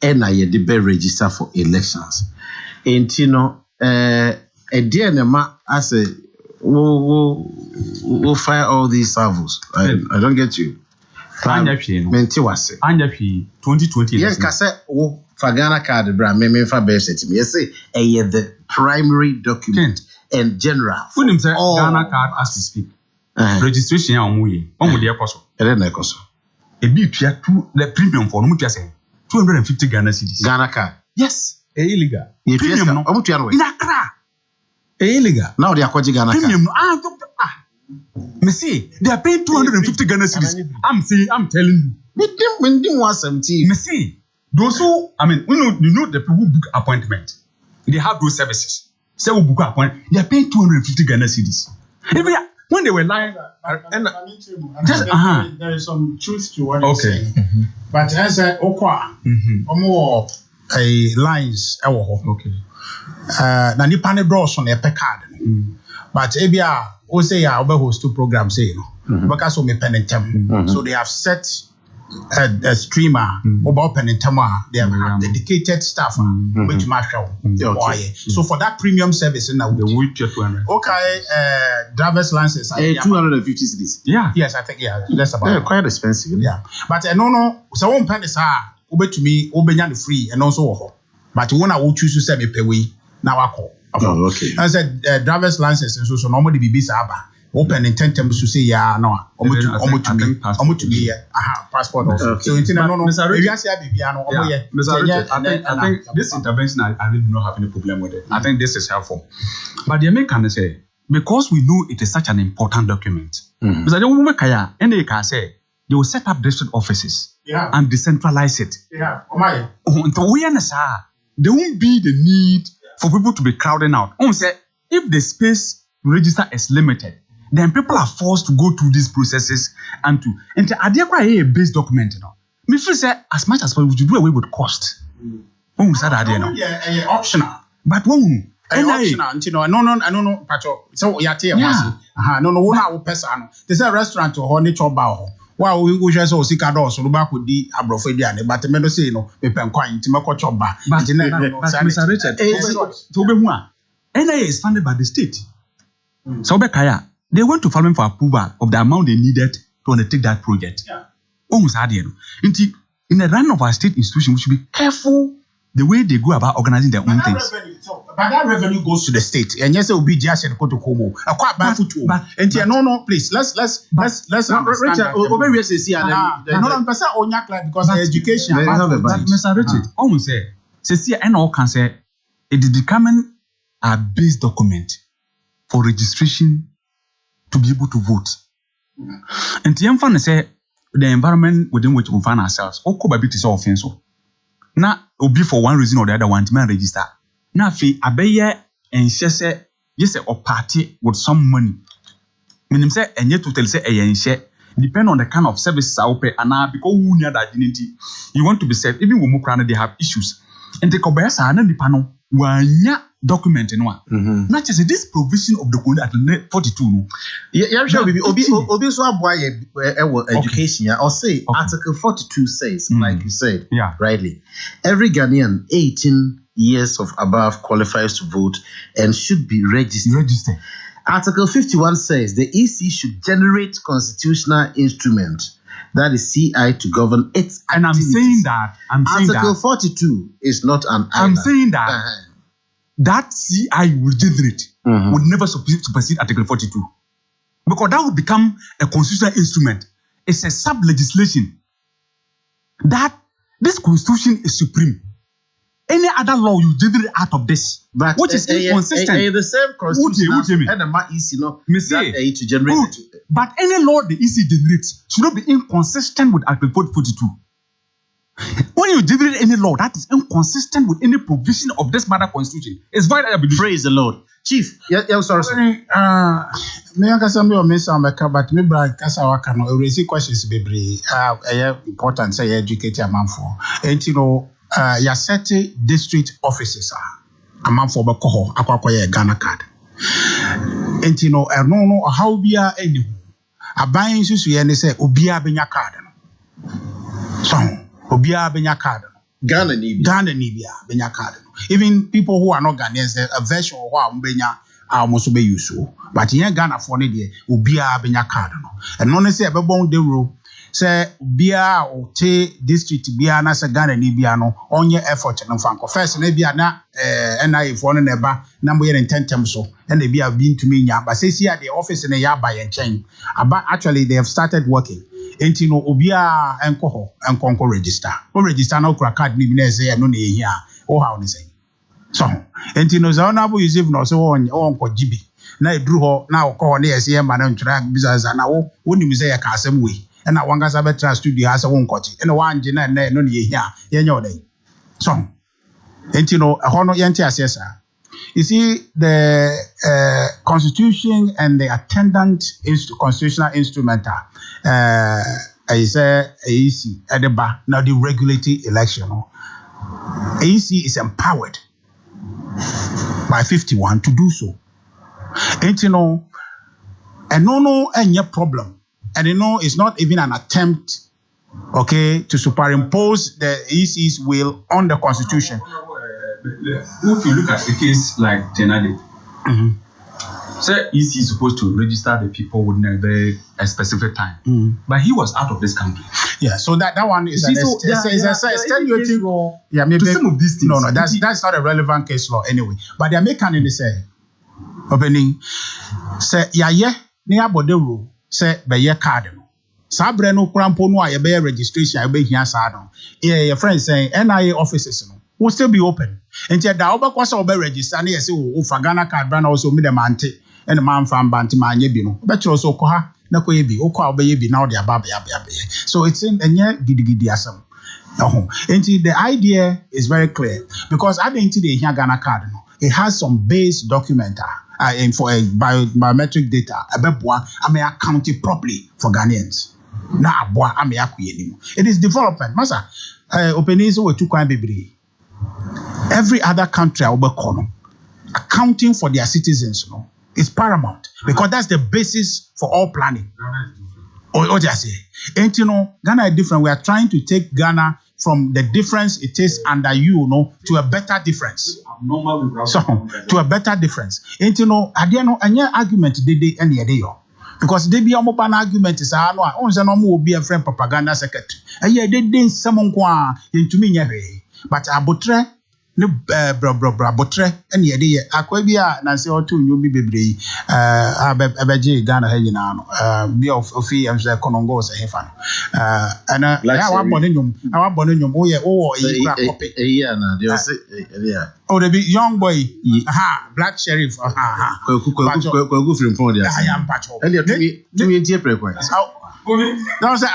[SPEAKER 2] and I the be register for elections. And you know, a dear Nema, I say, we'll fire all these servos. I don't get you.
[SPEAKER 1] Menti
[SPEAKER 2] wase.
[SPEAKER 1] Anjapi 2020.
[SPEAKER 2] Yes, kase for Ghana card, bra. Me for birth certificate. Yes, say the primary document and general.
[SPEAKER 1] When him say Ghana card as we speak, registration ya omuye. Omu de ekoso.
[SPEAKER 2] Ede na ekoso.
[SPEAKER 1] Ebi tuya the premium for no mutuya say 250 Ghana cedis.
[SPEAKER 2] Ghana card.
[SPEAKER 1] Yes.
[SPEAKER 3] Illegal.
[SPEAKER 1] Premium no.
[SPEAKER 2] Omu tuya no.
[SPEAKER 1] In Accra.
[SPEAKER 3] Illegal.
[SPEAKER 2] Now they are calling Ghana card.
[SPEAKER 1] Premium me see, they are paying 250 Ghana cedis. I'm telling you.
[SPEAKER 2] When they want 17.
[SPEAKER 1] Me see, those who, you know the people who book appointment, they have those services. Say who book appointment, they are paying 250 Ghana cedis. Even when they were lying,
[SPEAKER 10] there is some truth to what you're saying. But as I more a lines, okay. Na nipa ne bros on a card. But ebia o say ya obe host two programs say no. Because so me penentem. So they have set a streamer about penentem. They have dedicated staff which marshal. So for that premium service now the week 200. Okay, driver's license
[SPEAKER 2] 250 cedis.
[SPEAKER 10] Yeah. Yes, I think that's about
[SPEAKER 2] quite expensive.
[SPEAKER 10] Yeah. But no so one penny obetumi obenya the free and also ho. But when I will choose to say me pay we now I call.
[SPEAKER 2] Okay.
[SPEAKER 10] I said driver's license and so normally be saba. Open intentum to say yeah no. Omo to be passport also. So it's no. If you say bibiano omo ye.
[SPEAKER 1] I think this intervention I really do not have any problem with it. I think this is helpful. But the American say because we know it is such an important document. Because I don't kaya and they can say they will set up district offices and decentralize it.
[SPEAKER 10] Yeah. Omo
[SPEAKER 1] there won't be the need for people to be crowding out. If the space register is limited, then people are forced to go through these processes and a base document. Me feel say as much as possible, we should do away with cost. When we start
[SPEAKER 10] yeah, optional.
[SPEAKER 1] But when
[SPEAKER 10] optional, no, Pacho. So yate no, one person. There's a restaurant or nature bar. Wow, we just so sick adults, so back with the abrofedian, but the men say no, we pen quite to make a chop bar. But
[SPEAKER 1] Mr. Richard, NIA is funded by the state. So they went to Parliament for approval of the amount they needed to undertake that project. In the run of our state institution, we should be careful the way they go about organizing their own things.
[SPEAKER 10] But that revenue goes to the state, and yes, it will be just a quote to Como. A quite bad foot. No, please, let's understand.
[SPEAKER 2] Richard,
[SPEAKER 10] because education.
[SPEAKER 1] But Mr. Richard, almost say, and all can say it is becoming a base document for registration to be able to vote. And the emphasis say the environment within which we find ourselves, all could is offensive. Now, will be for one reason or the other one to register. Now, fi abeye and say yes or party with some money. Meaning say and yet to tell say a share depend on the kind of service I pay and now because we need that dignity. You want to be safe, even when Mukrana they have issues. And the Kobesa and the panel wanya document in one. Not just this provision of the code at 42.
[SPEAKER 2] Yeah, sure. Obi so aboye education. I'll say Article 42 says, like you said, rightly, every Ghanaian 18 years of above qualifies to vote and should be registered. Article 51 says the EC should generate constitutional instrument, that is CI, to govern its activities.
[SPEAKER 1] And I'm saying that.
[SPEAKER 2] Article 42 is not an
[SPEAKER 1] I'm saying that that CI will generate would never supersede Article 42. Because that would become a constitutional instrument. It's a sub-legislation. That this constitution is supreme. Any other law you generate out of this,
[SPEAKER 2] but
[SPEAKER 1] which is inconsistent.
[SPEAKER 2] The same constitution and the EC to generate.
[SPEAKER 1] But any law the EC generates should not be inconsistent with Article 42. When you generate any law that is inconsistent with any provision of this matter constitution, it's vital.
[SPEAKER 2] Praise the Lord. Chief, yeah, sorry.
[SPEAKER 10] Me akasa me o me sa meka, but me bra kasa waka no raise questions bebre. Important say educate a man for. And you know, ya set district offices a man for beko ho akwakoye Ghana card. And you know, no how bia eni aban susu ye ne say obia benya card no. So obia benya card.
[SPEAKER 2] Ghana Nibia benya card. Even people who are not Ghanaians, a version of what benya almost be useful. But in Ghana for ne obia benya card no. And no say abebon de rule say bia o te district bia na say Ghana Nibia no onye effort no fanko. First na bia na NIA for no neba na mo yen tentem so and they bia bin to me nya. But say here the office na ya by en chain. But actually they have started working. Enti no obia enko ho enkonko register. O register na okra card ni bi na say no na ehia. O how ni say. So enti no Honorable Yusuf no so onko gibi. Na edru ho na okọ na yesi e ma na ntwara business na wo woni say ya ka asem we. E na wangasa betra studio asa wo nkochi. E na wanje na no na ehia. Yenya odai. So enti no ho no yenti asesa. You see, the Constitution and the attendant constitutional instrumental, I say AEC at the back, now the regulatory election. AEC is empowered by 51 to do so. And you know, and no any problem. And you know, it's not even an attempt, okay, to superimpose the AEC's will on the Constitution.
[SPEAKER 1] If you look at a case like Tenade, So EC is supposed to register the people within a specific time, but he was out of this country.
[SPEAKER 10] Yeah, so that one is extenuating. Yeah, maybe
[SPEAKER 1] to some of these things.
[SPEAKER 10] No, that's not a relevant case law anyway. But they are making it say, opening, say yeah, near body rule, say by your card. Sabre no crampo no a be registration a be here sado. Your friend saying NIA offices will still be open. Until the obakwa so be register na say o fa Ghana card brand also me dem ante and man fan banti man ye bi no. Be tro so ko ha na ko ye bi o ko obey bi na o de aba be. So it's in enye gidigidi asem. Until the idea is very clear because I didn't the here Ghana card no. It has some base document and for a biometric data abeboa I may account it properly for Ghanaians. Na aboa I may it is development. Masa openings were too kind baby. Every other country accounting for their citizens is paramount because that's the basis for all planning. Or just say, and Ghana is different. We are trying to take Ghana from the difference it is under to a better difference. So to a better difference. And any argument they any day because they be a mobile argument is no be a friend propaganda secretary. And yeah, they didn't summon into me. But abotre no abotre any day akwabia na say otu nyobi bebre abeje Ghana ha nyina no be of am say konongo say hefa and ya wa bone nyom o ye o copy
[SPEAKER 2] na they say yeah
[SPEAKER 10] oh the young boy black sheriff
[SPEAKER 2] go from phone there
[SPEAKER 10] I am pacho
[SPEAKER 2] and to me tie prekwa
[SPEAKER 10] I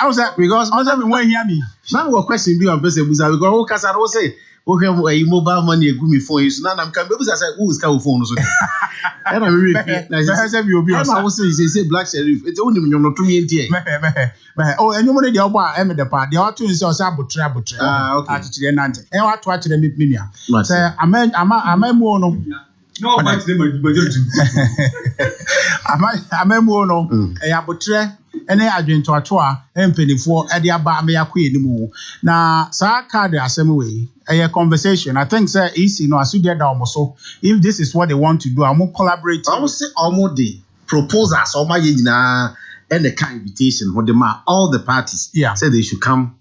[SPEAKER 10] was that because I was when hear me
[SPEAKER 2] now what question be on person because who kasa do say okay, a mobile money a gumi phone is now I'm can be say who is car phone so and I really I was say black sheriff it's only me no to me tie
[SPEAKER 10] oh and you money the oba em the part the auto is also abotre okay actually nante e wa to actually me nua say amemu no
[SPEAKER 1] no but them
[SPEAKER 10] amemu no e abotre ene adwento atoa empenifo e de aba me yakwa enimu na sa card asem we a conversation I think say easy no asudie da omoso if this is what they want to do am collaborate
[SPEAKER 2] almost say almost the proposals o ma ye nyina and the kind invitation what the all the parties say they should come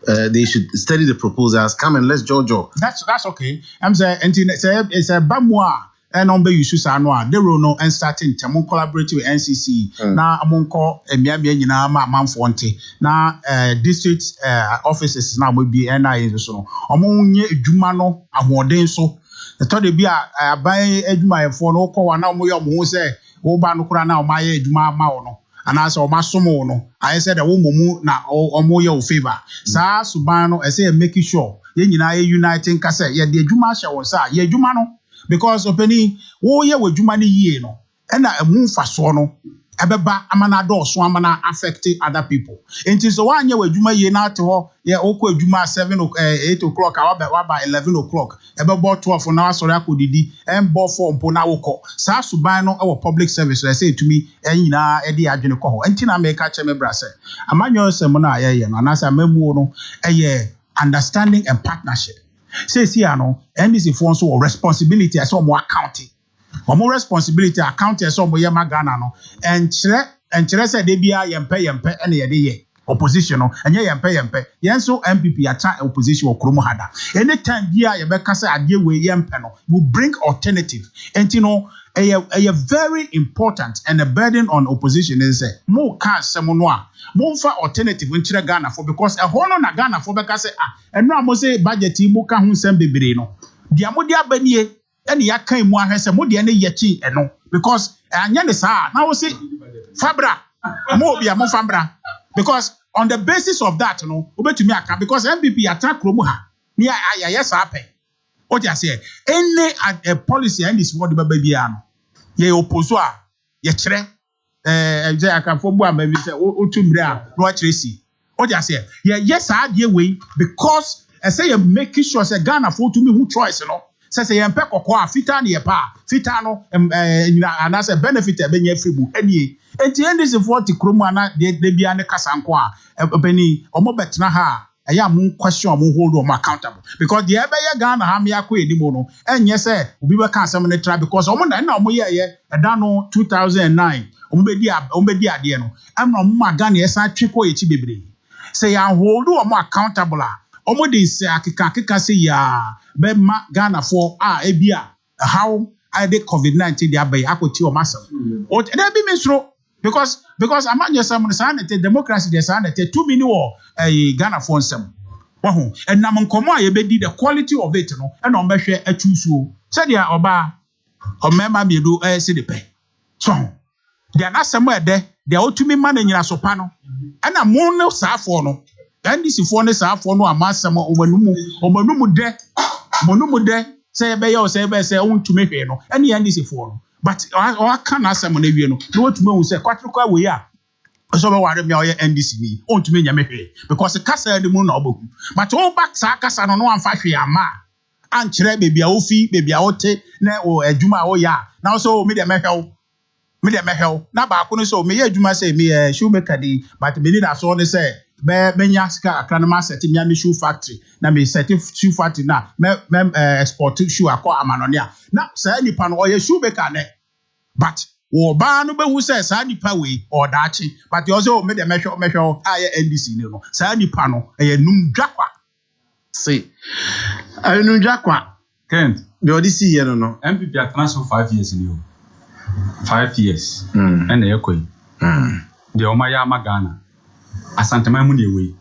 [SPEAKER 2] they should study the proposals come and let's jojo
[SPEAKER 10] that's okay I'm say it's a bamwa and on be issue sa no they will no and starting to collaborate with NCC na amonko emiamia nyina ma manfo nte na district offices na mo bi NIA so no omonye adwuma no ahoden so to de bi aban adwuma efo no ko wa na mo ye mo say wo ba no kura na o ma ye adwuma ma wo no ana say o ma somo no I said that wo momu na o mo ye o favor sa suban no I say make sure ye nyina ye uniting ka say ye de adwuma hye wo sa ye adwuma no because openi wo ye wadwuma ne yie no e na emu mfaso no ebeba amana do so amana affect other people enti so wanye wadwuma yie na ate ho ye okọ adwuma 8 o'clock wa 11 o'clock ebebo 12 na asori akodidi embo 4 mpo na wokọ sa suban no e public service I say to me enyina e de adwene kọ ho enti na make a cheme bra say amanyo sem na ye no na sa mamu no understanding and partnership. Say no, NDC for so responsibility as some accounting. Or more responsibility account as some yama Ghana no. And chere say they be yempe any day opposition no and yempe. Yen so MPP attack opposition or kromo hada. Anytime dia yebeka say ade we yempe no, you bring alternative. And a very important and a burden on opposition is say more cash semonwa more for alternative in Ghana for because a hono na Ghana for beka say and no mo say budget mu ka hu sem bebre no dia mo dia banie ene ya kan mu ahwese mo dia na yechi eno because anya ne sa na wo say fabra mo bia mo fabra because on the basis of that no obetumi aka because MPP attack kromo ha ni yes happen. What you say? Any policy and this what the baby ano. Ye oppose a ye kire I can for boa maybe say otumre no atresi. What you say? Yes ade we because I say you making sure say Ghana for to me who choice no. Say ye mpe kokko a fita na ye pa. Fita no and as a benefit e benya free mu enie. Enti this is what the kromo ana de bia ne kasanko a beni omo betna ha ɛyɛ mo question mo hold on accountable because the ebe ye Ghana ha me akɔ edimo no enye sɛ obi be ka asɛm ne tra because omo na omo ye ɛda no 2009 omo bedi ade no am na omo ma Ghana yɛsan twekɔ echi bebre sɛ ya hold omo accountable a omo de sɛ akeka sɛ ya be ma Ghana for ebia how I did COVID-19 the abay akoti o masam o dey be me sro because amanya some sanity democracy dey sanity 2 million Ghana for nsem wo ho enam nkomo a ye be the quality of it no e no mbehwe atusuo said dia oba o mema miedu se de pe so dia na asem e de dia otumi ma na nyina sopa no e na mo no saafo no ndc fo no saafo no amasem omanumu de say be yo say be say ontumi hwe no ene ya ndc fo no but o aka na asem na wie no na otumi hu say kwatrukwa we ya so be ware me o ye ndc ni ontumi nya me hwe because kasa de mu na oboku but o back sa kasa no no amfa hwe ama ankyere bebi a ofi bebi a ote na o adwuma o ya na so me de mehwe na ba ko no so me ye adwuma say me shoemaker di but me need aso ne say menya sika akra na ma set me am shoe factory na me set shoe factory na me export shoe akọ amanone a na sa nipa no oye shoemaker ne but wo ba no be hu say sa nipa we o daachi but you also me de mehwe aye NDC ne no sa nipa no eye num dwakwa
[SPEAKER 2] say num dwakwa
[SPEAKER 1] Kent
[SPEAKER 2] the odisi ye no
[SPEAKER 1] MPP at transfer 5 years in you 5 years and e koyi de o ma ya magana asantama mu ne we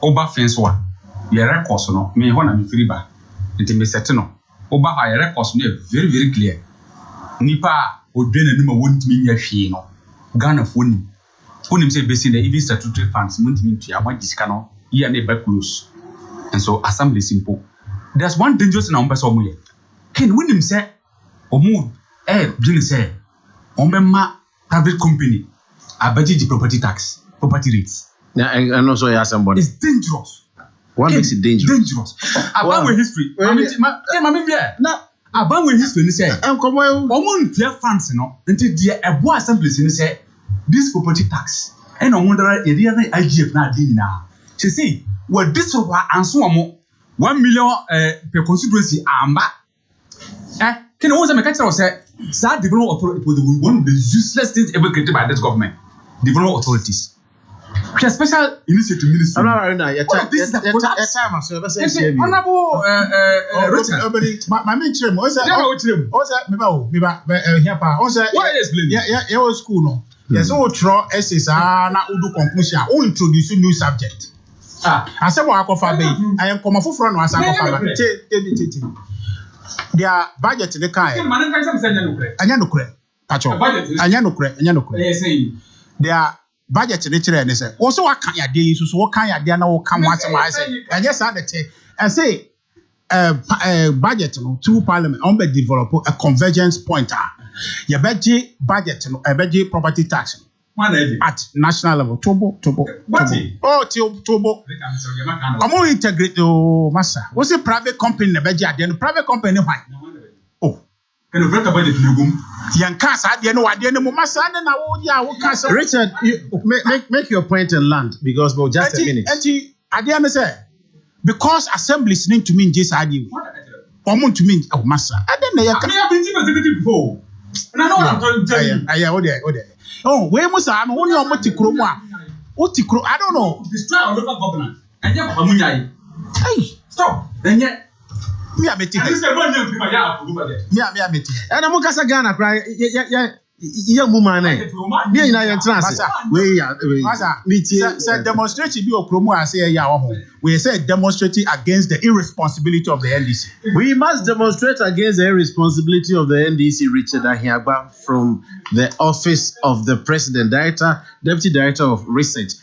[SPEAKER 1] oba fence wa ye records no me ho na me free ba nti me set no oba ha ye records no very very clear nipa odwena numa wontimi nya hwie no Ghana foni onim say besi na even statutory funds wontimi ntua amadisika no ye na be close and so assembly simple there's one dangerous na umpeso mu ye ken wonim say omu dwene say ombema private company abaji property tax property rates.
[SPEAKER 2] Yeah, and also yeah, somebody.
[SPEAKER 1] It's dangerous.
[SPEAKER 2] What makes it dangerous?
[SPEAKER 1] Dangerous. About with history. Now, about with history, they say,
[SPEAKER 2] come on.
[SPEAKER 1] Among their funds, until the Abo Assembly, they say, this property tax, and on wonder area IGF now, now. She say, well, this was answer 1 million per constituency, can also make a say, that development authority was one of the useless things ever created by this government. Development authorities. Special initiative ministry. Honorable Richard.
[SPEAKER 10] My main chair, what's that? What is your school? No, there's all throw essays. Na udu conclusion. O introduce new subject. I said, "What I I am come for no as I go. Their budget the kind. Anya no kure. Pacho. Anya no kure. Their budget literally and say also what can you do so what can you do now come once I say and yes I say budget to parliament on be develop a convergence pointer your budget property tax at national level turbo I'm more integrate massa what's a private company the budget then private company why
[SPEAKER 1] can you break a budget
[SPEAKER 10] young cars at the end of the massa and
[SPEAKER 2] Richard, make your point and land because for just a minute.
[SPEAKER 10] At the end say because assembly listening to me just idea. Or to me, oh massa. I don't know.
[SPEAKER 1] I have been executive before. And I know what I'm telling you.
[SPEAKER 10] Oh, where must I only on Motikro? I don't know.
[SPEAKER 1] Destroy our local government. And yet, Amunyai.
[SPEAKER 10] Hey,
[SPEAKER 1] stop. And yet,
[SPEAKER 10] me a meeting.
[SPEAKER 2] And I'm Mukasa Ghana cry. Young woman, me na your trans. We
[SPEAKER 10] said demonstrating be promo and say we said demonstrating against the irresponsibility of the NDC.
[SPEAKER 2] We must demonstrate against the irresponsibility of the NDC, Richard Ahiagba, from the office of the president, deputy director of research.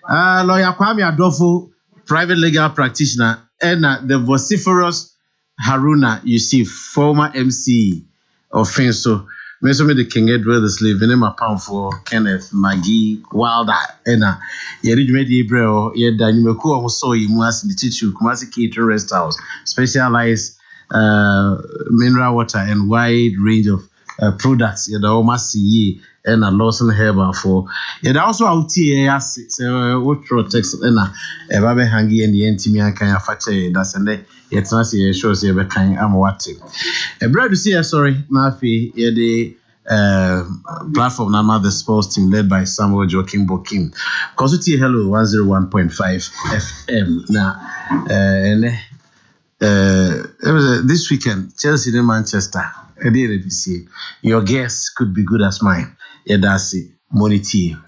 [SPEAKER 2] Lawyer Kwame Adofo, private legal practitioner, and the vociferous Haruna Yusuf, former MC of Finso. Me the King Edward the Slave, my pound for Kenneth, Maggie, Wilder, and read me Bro, Danimaku also you must in the teacher, Kumasi Catering Rest House, specialized mineral water and wide range of products yɛda wɔn ase yie ɛna Lawson Herbal for yɛda also out here ase sɛ wotwerɛ text ɛna ɛba bɛhange yɛ ne yɛntumi ankan afa kyɛ yɛda sɛ ndɛ yɛtena se yɛhwɛ sɛ yɛbɛkan ama wate ɛberɛ do sɛ yɛsɔre na afei yɛde platform now the sports team led by Samuel Joaquin Bokim. Consultation hello 101.5 FM. Now, this weekend Chelsea and Manchester. Your guess could be good as mine. Yeah, that's it. Money team.